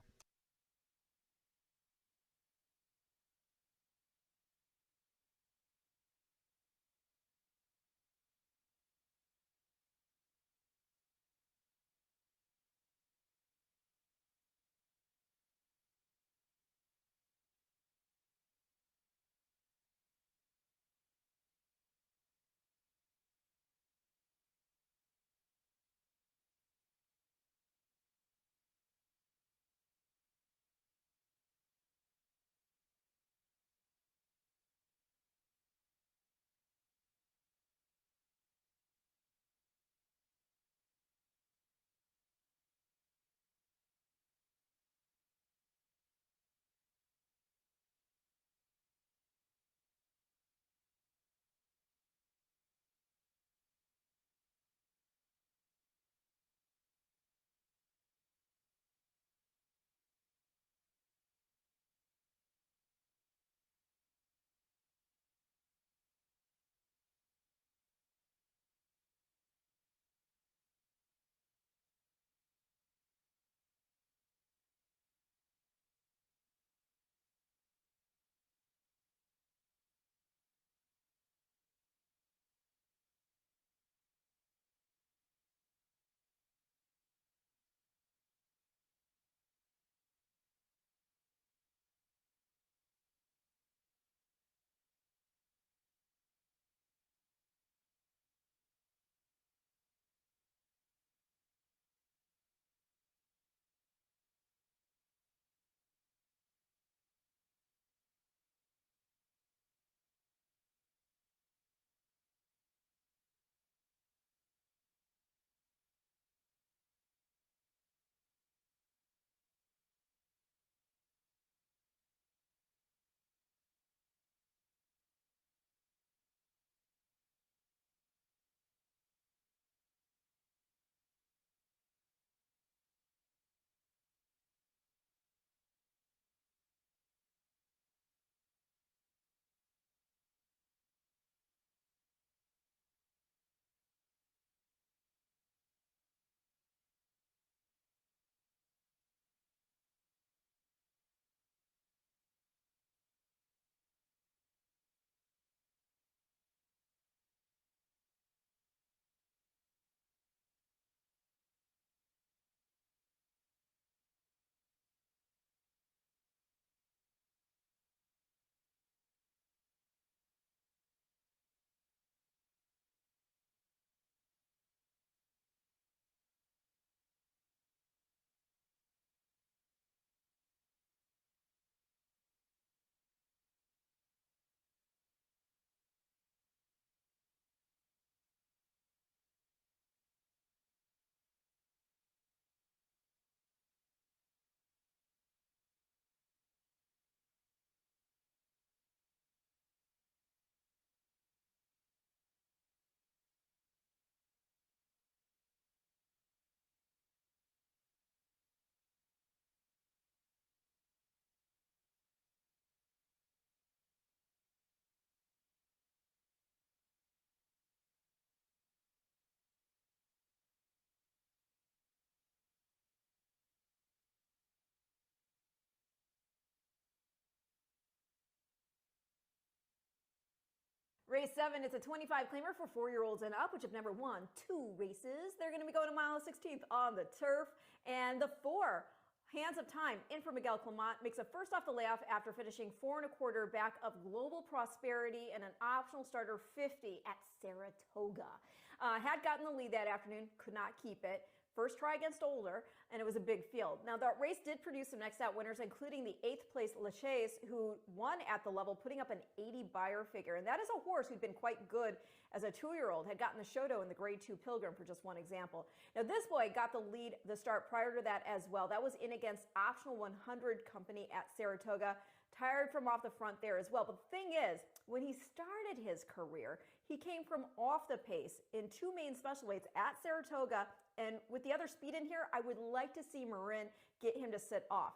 Race 7, it's a 25 claimer for 4-year-olds and up, which have never won 2 races. They're going to be going a mile 16th on the turf. And the 4, Hands of Time, in for Miguel Clement, makes a first off the layoff after finishing 4 1/4 back of Global Prosperity and an optional starter 50 at Saratoga. Had gotten the lead that afternoon, could not keep it. First try against Older, and it was a big field. Now, the race did produce some next out winners, including the 8th place Lachaise, who won at the level, putting up an 80 buyer figure. And that is a horse who'd been quite good as a 2-year-old, had gotten the Shoto in the Grade 2 Pilgrim, for just one example. Now, this boy got the lead the start prior to that as well. That was in against Optional 100 Company at Saratoga. Tired from off the front there as well. But the thing is, when he started his career, he came from off the pace in 2 main special weights at Saratoga. And with the other speed in here, I would like to see Marin get him to sit off.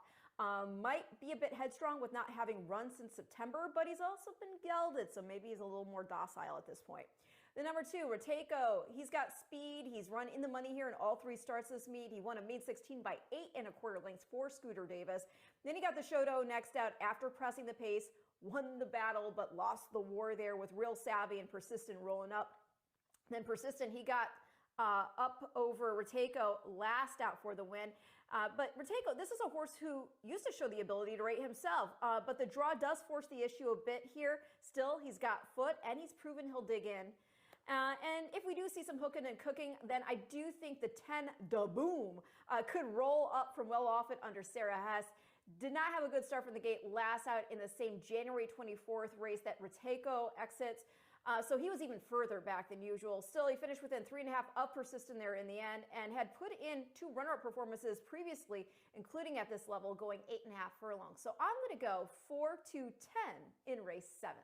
Might be a bit headstrong with not having run since September, but he's also been gelded, so maybe he's a little more docile at this point. The number 2, Rateco. He's got speed. He's run in the money here in all 3 starts this meet. He won a main 16 by 8 1/4 lengths for Scooter Davis. Then he got the Shoto next out after pressing the pace, won the battle, but lost the war there with Real Savvy and Persistent rolling up. Then Persistent, he got up over Rateco last out for the win. But Rateco, this is a horse who used to show the ability to rate himself, but the draw does force the issue a bit here. Still, he's got foot, and he's proven he'll dig in. And if we do see some hooking and cooking, then I do think the 10 Da Boom could roll up from well off it under Sarah Hess. Did not have a good start from the gate last out in the same January 24th race that Rateco exits. So he was even further back than usual. Still, he finished within 3.5 of Persistent there in the end and had put in 2 runner-up performances previously, including at this level, going 8.5 furlongs. So I'm going to go 4-10 in race 7.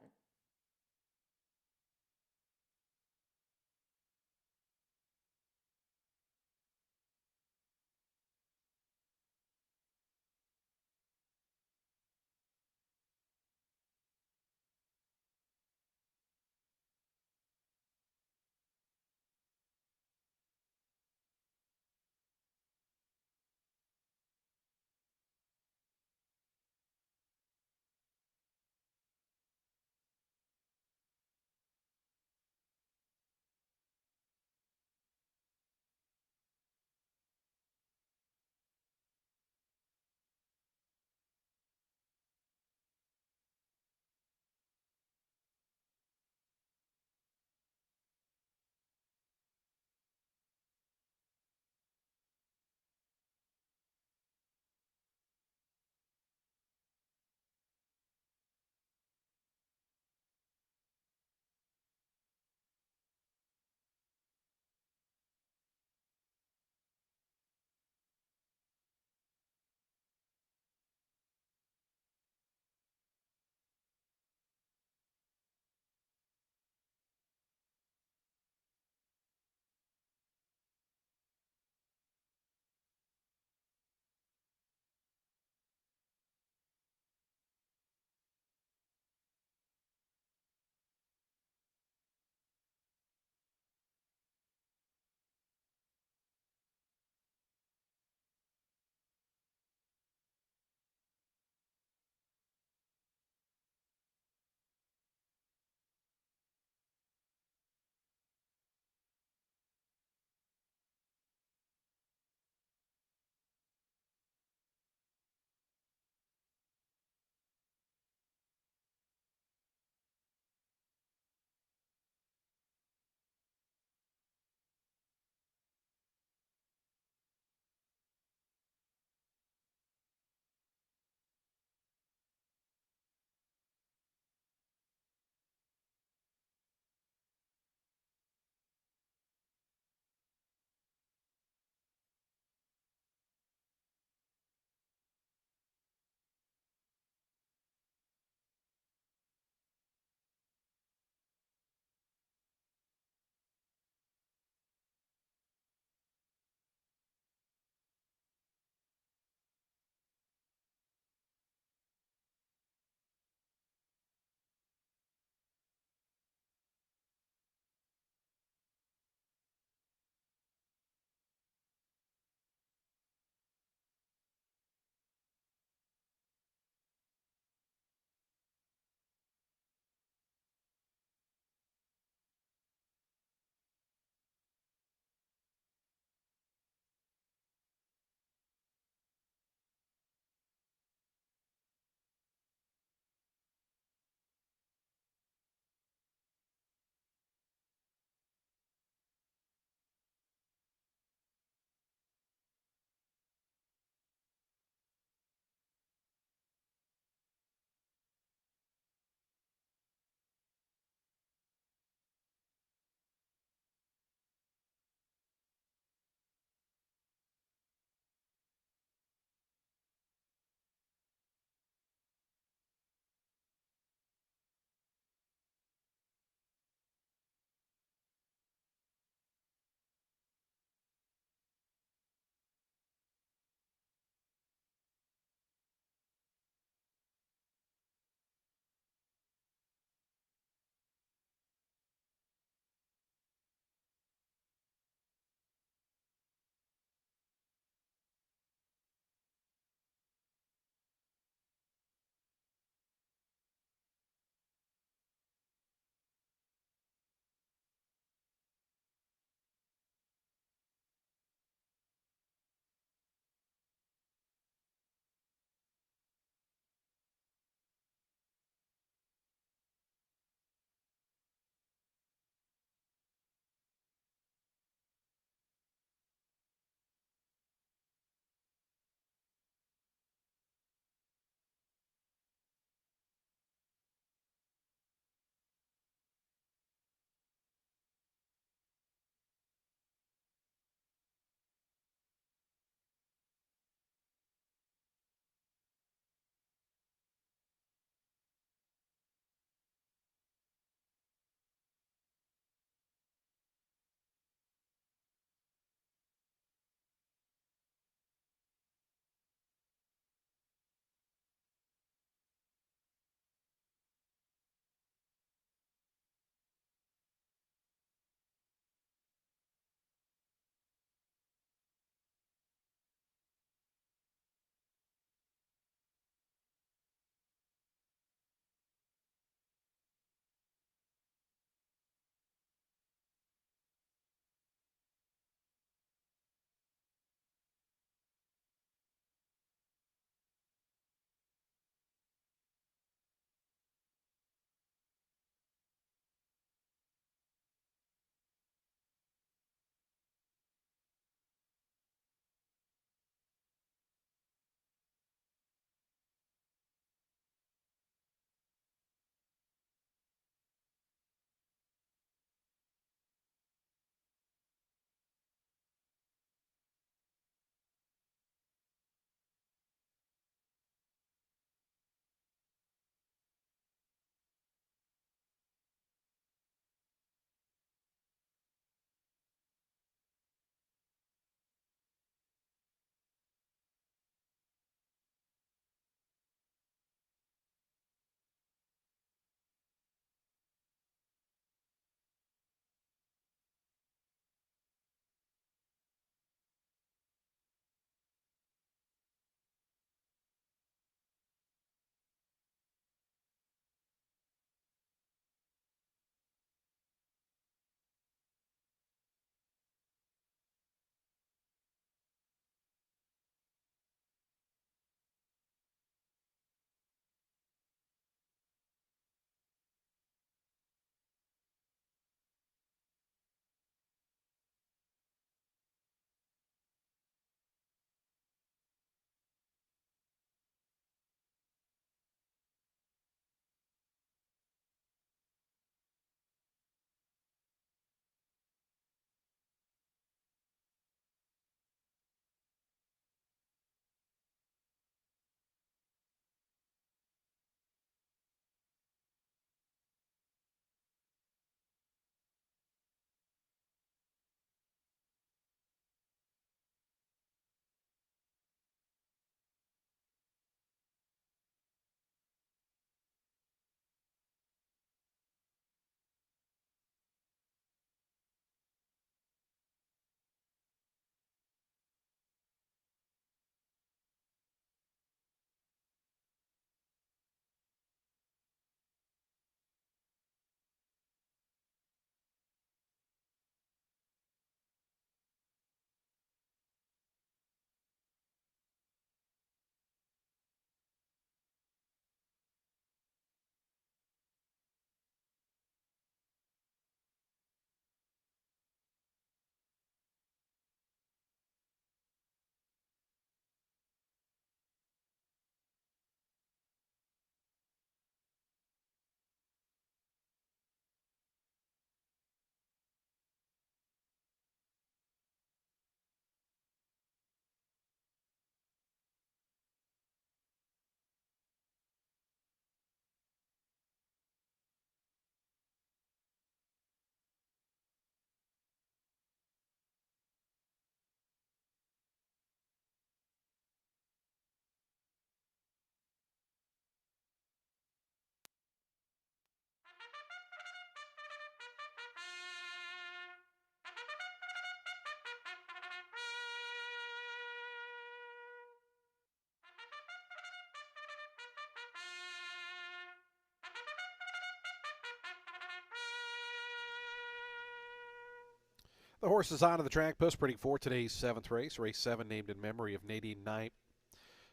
The horses onto the track, post printing for today's seventh race. Race 7 named in memory of Nadine Knight.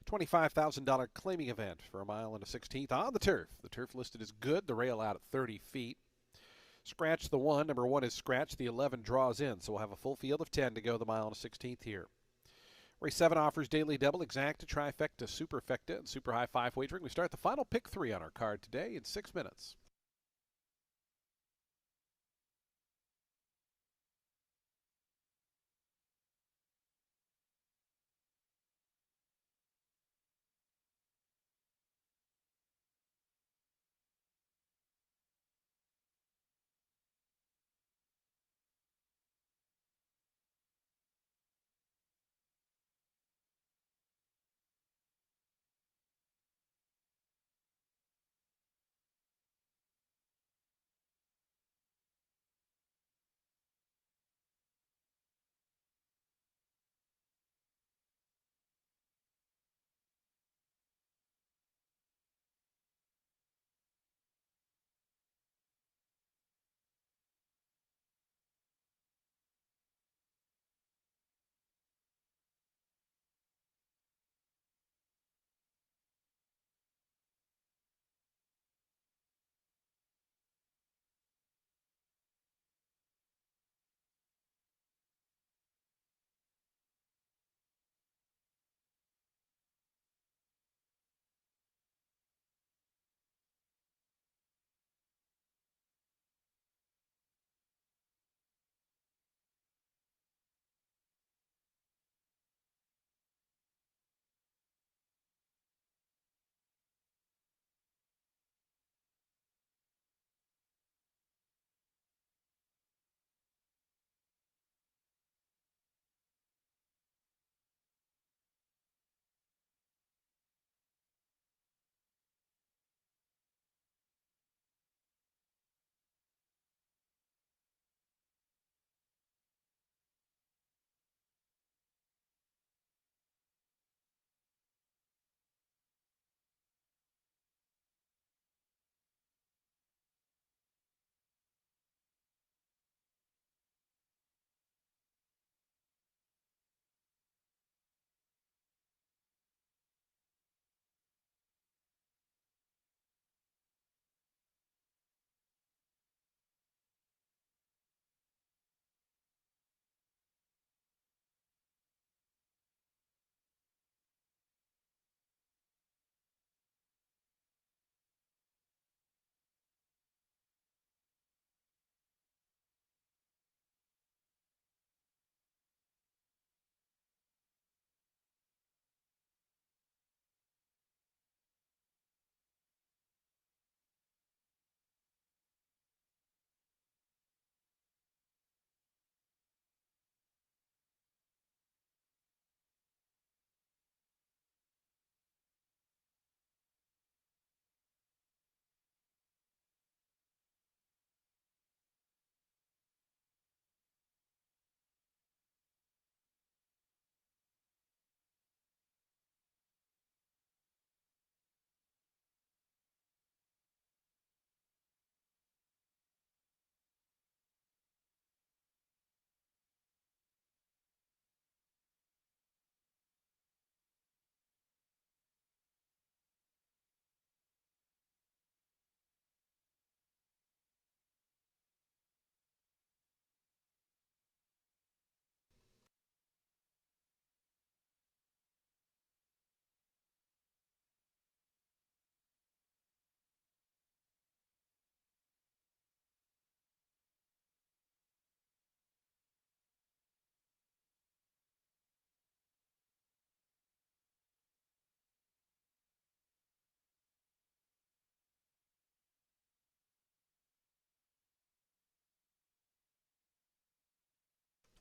$25,000 claiming event for a mile and a 16th on the turf. The turf listed as good. The rail out at 30 feet. Scratch the 1. Number 1 is scratched. The 11 draws in, so we'll have a full field of 10 to go the mile and a 16th here. Race 7 offers daily double, exacta, trifecta, superfecta, and super high 5 wagering. We start the final pick 3 on our card today in 6 minutes.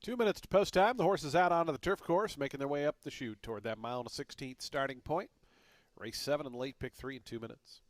Two minutes to post time. The horses out onto the turf course, making their way up the chute toward that mile and a 16th starting point. Race 7 and late pick 3 in 2 minutes.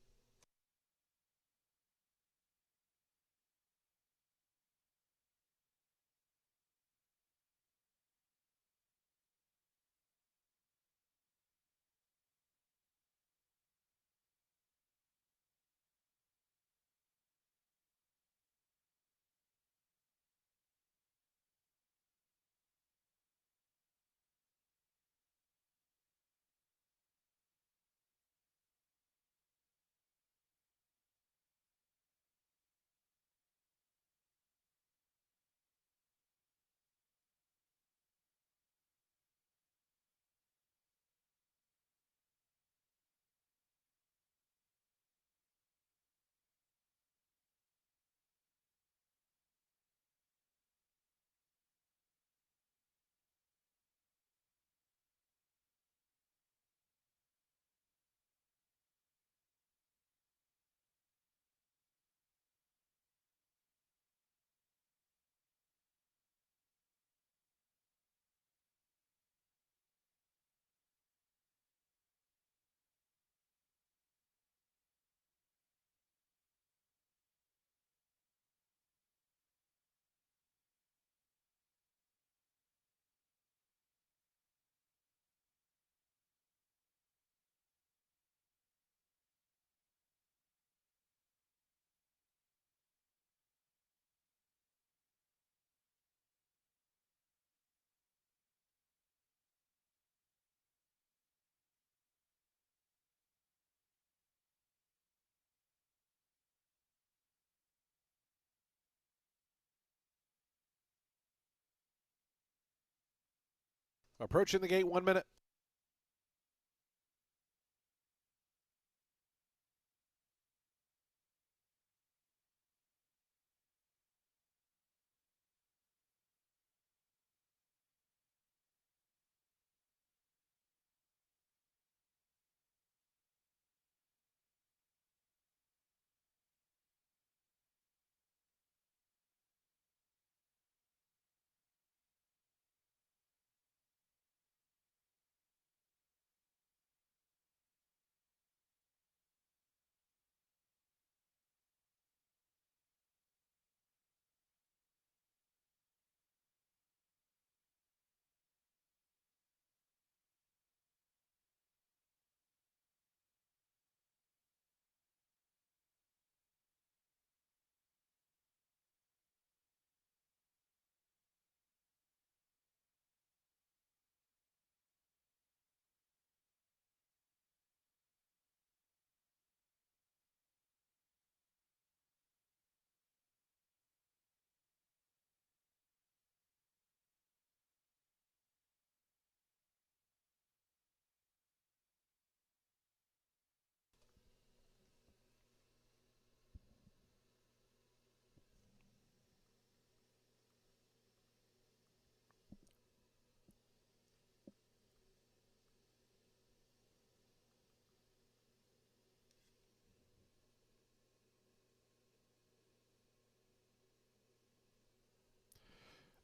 Approaching the gate, 1 minute.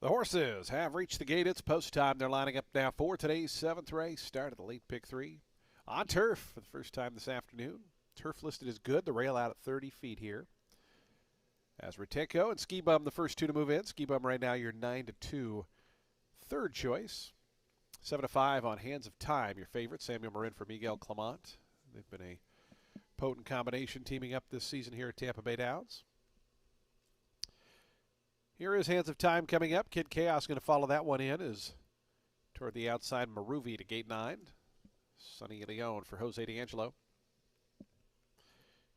The horses have reached the gate. It's post time. They're lining up now for today's 7th race. Start of the late pick 3 on turf for the first time this afternoon. Turf listed as good. The rail out at 30 feet here. As Riteko and Ski Bum, the first two to move in. Ski Bum right now your 9-2 third choice. 7-5 on Hands of Time, your favorite. Samuel Marin for Miguel Clement. They've been a potent combination teaming up this season here at Tampa Bay Downs. Here is Hands of Time coming up. Kid Chaos going to follow that one in as toward the outside Maruvi to gate 9. Sonny Leone for Jose D'Angelo.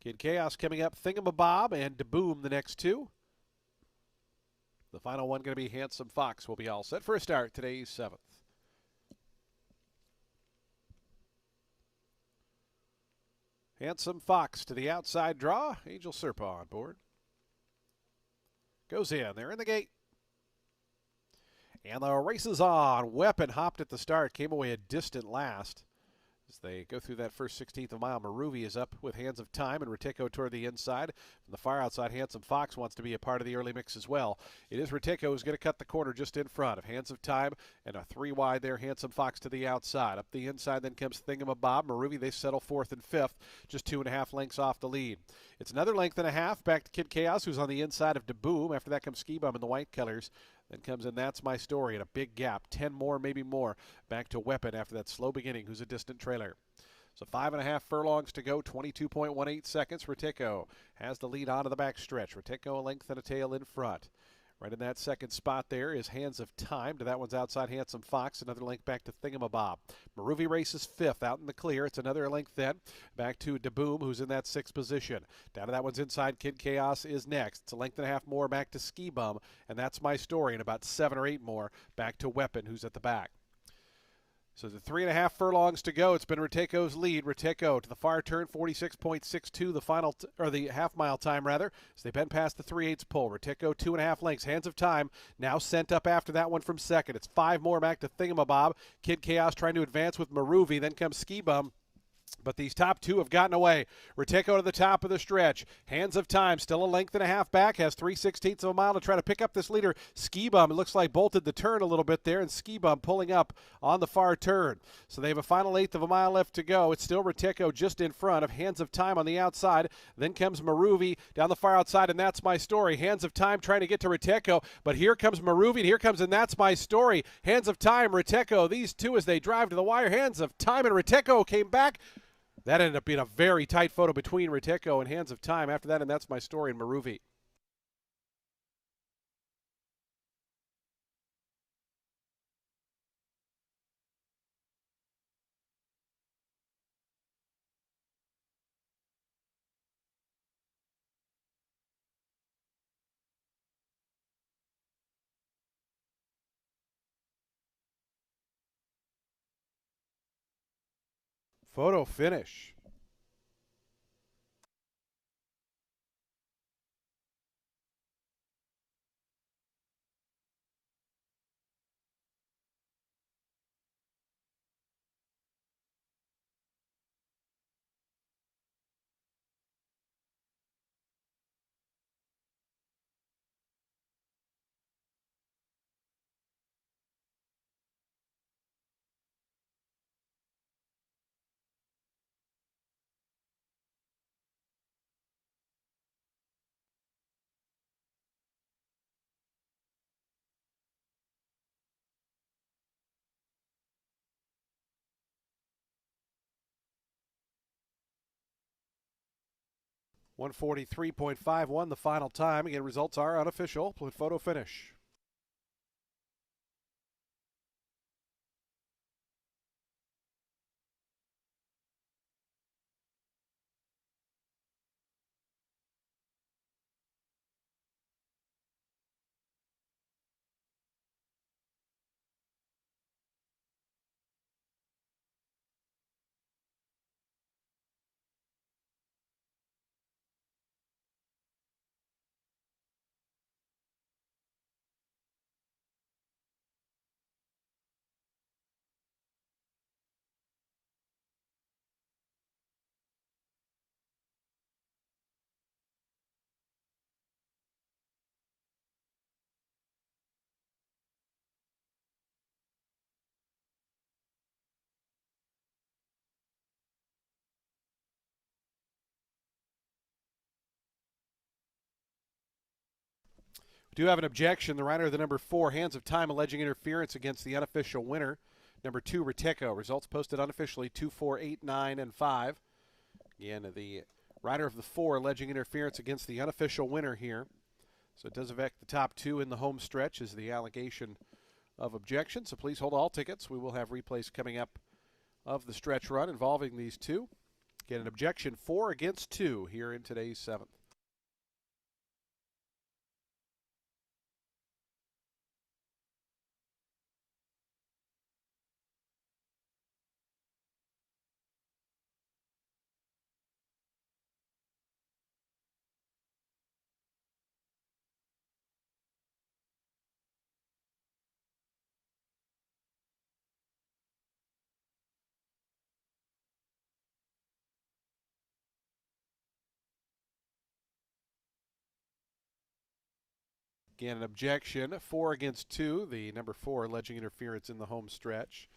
Kid Chaos coming up. Thingamabob and DeBoom the next two. The final one going to be Handsome Fox. We'll be all set for a start today's 7th. Handsome Fox to the outside draw. Angel Serpa on board. Goes in. They're in the gate. And the race is on. Weapon hopped at the start. Came away a distant last. As they go through that first 16th of a mile, Maruvi is up with Hands of Time and Riteko toward the inside. From the far outside, Handsome Fox wants to be a part of the early mix as well. It is Riteko who's going to cut the corner just in front of Hands of Time, and a 3 wide there, Handsome Fox to the outside. Up the inside then comes Thingamabob. Maruvi, they settle 4th and 5th, just 2.5 lengths off the lead. It's another length and a half back to Kid Chaos, who's on the inside of DeBoom. After that comes Ski Bum in the white colors. Then comes in That's My Story, and a big gap, 10 more, maybe more, back to Weapon after that slow beginning, who's a distant trailer. So 5.5 furlongs to go, 22.18 seconds. Riteko has the lead onto the back stretch. Riteko a length and a tail in front. Right in that second spot there is Hands of Time. To that one's outside Handsome Fox. Another length back to Thingamabob. Maruvi races 5th out in the clear. It's another length then. Back to DeBoom, who's in that 6th position. Down to that one's inside. Kid Chaos is next. It's a length and a half more back to Ski Bum. And That's My Story. And about 7 or 8 more back to Weapon, who's at the back. So the 3.5 furlongs to go. It's been Riteko's lead. Riteko to the far turn, 46.62, the final, or the half-mile time rather. So they've been past the 3/8 pole. Riteko 2.5 lengths. Hands of Time now sent up after that one from second. It's 5 more back to Thingamabob. Kid Chaos trying to advance with Maruvi. Then comes Ski Bum. But these top two have gotten away. Riteko to the top of the stretch. Hands of Time still a length and a half back. Has 3/16 of a mile to try to pick up this leader. Ski Bum, it looks like bolted the turn a little bit there. And Ski Bum pulling up on the far turn. So they have a final 1/8 of a mile left to go. It's still Riteko just in front of Hands of Time on the outside. Then comes Maruvi down the far outside. And That's My Story. Hands of Time trying to get to Riteko. But here comes Maruvi. And here comes And That's My Story. Hands of Time, Riteko. These two as they drive to the wire. Hands of Time and Riteko came back. That ended up being a very tight photo between Riteko and Hands of Time. After that, And That's My Story, and Maruvi. Photo finish. .143.51 the final time. Again, results are unofficial. Photo finish. We do have an objection. The rider of the number 4, Hands of Time, alleging interference against the unofficial winner. Number 2, Rateco. Results posted unofficially 2, 4, 8, 9, and 5. Again, the rider of the 4 alleging interference against the unofficial winner here. So it does affect the top 2 in the home stretch is the allegation of objection. So please hold all tickets. We will have replays coming up of the stretch run involving these two. Again, an objection 4 against 2 here in today's 7th. Again, an objection 4 against 2. The number 4 alleging interference in the home stretch.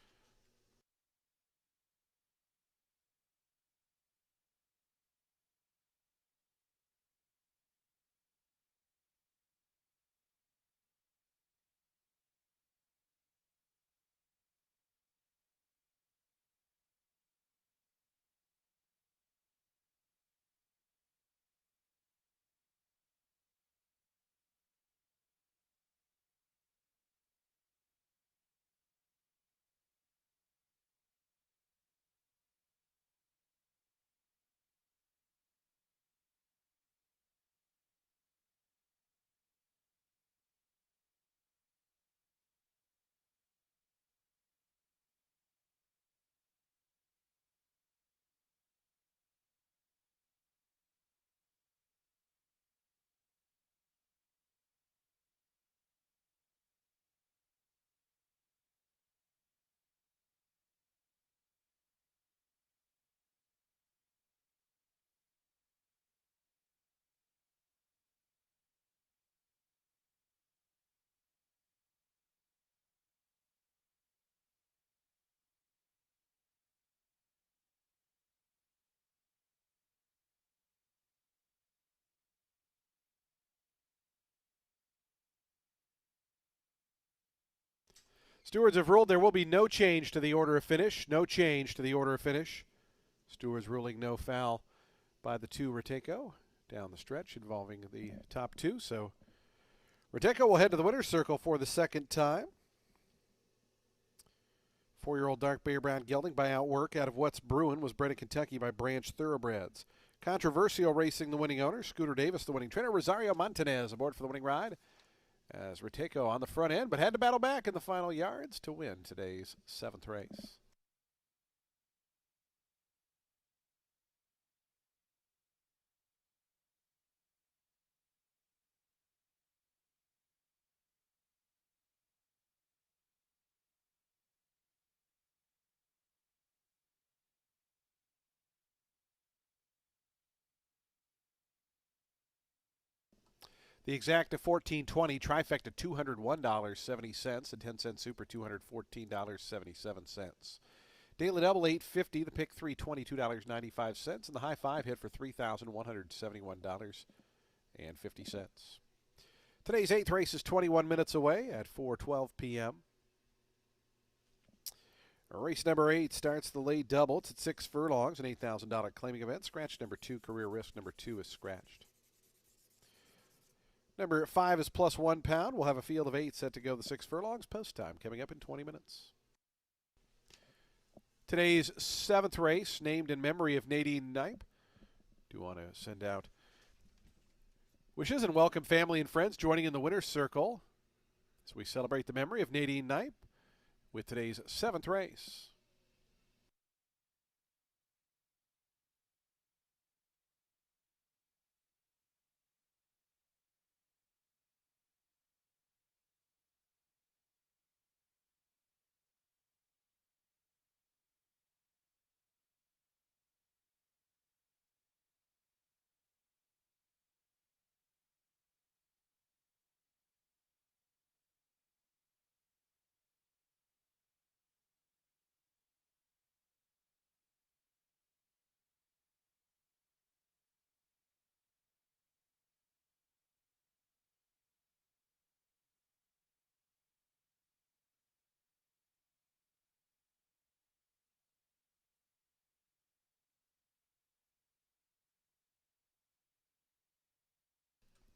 Stewards have ruled there will be no change to the order of finish. No change to the order of finish. Stewards ruling no foul by the 2 Rateco down the stretch involving the top 2. So Rateco will head to the winner's circle for the second time. 4-year-old dark bay brown gelding by Outwork out of What's Brewin was bred in Kentucky by Branch Thoroughbreds. Controversial Racing, the winning owner. Scooter Davis, the winning trainer. Rosario Montanez aboard for the winning ride. As Rateco on the front end, but had to battle back in the final yards to win today's 7th race. The exacta 1420, trifecta $201.70, and 10-cent super $214.77. Daily double 850, the pick 3 $22.95, and the high five hit for $3,171.50. Today's eighth race is 21 minutes away at 4:12 p.m. Race number 8 starts the late double. It's at 6 furlongs, an $8,000 claiming event. Scratch number 2, career risk number 2 is scratched. Number 5 is plus £1. We'll have a field of 8 set to go the 6 furlongs. Post time coming up in 20 minutes. Today's 7th race, named in memory of Nadine Knipe. Do want to send out wishes and welcome family and friends joining in the winner's circle as we celebrate the memory of Nadine Knipe with today's 7th race.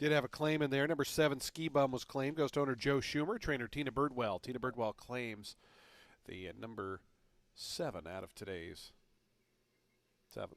Did have a claim in there. Number 7, Ski Bum, was claimed. Goes to owner Joe Schumer. Trainer Tina Birdwell. Tina Birdwell claims the number 7 out of today's 7th.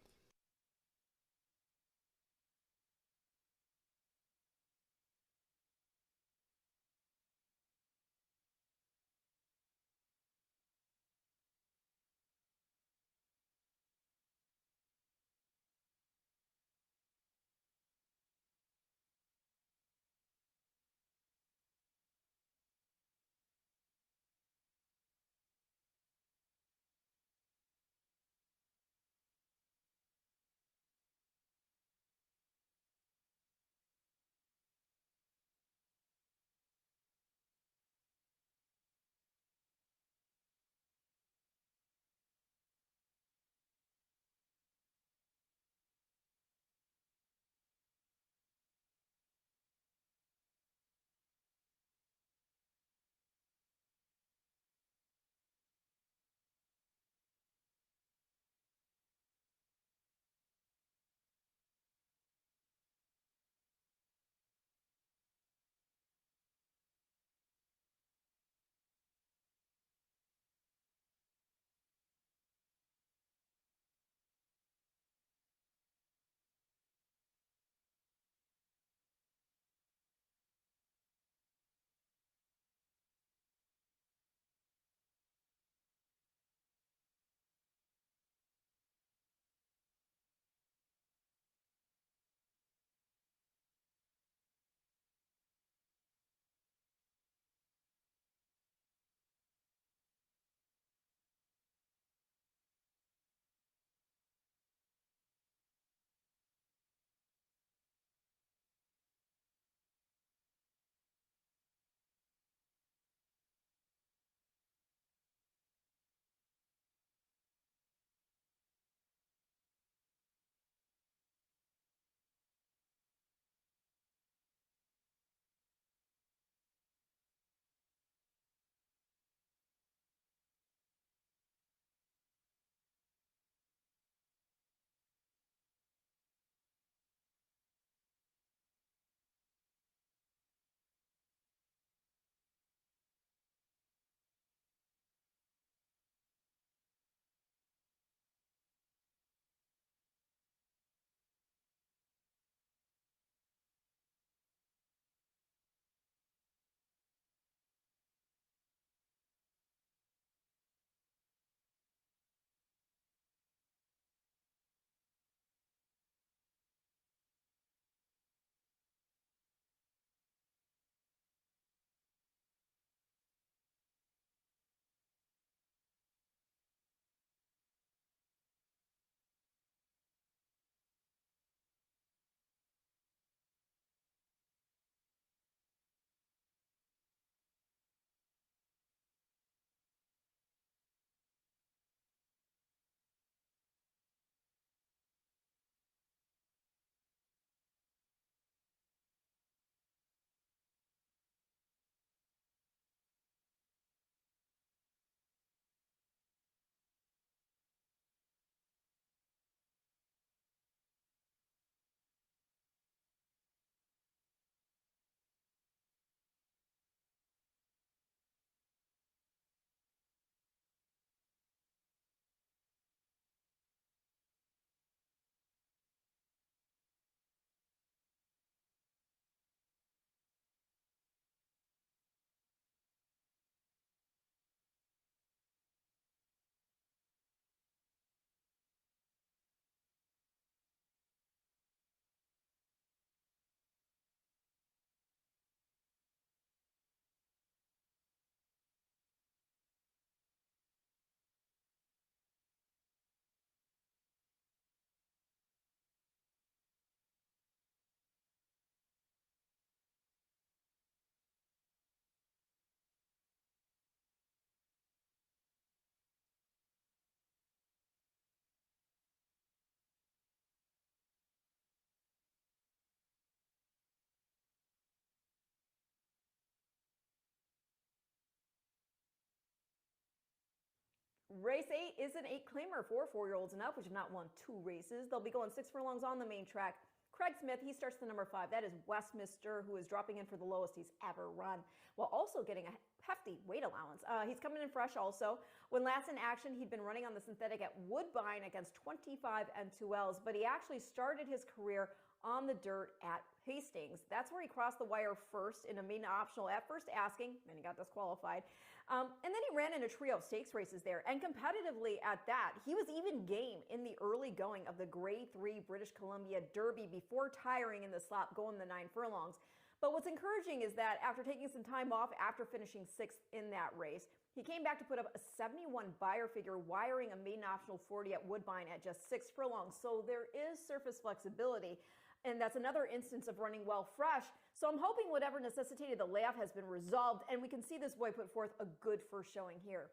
Race 8 is an 8-claimer for 4-year-olds and up, which have not won 2 races. They'll be going 6 furlongs on the main track. Craig Smith, he starts the number 5. That is Westminster, who is dropping in for the lowest he's ever run, while also getting a hefty weight allowance. He's coming in fresh also. When last in action, he'd been running on the synthetic at Woodbine against 25 N2Ls, but he actually started his career on the dirt at Hastings. That's where he crossed the wire first in a main optional at first asking, and he got disqualified. And then he ran in a trio of stakes races there, and competitively at that. He was even game in the early going of the Grade 3 British Columbia Derby before tiring in the slot going the 9 furlongs. But what's encouraging is that after taking some time off after finishing 6th in that race, he came back to put up a 71 buyer figure, wiring a maiden optional 40 at Woodbine at just 6 furlongs. So there is surface flexibility. And that's another instance of running well fresh. So I'm hoping whatever necessitated the layoff has been resolved, and we can see this boy put forth a good first showing here.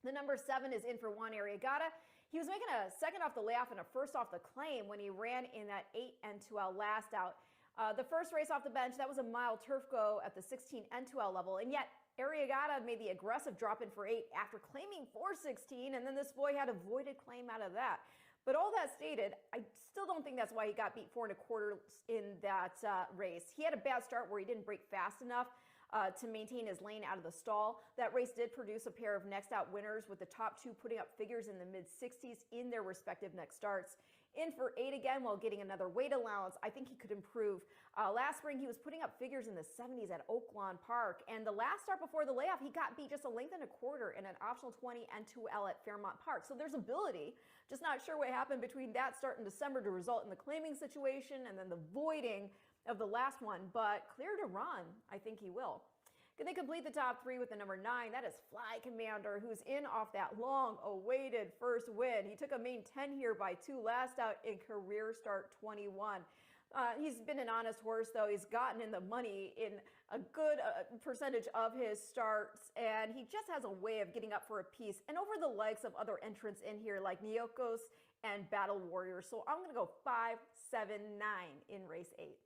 The number 7 is in for Juan Arriagada. He was making a second off the layoff and a first off the claim when he ran in that 8 N2L last out. The first race off the bench, that was a mile turf go at the 16 N2L level, and yet Arriagada made the aggressive drop in for 8 after claiming for 16, and then this boy had a voided claim out of that. But all that stated, I still don't think that's why he got beat 4 1/4 in that race. He had a bad start where he didn't break fast enough to maintain his lane out of the stall. That race did produce a pair of next out winners, with the top 2 putting up figures in the mid-60s in their respective next starts. In for 8 again while getting another weight allowance. I think he could improve. Last spring, he was putting up figures in the 70s at Oaklawn Park. And the last start before the layoff, he got beat just a length and a quarter in an optional 20 N2L at Fairmont Park. So there's ability. Just not sure what happened between that start in December to result in the claiming situation and then the voiding of the last one. But clear to run, I think he will. Can they complete the top 3 with the number 9? That is Fly Commander, who's in off that long-awaited first win. He took a main 10 here by 2 last out in career start 21. He's been an honest horse, though. He's gotten in the money in a good percentage of his starts, and he just has a way of getting up for a piece and over the legs of other entrants in here like Nyokos and Battle Warrior. So I'm going to go 5, 7, 9 in race 8.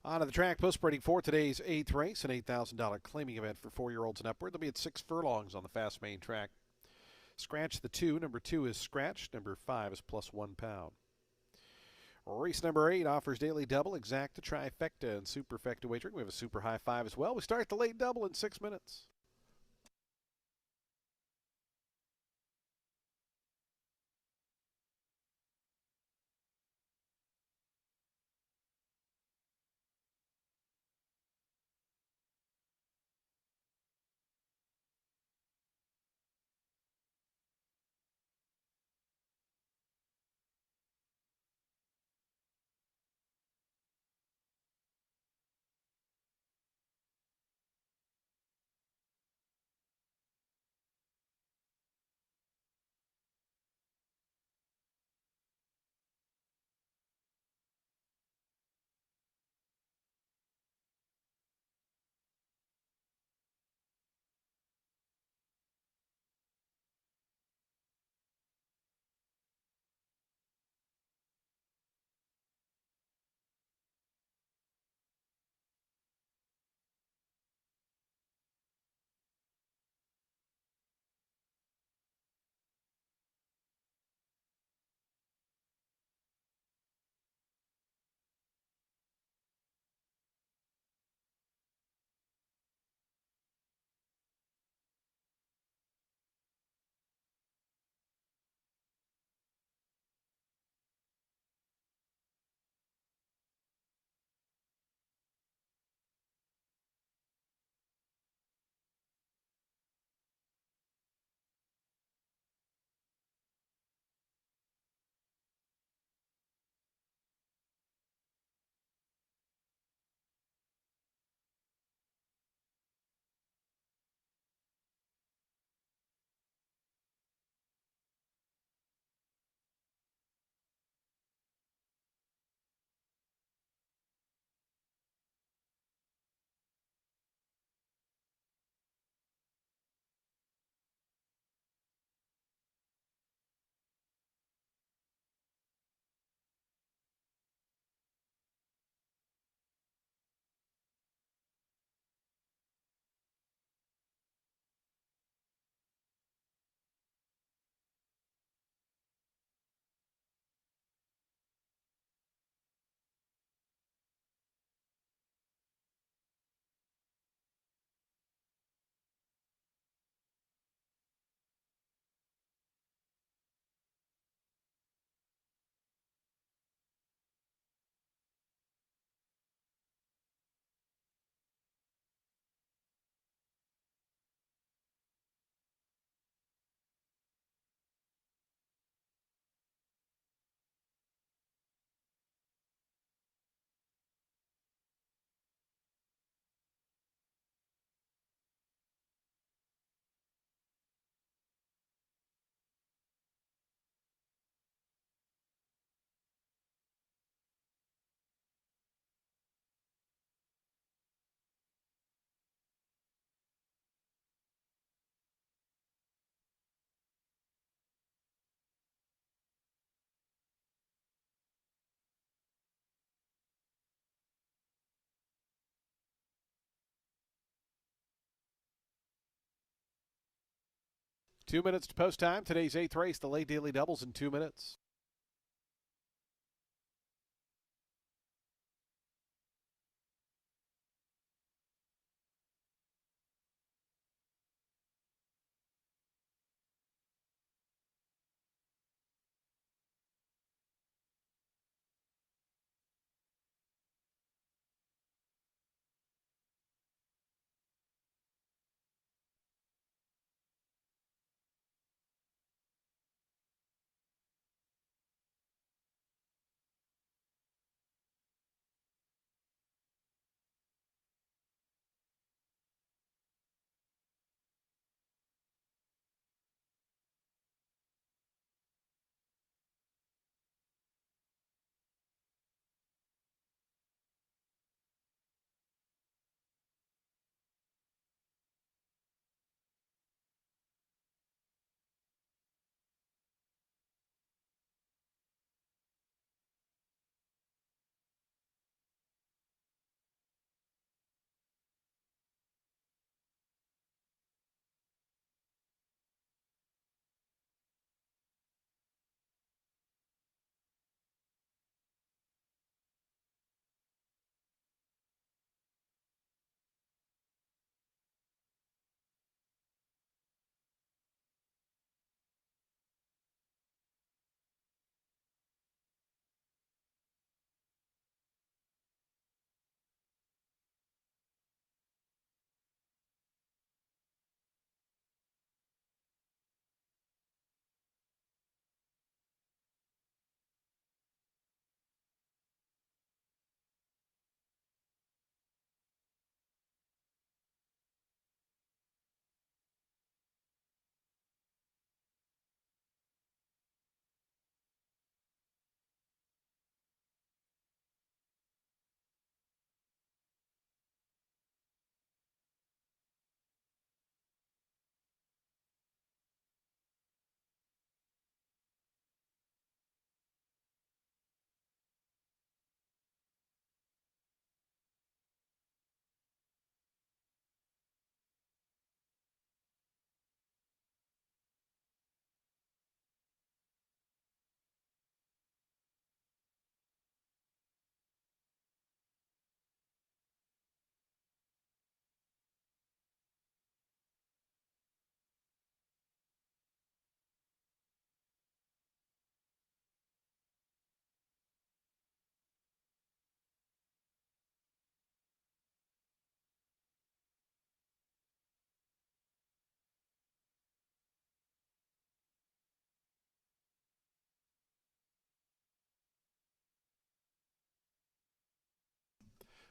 On to the track, post-spreading for today's 8th race, an $8,000 claiming event for 4-year-olds and upward. They'll be at 6 furlongs on the fast main track. Scratch the 2. Number 2 is scratched. Number 5 is plus £1. Race number 8 offers daily double, exacta, trifecta, and superfecta wagering. We have a super high 5 as well. We start the late double in 6 minutes. Two minutes to post time. Today's 8th race, the late daily doubles in 2 minutes.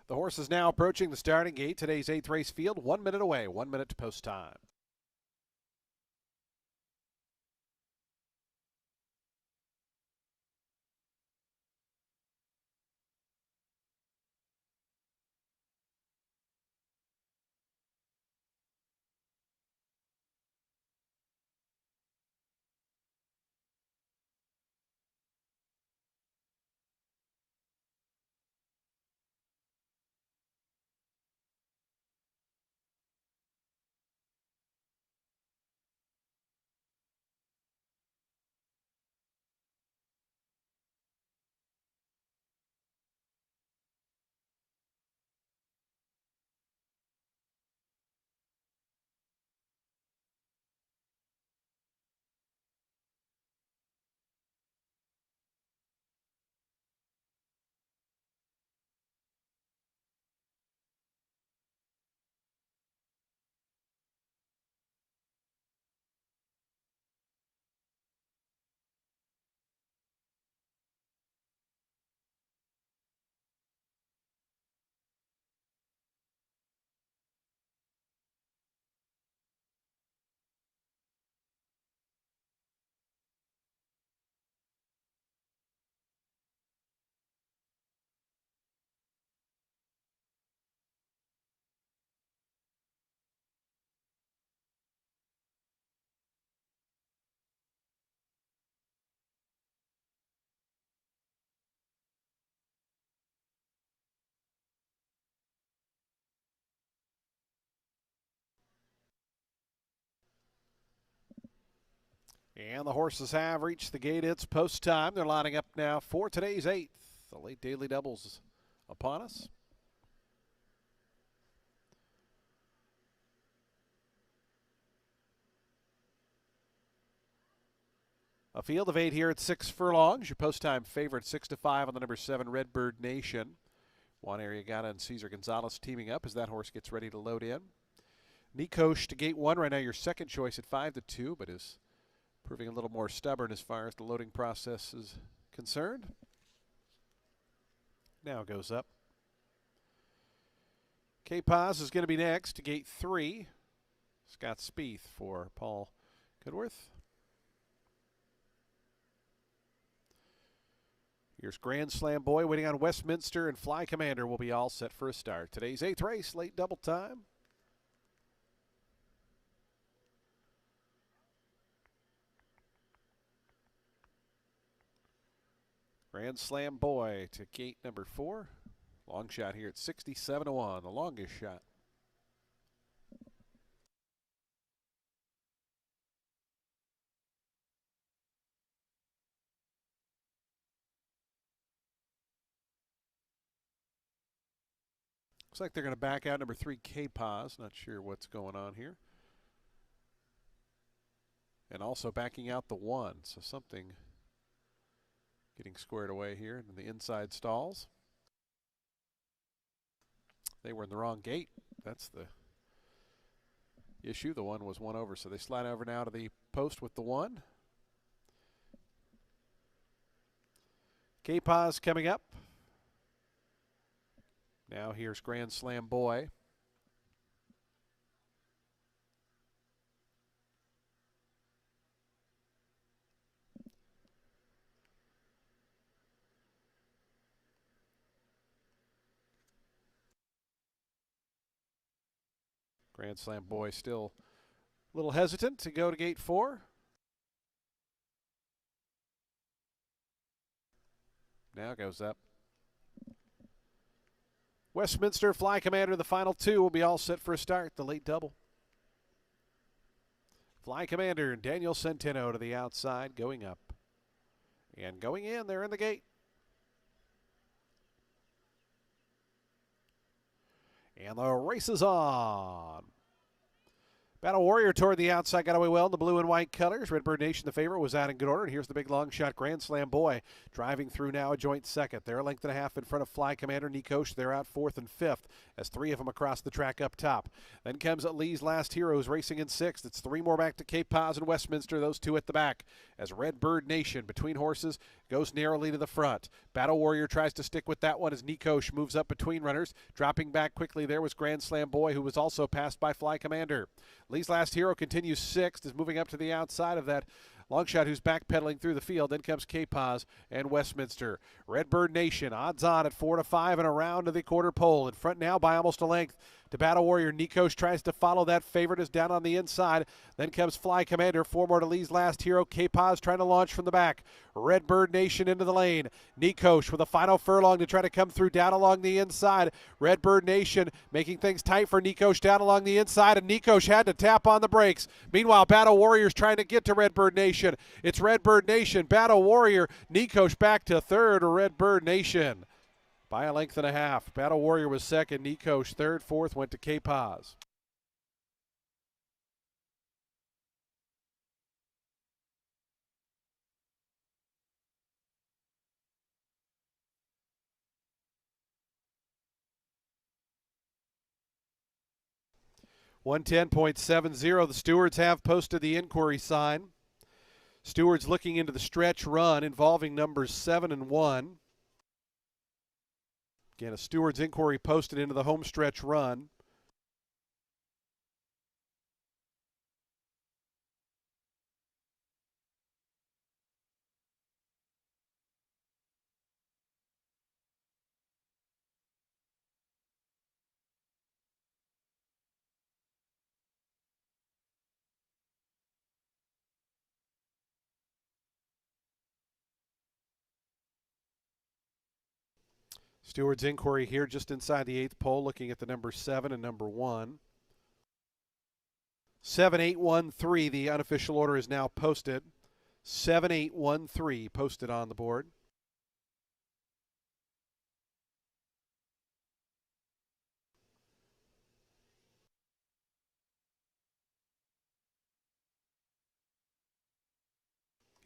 The horse is now approaching the starting gate. Today's 8th race field, 1 minute away, 1 minute to post time. And the horses have reached the gate. It's post time. They're lining up now for today's 8th. The late daily doubles upon us. A field of 8 here at 6 furlongs. Your post time favorite 6-5 on the number 7 Redbird Nation. Juan Arriagada and Cesar Gonzalez teaming up as that horse gets ready to load in. Nikosh to gate 1 right now, your second choice at 5-2, but is proving a little more stubborn as far as the loading process is concerned. Now goes up. K-Paz is going to be next to gate 3. Scott Spieth for Paul Goodworth. Here's Grand Slam Boy waiting on Westminster, and Fly Commander will be all set for a start. Today's 8th race, late double time. Grand Slam Boy to gate number 4. Long shot here at 67-1, the longest shot. Looks like they're going to back out number 3, K-Paz. Not sure what's going on here. And also backing out the 1, so something getting squared away here in the inside stalls. They were in the wrong gate. That's the issue. The 1 was 1 over, so they slide over now to the post with the 1. K-Paz coming up. Now here's Grand Slam Boy. Grand Slam Boy still a little hesitant to go to gate 4. Now goes up. Westminster, Fly Commander, the final 2 will be all set for a start. The late double. Fly Commander and Daniel Centeno to the outside, going up. And going in, they're in the gate. And the race is on. Battle Warrior toward the outside, got away well in the blue and white colors. Redbird Nation, the favorite, was out in good order. And here's the big long shot Grand Slam Boy driving through now a joint second. They're a length and a half in front of Fly Commander Nikosh. They're out fourth and fifth as three of them across the track up top. Then comes Lee's Last Heroes racing in sixth. It's three more back to Cape Paz and Westminster, those two at the back. As Redbird Nation between horses goes narrowly to the front. Battle Warrior tries to stick with that one as Nikosh moves up between runners. Dropping back quickly there was Grand Slam Boy, who was also passed by Fly Commander. Lee's Last Hero continues sixth, is moving up to the outside of that long shot who's backpedaling through the field. Then comes K-Paz and Westminster. Redbird Nation odds on at 4-5 and around to the quarter pole. In front now by almost a length to Battle Warrior. Nikosh tries to follow that favorite, is down on the inside. Then comes Fly Commander. Four more to Lee's Last Hero. K-Paz trying to launch from the back. Redbird Nation into the lane. Nikosh with a final furlong to try to come through down along the inside. Redbird Nation making things tight for Nikosh down along the inside, and Nikosh had to tap on the brakes. Meanwhile, Battle Warrior's trying to get to Redbird Nation. It's Redbird Nation, Battle Warrior, Nikosh back to third, Redbird Nation by a length and a half. Battle Warrior was second, Nikosh third, fourth went to K-Paz. .70. The stewards have posted the inquiry sign. Stewards looking into the stretch run involving numbers 7 and 1. Again, a steward's inquiry posted into the home stretch run. Steward's inquiry here just inside the eighth pole, looking at the number 7 and number 1. 7813, the unofficial order is now posted. 7813 posted on the board.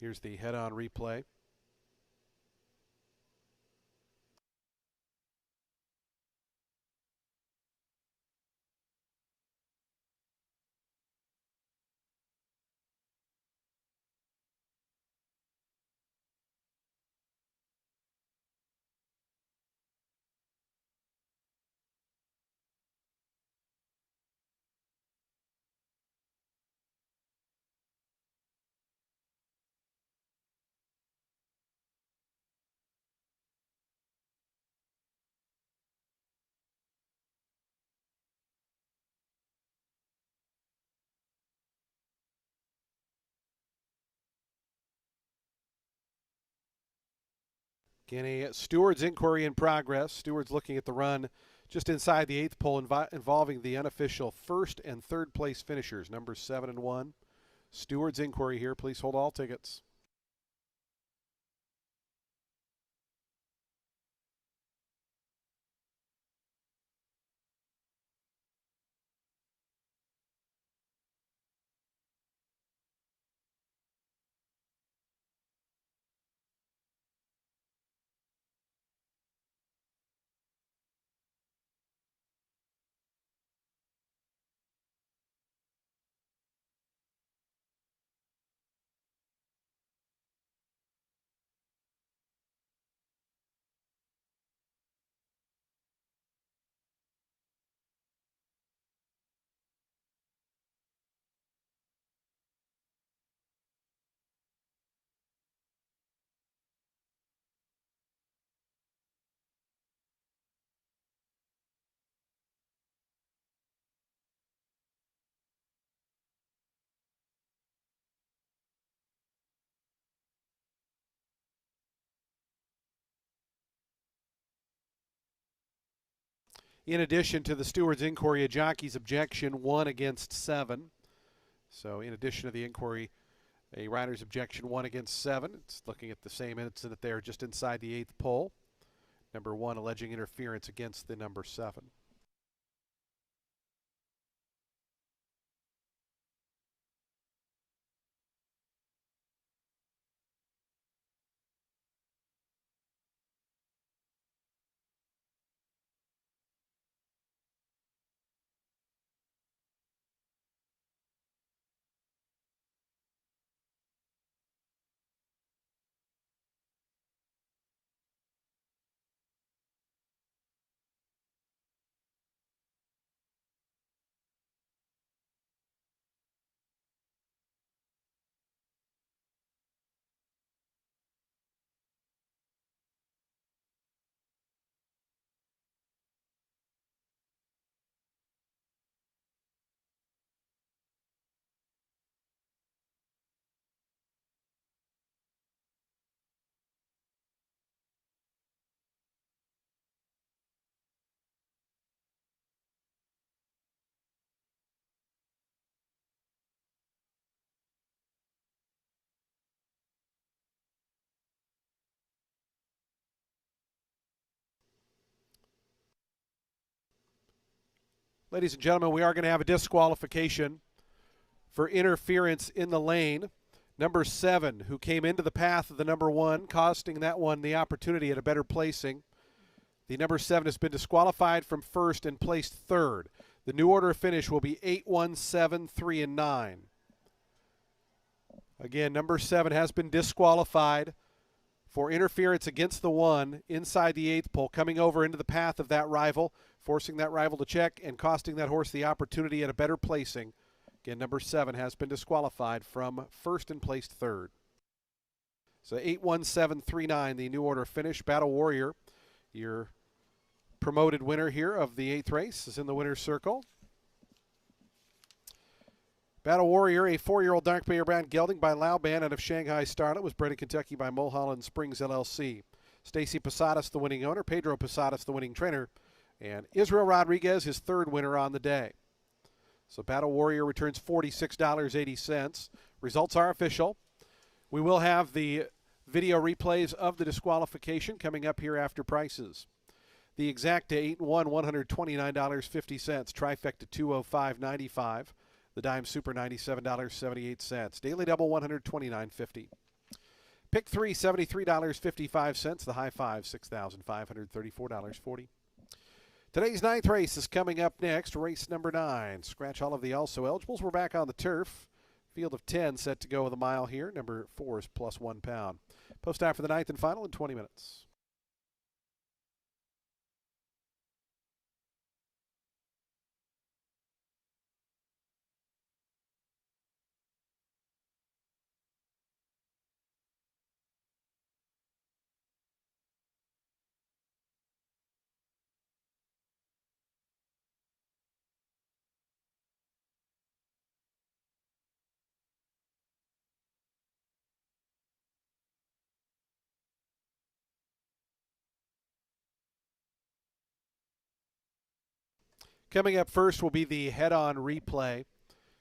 Here's the head-on replay. Again, a steward's inquiry in progress. Stewards looking at the run just inside the eighth pole involving the unofficial first and third place finishers, numbers 7 and 1. Steward's inquiry here. Please hold all tickets. In addition to the steward's inquiry, a jockey's objection, 1 against 7. So in addition to the inquiry, a rider's objection, 1 against 7. It's looking at the same incident there just inside the eighth pole. Number 1 alleging interference against the number 7. Ladies and gentlemen, we are going to have a disqualification for interference in the lane. Number 7, who came into the path of the number 1, costing that one the opportunity at a better placing. The number 7 has been disqualified from first and placed third. The new order of finish will be 8, 1, 7, 3, and 9. Again, number 7 has been disqualified for interference against the 1 inside the 8th pole, coming over into the path of that rival, forcing that rival to check and costing that horse the opportunity at a better placing. Again, number 7 has been disqualified from first and placed third. So 8, 1, 7, 3, 9, the new order finish. Battle Warrior, your promoted winner here of the 8th race, is in the winner's circle. Battle Warrior, a 4-year-old dark bay brown gelding by Lauban out of Shanghai Starlet, was bred in Kentucky by Mulholland Springs LLC. Stacy Posadas, the winning owner. Pedro Posadas, the winning trainer. And Israel Rodriguez, his third winner on the day. So Battle Warrior returns $46.80. Results are official. We will have the video replays of the disqualification coming up here after prices. The exacta 8 and 1, $129.50. Trifecta $205.95. The dime super $97.78. Daily double $129.50. Pick 3 $73.55. The high five $6,534.40. Today's 9th race is coming up next. Race number 9. Scratch all of the also eligibles. We're back on the turf. Field of 10 set to go with a mile here. Number 4 is plus 1 pound. Post time for the 9th and final in 20 minutes. Coming up first will be the head-on replay.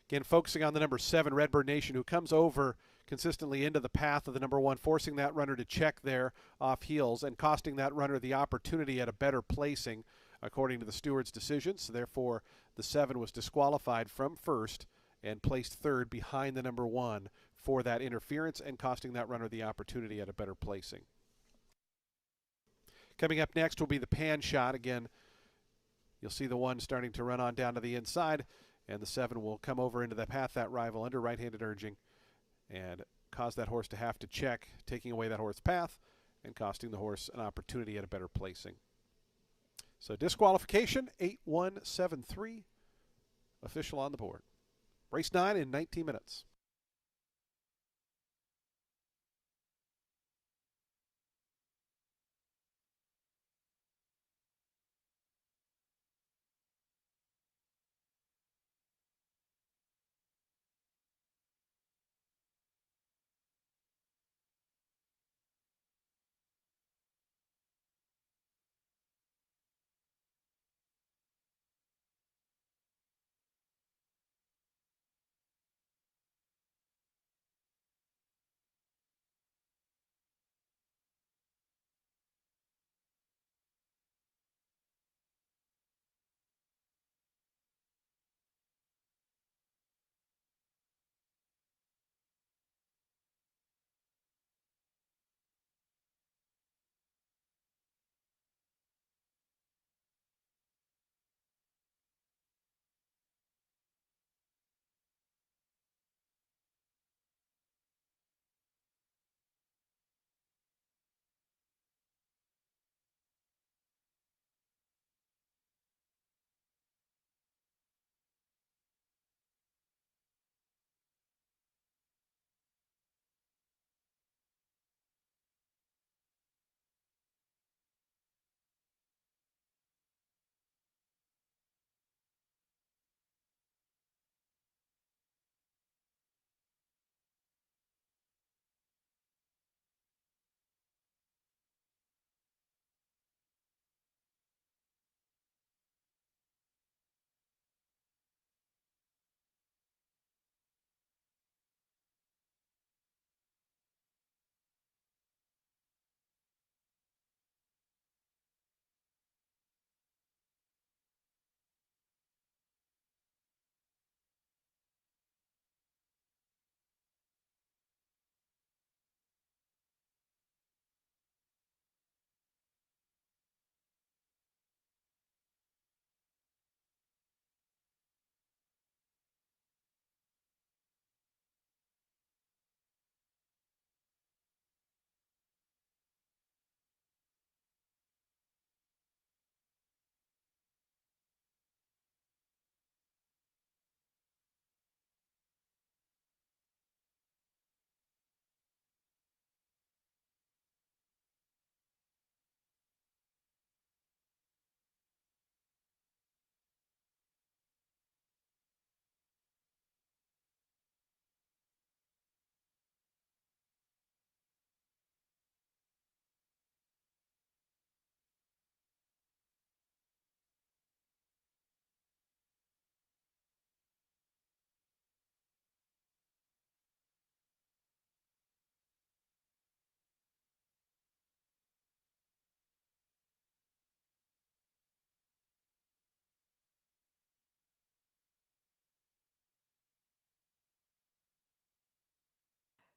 Again, focusing on the number 7, Redbird Nation, who comes over consistently into the path of the number 1, forcing that runner to check there off heels and costing that runner the opportunity at a better placing, according to the steward's decision. So therefore, the 7 was disqualified from first and placed third behind the number 1 for that interference and costing that runner the opportunity at a better placing. Coming up next will be the pan shot. Again, you'll see the 1 starting to run on down to the inside, and the 7 will come over into the path that rival under right-handed urging and cause that horse to have to check, taking away that horse's path and costing the horse an opportunity at a better placing. So disqualification, 8-1-7-3, official on the board. Race 9 in 19 minutes.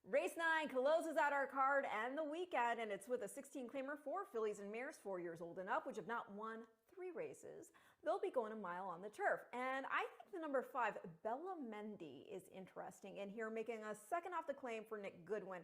Race 9 closes out our card and the weekend, and it's with a 16 claimer for fillies and mares 4 years old and up, which have not won 3 races. They'll be going a mile on the turf. And I think the number 5, Bella Mendy, is interesting in here, making a second off the claim for Nick Goodwin.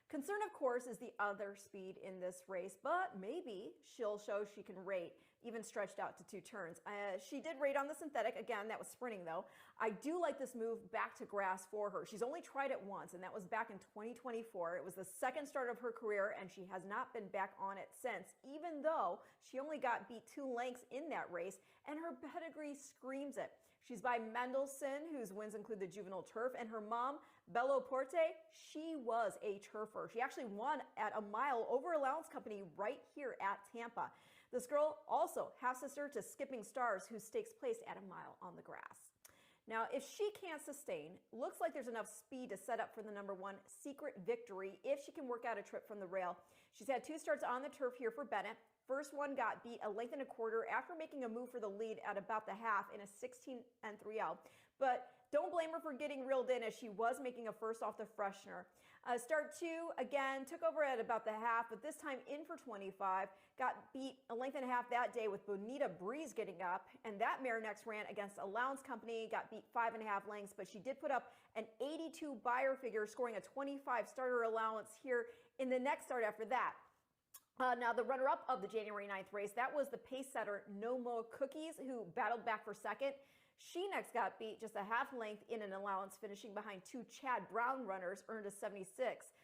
Concern, of course, is the other speed in this race, but maybe she'll show she can rate, even stretched out to 2 turns. She did rate on the synthetic. Again, that was sprinting, though. I do like this move back to grass for her. She's only tried it once, and that was back in 2024. It was the second start of her career, and she has not been back on it since, even though she only got beat 2 lengths in that race, and her pedigree screams it. She's by Mendelssohn, whose wins include the juvenile turf, and her mom, Bello Porte, she was a turfer. She actually won at a mile over Allowance Company right here at Tampa. This girl also half-sister to Skipping Stars, who stakes place at a mile on the grass. Now, if she can't sustain, looks like there's enough speed to set up for the number 1, Secret Victory, if she can work out a trip from the rail. She's had 2 starts on the turf here for Bennett. First one got beat a length and a quarter after making a move for the lead at about the half in a 16 and 3L. But don't blame her for getting reeled in, as she was making a first off the freshener. Start 2, again, took over at about the half, but this time in for 25. Got beat a length and a half that day with Bonita Breeze getting up, and that mare next ran against Allowance Company, got beat 5.5 lengths, but she did put up an 82 buyer figure, scoring a 25 starter allowance here in the next start after that. Now, the runner-up of the January 9th race, that was the pace setter No Mo Cookies, who battled back for second. She next got beat just a half length in an allowance, finishing behind 2 Chad Brown runners, earned a 76.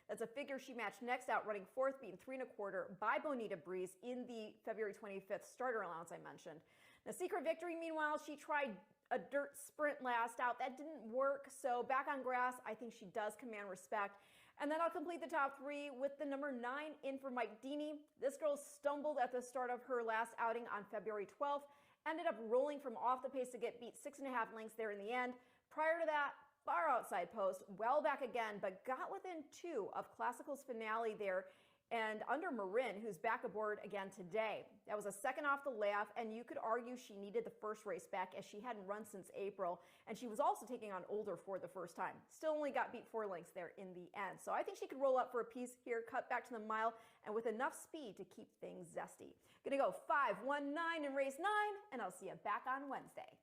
That's a figure she matched next out, running 4th, beaten 3 1/4 by Bonita Breeze in the February 25th starter allowance I mentioned. Now, Secret Victory, meanwhile, she tried a dirt sprint last out. That didn't work, so back on grass, I think she does command respect. And then I'll complete the top 3 with the number 9 in for Mike Deeney. This girl stumbled at the start of her last outing on February 12th, ended up rolling from off the pace to get beat 6.5 lengths there in the end. Prior to that, far outside post, well back again, but got within 2 of Classical's finale there, and under Marin, who's back aboard again today. That was a second off the layoff, and you could argue she needed the first race back, as she hadn't run since April, and she was also taking on Older for the first time. Still only got beat 4 lengths there in the end. So I think she could roll up for a piece here, cut back to the mile, and with enough speed to keep things zesty. Gonna go 5-1-9 in race 9, and I'll see you back on Wednesday.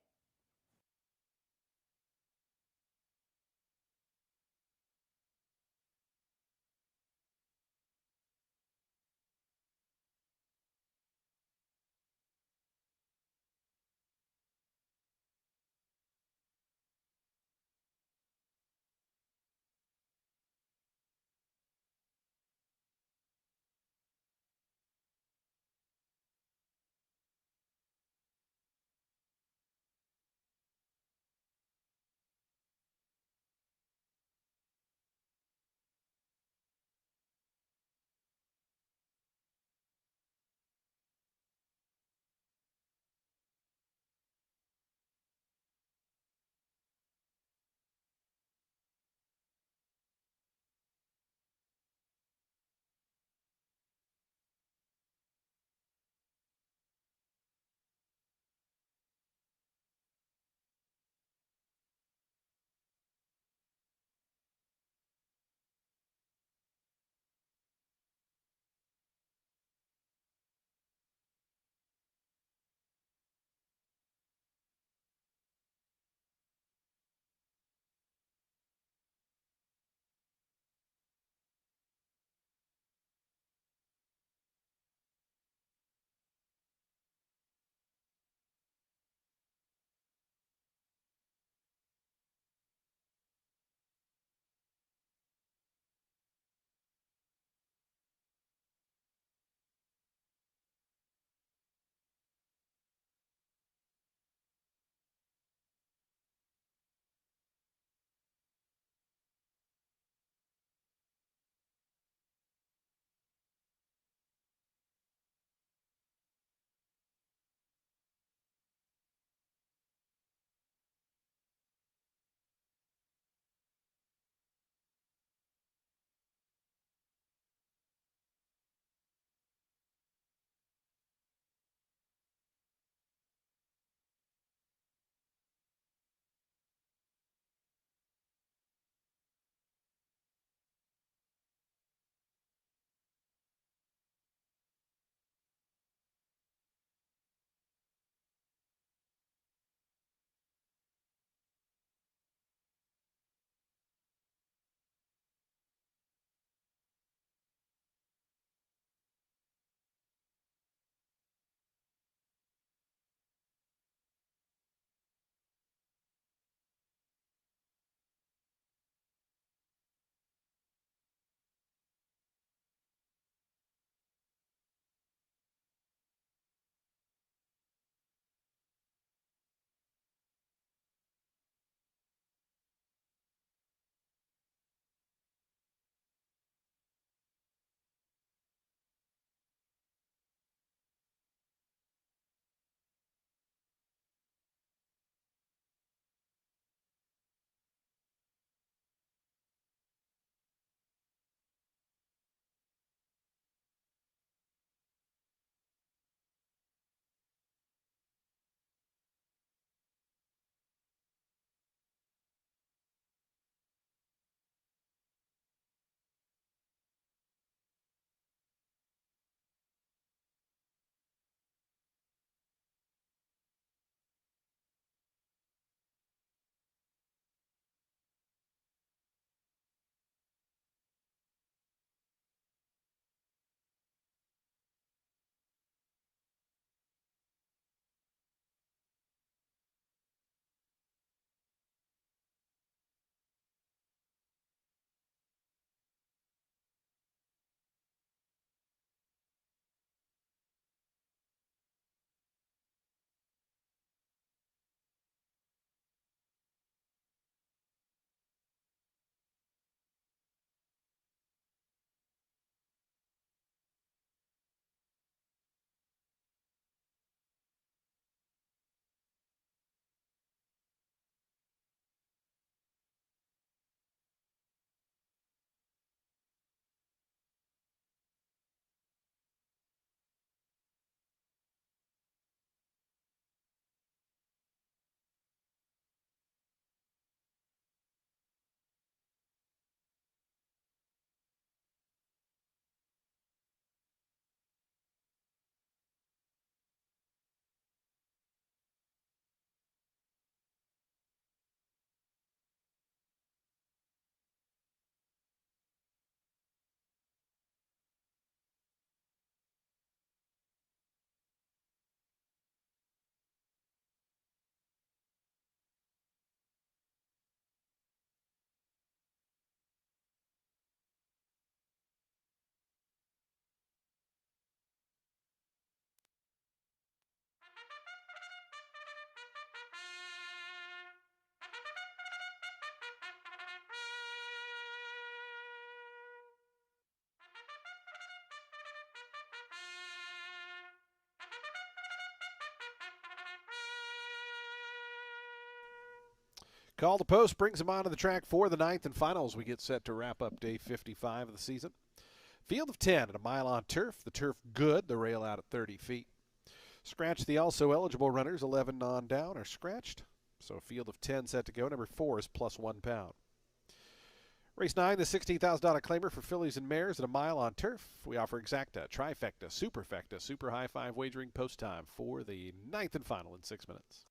Call the post brings them onto the track for the ninth and finals. We get set to wrap up day 55 of the season. Field of 10 at a mile on turf. The turf good, the rail out at 30 feet. Scratch the also eligible runners, 11 on down, are scratched. So field of 10 set to go. Number 4 is plus 1 pound. Race 9, the $16,000 claimer for fillies and mares at a mile on turf. We offer exacta, trifecta, superfecta, super high five wagering post time for the ninth and final in 6 minutes.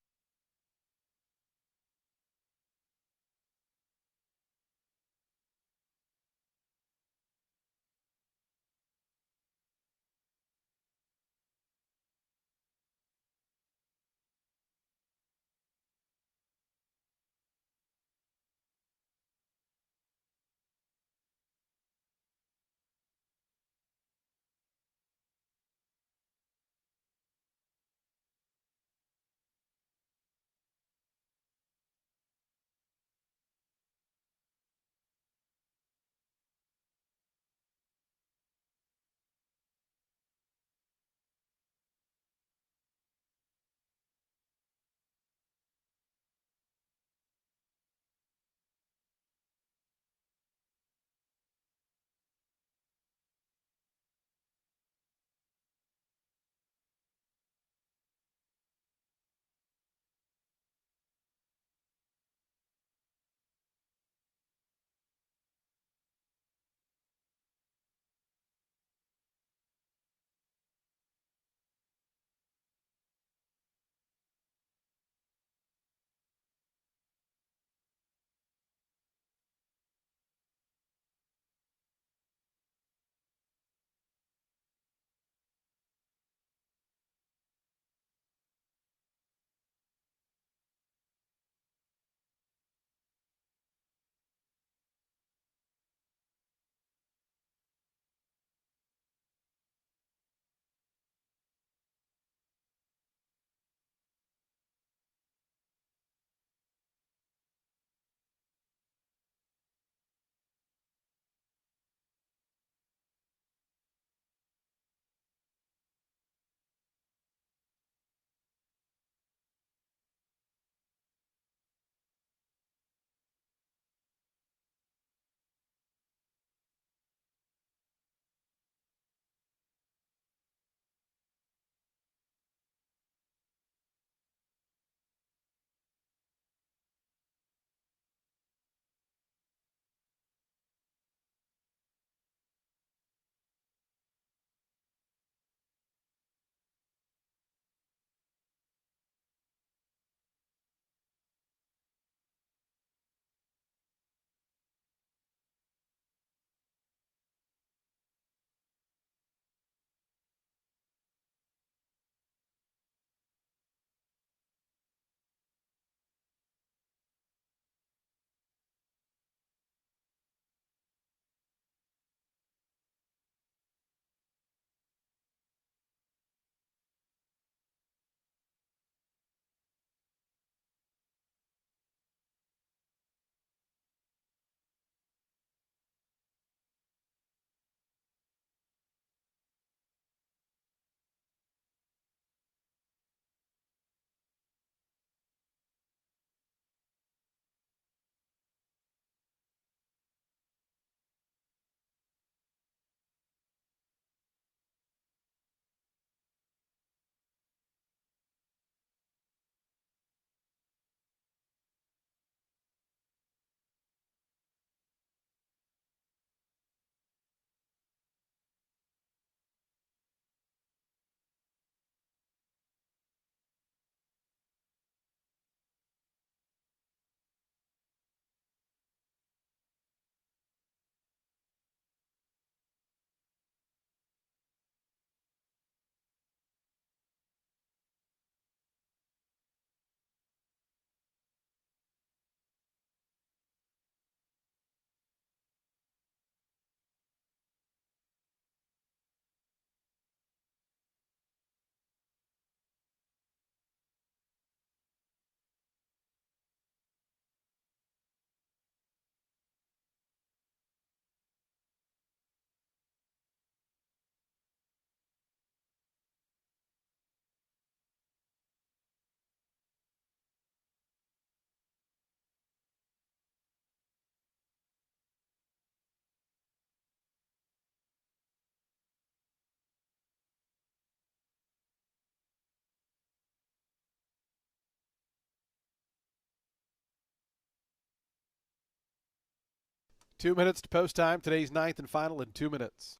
2 minutes to post time. Today's ninth and final in 2 minutes.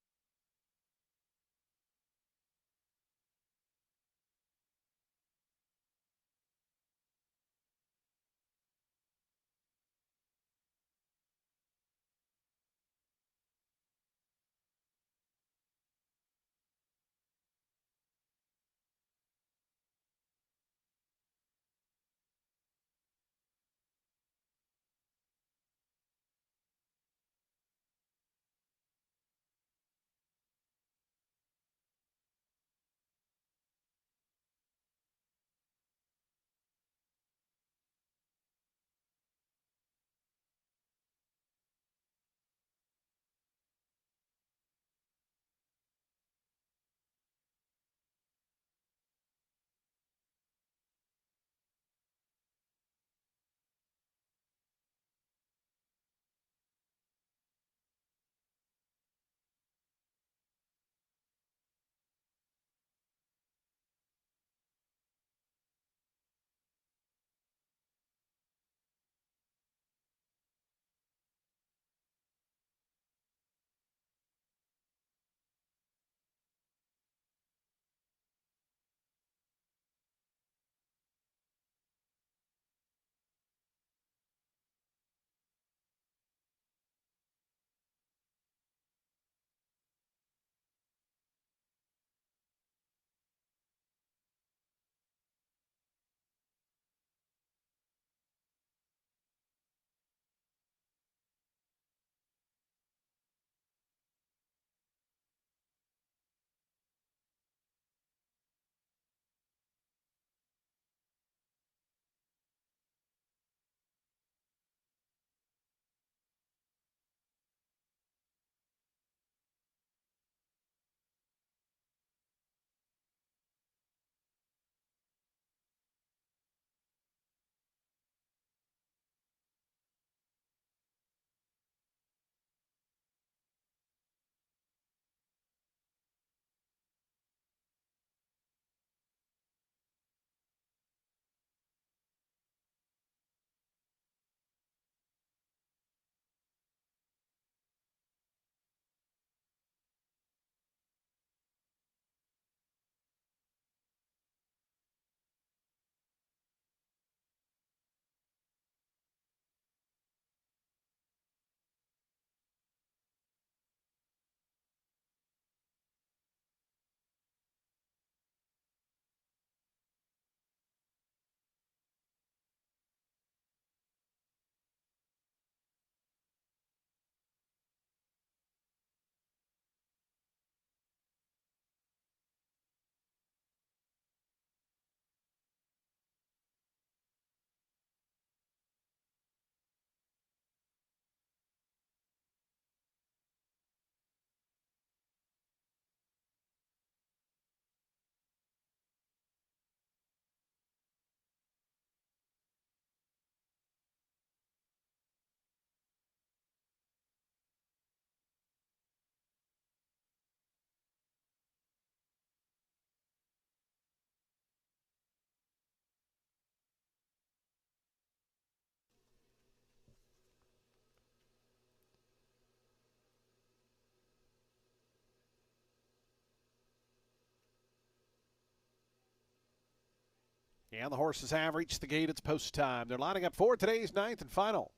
And the horses have reached the gate. It's post time. They're lining up for today's ninth and final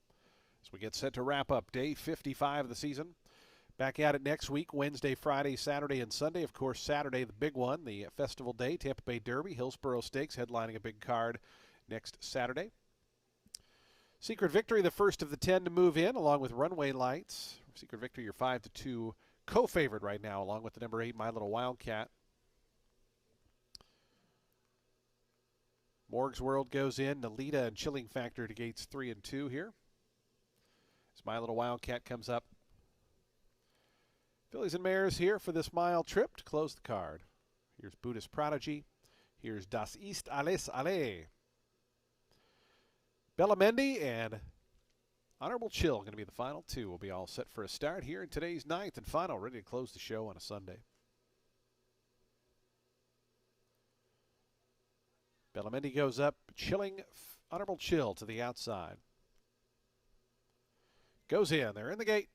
as we get set to wrap up day 55 of the season. Back at it next week, Wednesday, Friday, Saturday, and Sunday. Of course, Saturday, the big one, the Festival Day, Tampa Bay Derby, Hillsborough Stakes, headlining a big card next Saturday. Secret Victory, the first of the 10 to move in, along with Runway Lights. Secret Victory, your 5-2 co-favorite right now, along with the number 8, My Little Wildcat. Morg's World goes in. Nalita and Chilling Factor to gates 3 and 2 here. As My Little Wildcat comes up. Fillies and mares here for this mile trip to close the card. Here's Buddhist Prodigy. Here's Das Ist Alles Alle. Bellamendi and Honorable Chill going to be the final two. We'll be all set for a start here in today's ninth and final, ready to close the show on a Sunday. Bellamendi goes up, Chilling, Honorable Chill to the outside. Goes in. They're in the gate.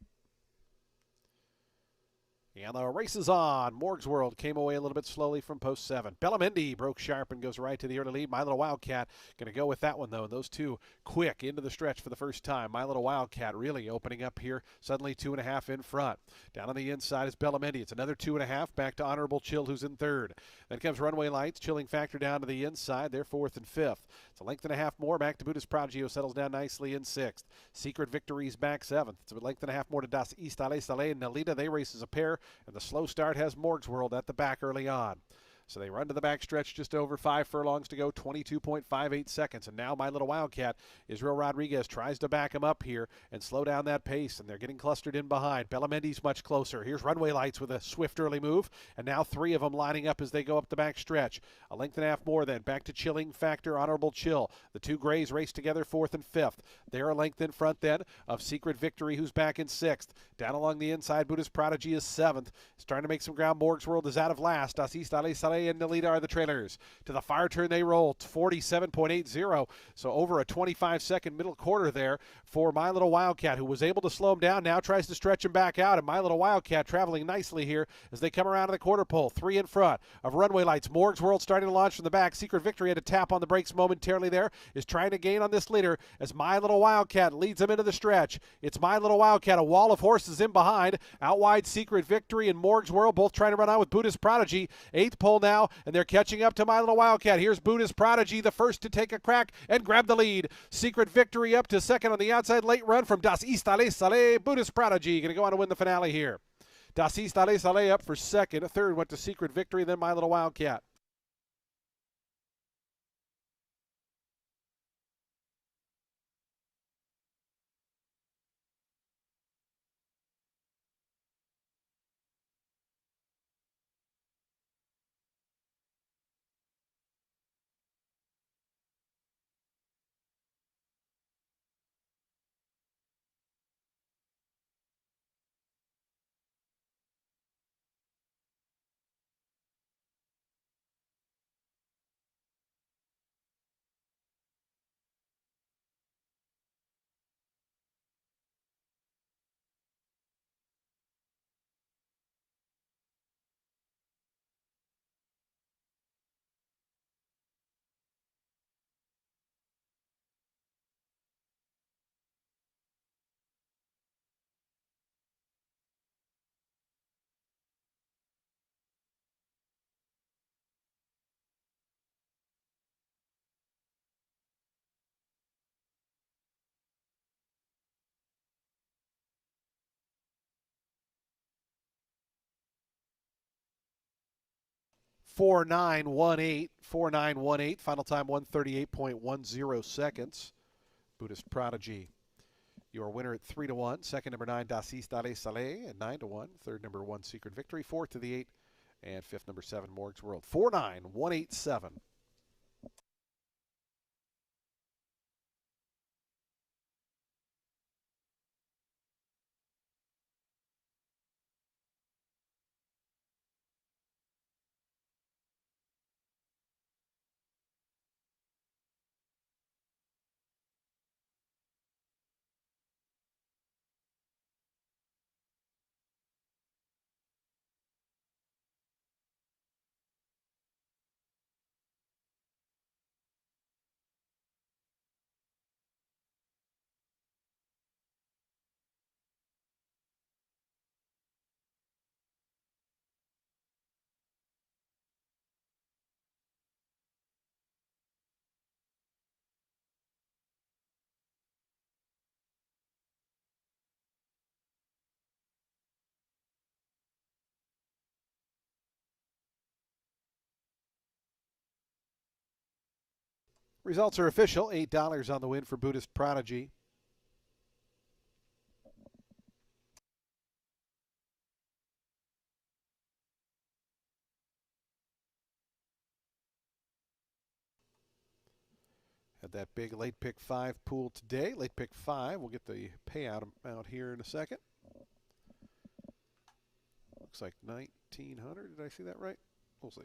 And the race is on. Morg's World came away a little bit slowly from post 7. Bellamendi broke sharp and goes right to the early lead. My Little Wildcat going to go with that one, though. Those two quick into the stretch for the first time. My Little Wildcat really opening up here. Suddenly 2.5 in front. Down on the inside is Bellamendi. It's another 2.5. Back to Honorable Chill, who's in third. Then comes Runway Lights. Chilling Factor down to the inside. They're fourth and fifth. It's a length and a half more. Back to Buddhist Prodigy, settles down nicely in sixth. Secret Victory's back seventh. It's a length and a half more to Das East Ale Sale and Nalita. They race as a pair. And the slow start has Morg's World at the back early on. So they run to the back stretch, just over 5 furlongs to go, 22.58 seconds. And now My Little Wildcat, Israel Rodriguez tries to back him up here and slow down that pace, and they're getting clustered in behind. Bellamendi's much closer. Here's Runway Lights with a swift early move, and now 3 of them lining up as they go up the back stretch. A length and a half more then. Back to Chilling Factor, Honorable Chill. The two grays race together 4th and 5th. They're a length in front then of Secret Victory, who's back in 6th. Down along the inside, Buddhist Prodigy is 7th. He's trying to make some ground. Morg's World is out of last. Das East Ale Sale and Nalita are the trailers. To the fire turn they roll, 47.80, so over a 25-second middle quarter there for My Little Wildcat, who was able to slow him down, now tries to stretch him back out, and My Little Wildcat traveling nicely here as they come around to the quarter pole, 3 in front of Runway Lights. Morg's World starting to launch from the back. Secret Victory had to tap on the brakes momentarily there, is trying to gain on this leader as My Little Wildcat leads him into the stretch. It's My Little Wildcat, a wall of horses in behind. Out wide, Secret Victory and Morg's World both trying to run out with Buddhist Prodigy. 8th pole now, and they're catching up to My Little Wildcat. Here's Buddhist Prodigy, the first to take a crack and grab the lead. Secret Victory up to second on the outside. Late run from Das East Ale Sale. Buddhist Prodigy going to go on to win the finale here. Das East Ale Sale up for second. A third went to Secret Victory, then My Little Wildcat. Four nine one eight. Final time 138.10 seconds. Buddhist Prodigy, your winner at 3-1. Second, number 9, Das East Ale Sale at 9-1. Third, number 1, Secret Victory. Fourth to the 8. And fifth, number 7, Morg's World. 49187. Results are official. $8 on the win for Buddhist Prodigy. Had that big late pick 5 pool today. Late pick 5. We'll get the payout out here in a second. Looks like 1900. Did I see that right? We'll see.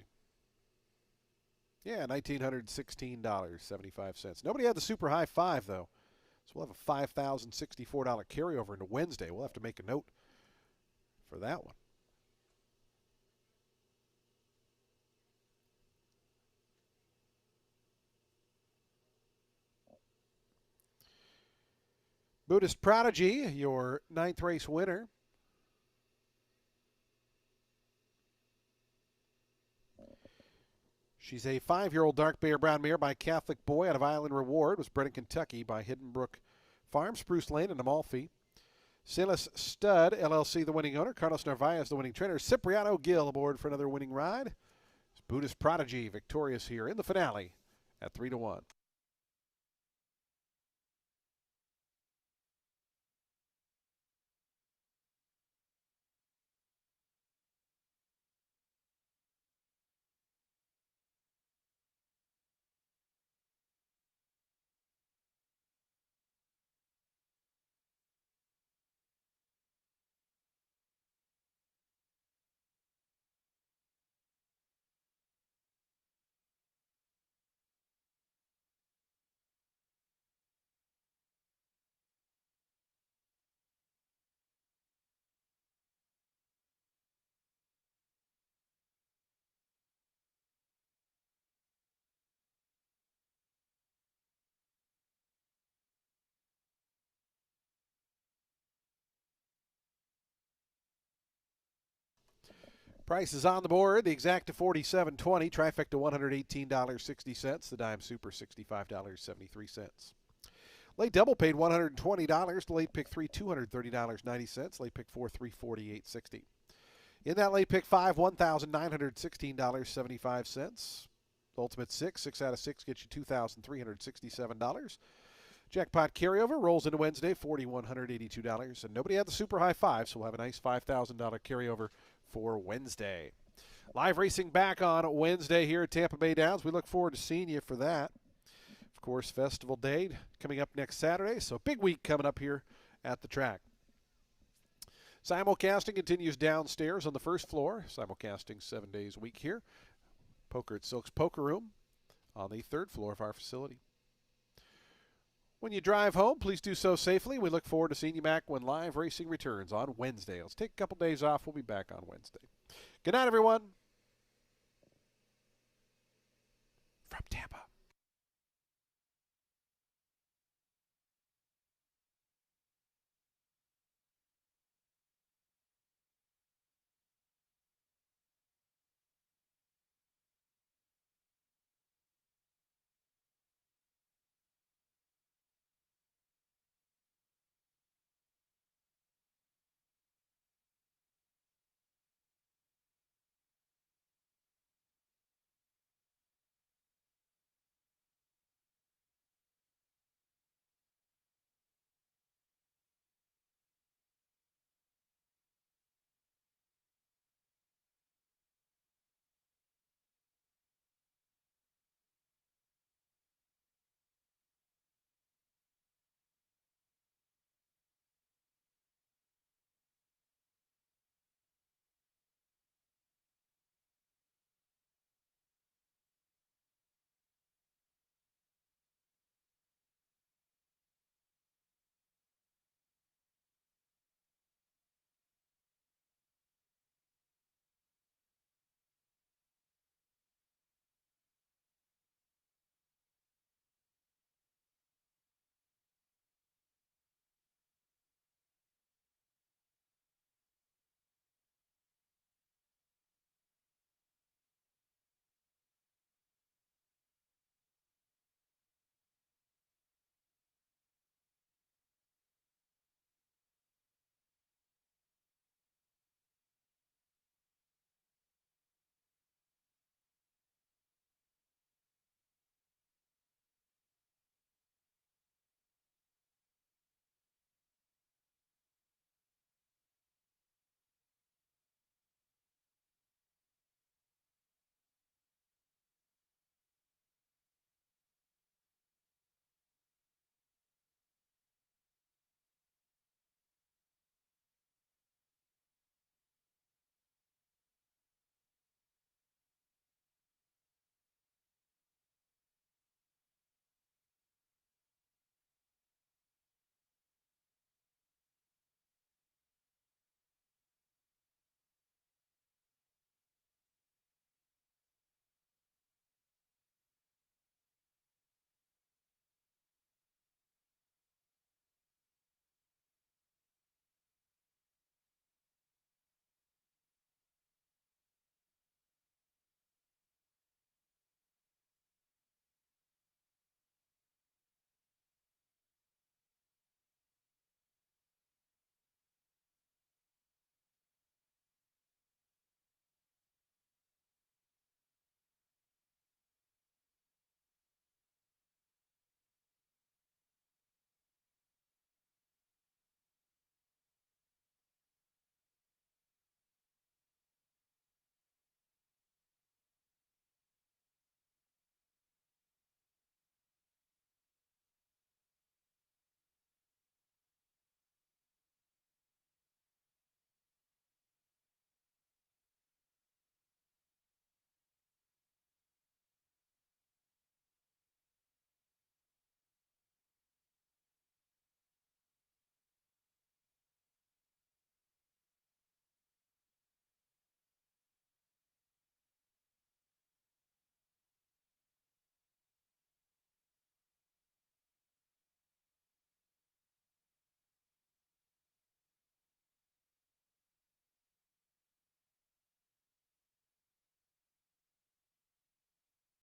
Yeah, $1,916.75. Nobody had the super high 5, though. So we'll have a $5,064 carryover into Wednesday. We'll have to make a note for that one. Buddhist Prodigy, your 9th race winner. She's a 5-year-old dark bay or brown mare by Catholic Boy out of Island Reward. Was bred in Kentucky by Hidden Brook Farm, Spruce Lane, and Amalfi. Silas Stud, LLC, the winning owner. Carlos Narvaez, the winning trainer. Cipriano Gill aboard for another winning ride. Buddhist Prodigy victorious here in the finale at 3-1. Prices on the board. The exacta $47.20. Trifecta $118.60. The dime super $65.73. Late double paid $120. The late pick 3 $230.90. Late pick 4 $348.60. In that late pick 5 $1,916.75. Ultimate 6 out of 6 gets you $2,367. Jackpot carryover rolls into Wednesday $4,182. And nobody had the super high 5, so we'll have a nice $5,000 carryover for Wednesday. Live racing back on Wednesday here at Tampa Bay Downs. We look forward to seeing you for that. Of course, Festival Day coming up next Saturday, so big week coming up here at the track. Simulcasting continues downstairs on the first floor. Simulcasting 7 days a week here. Poker at Silk's Poker Room on the 3rd floor of our facility. When you drive home, please do so safely. We look forward to seeing you back when live racing returns on Wednesday. Let's take a couple days off. We'll be back on Wednesday. Good night, everyone. From Tampa.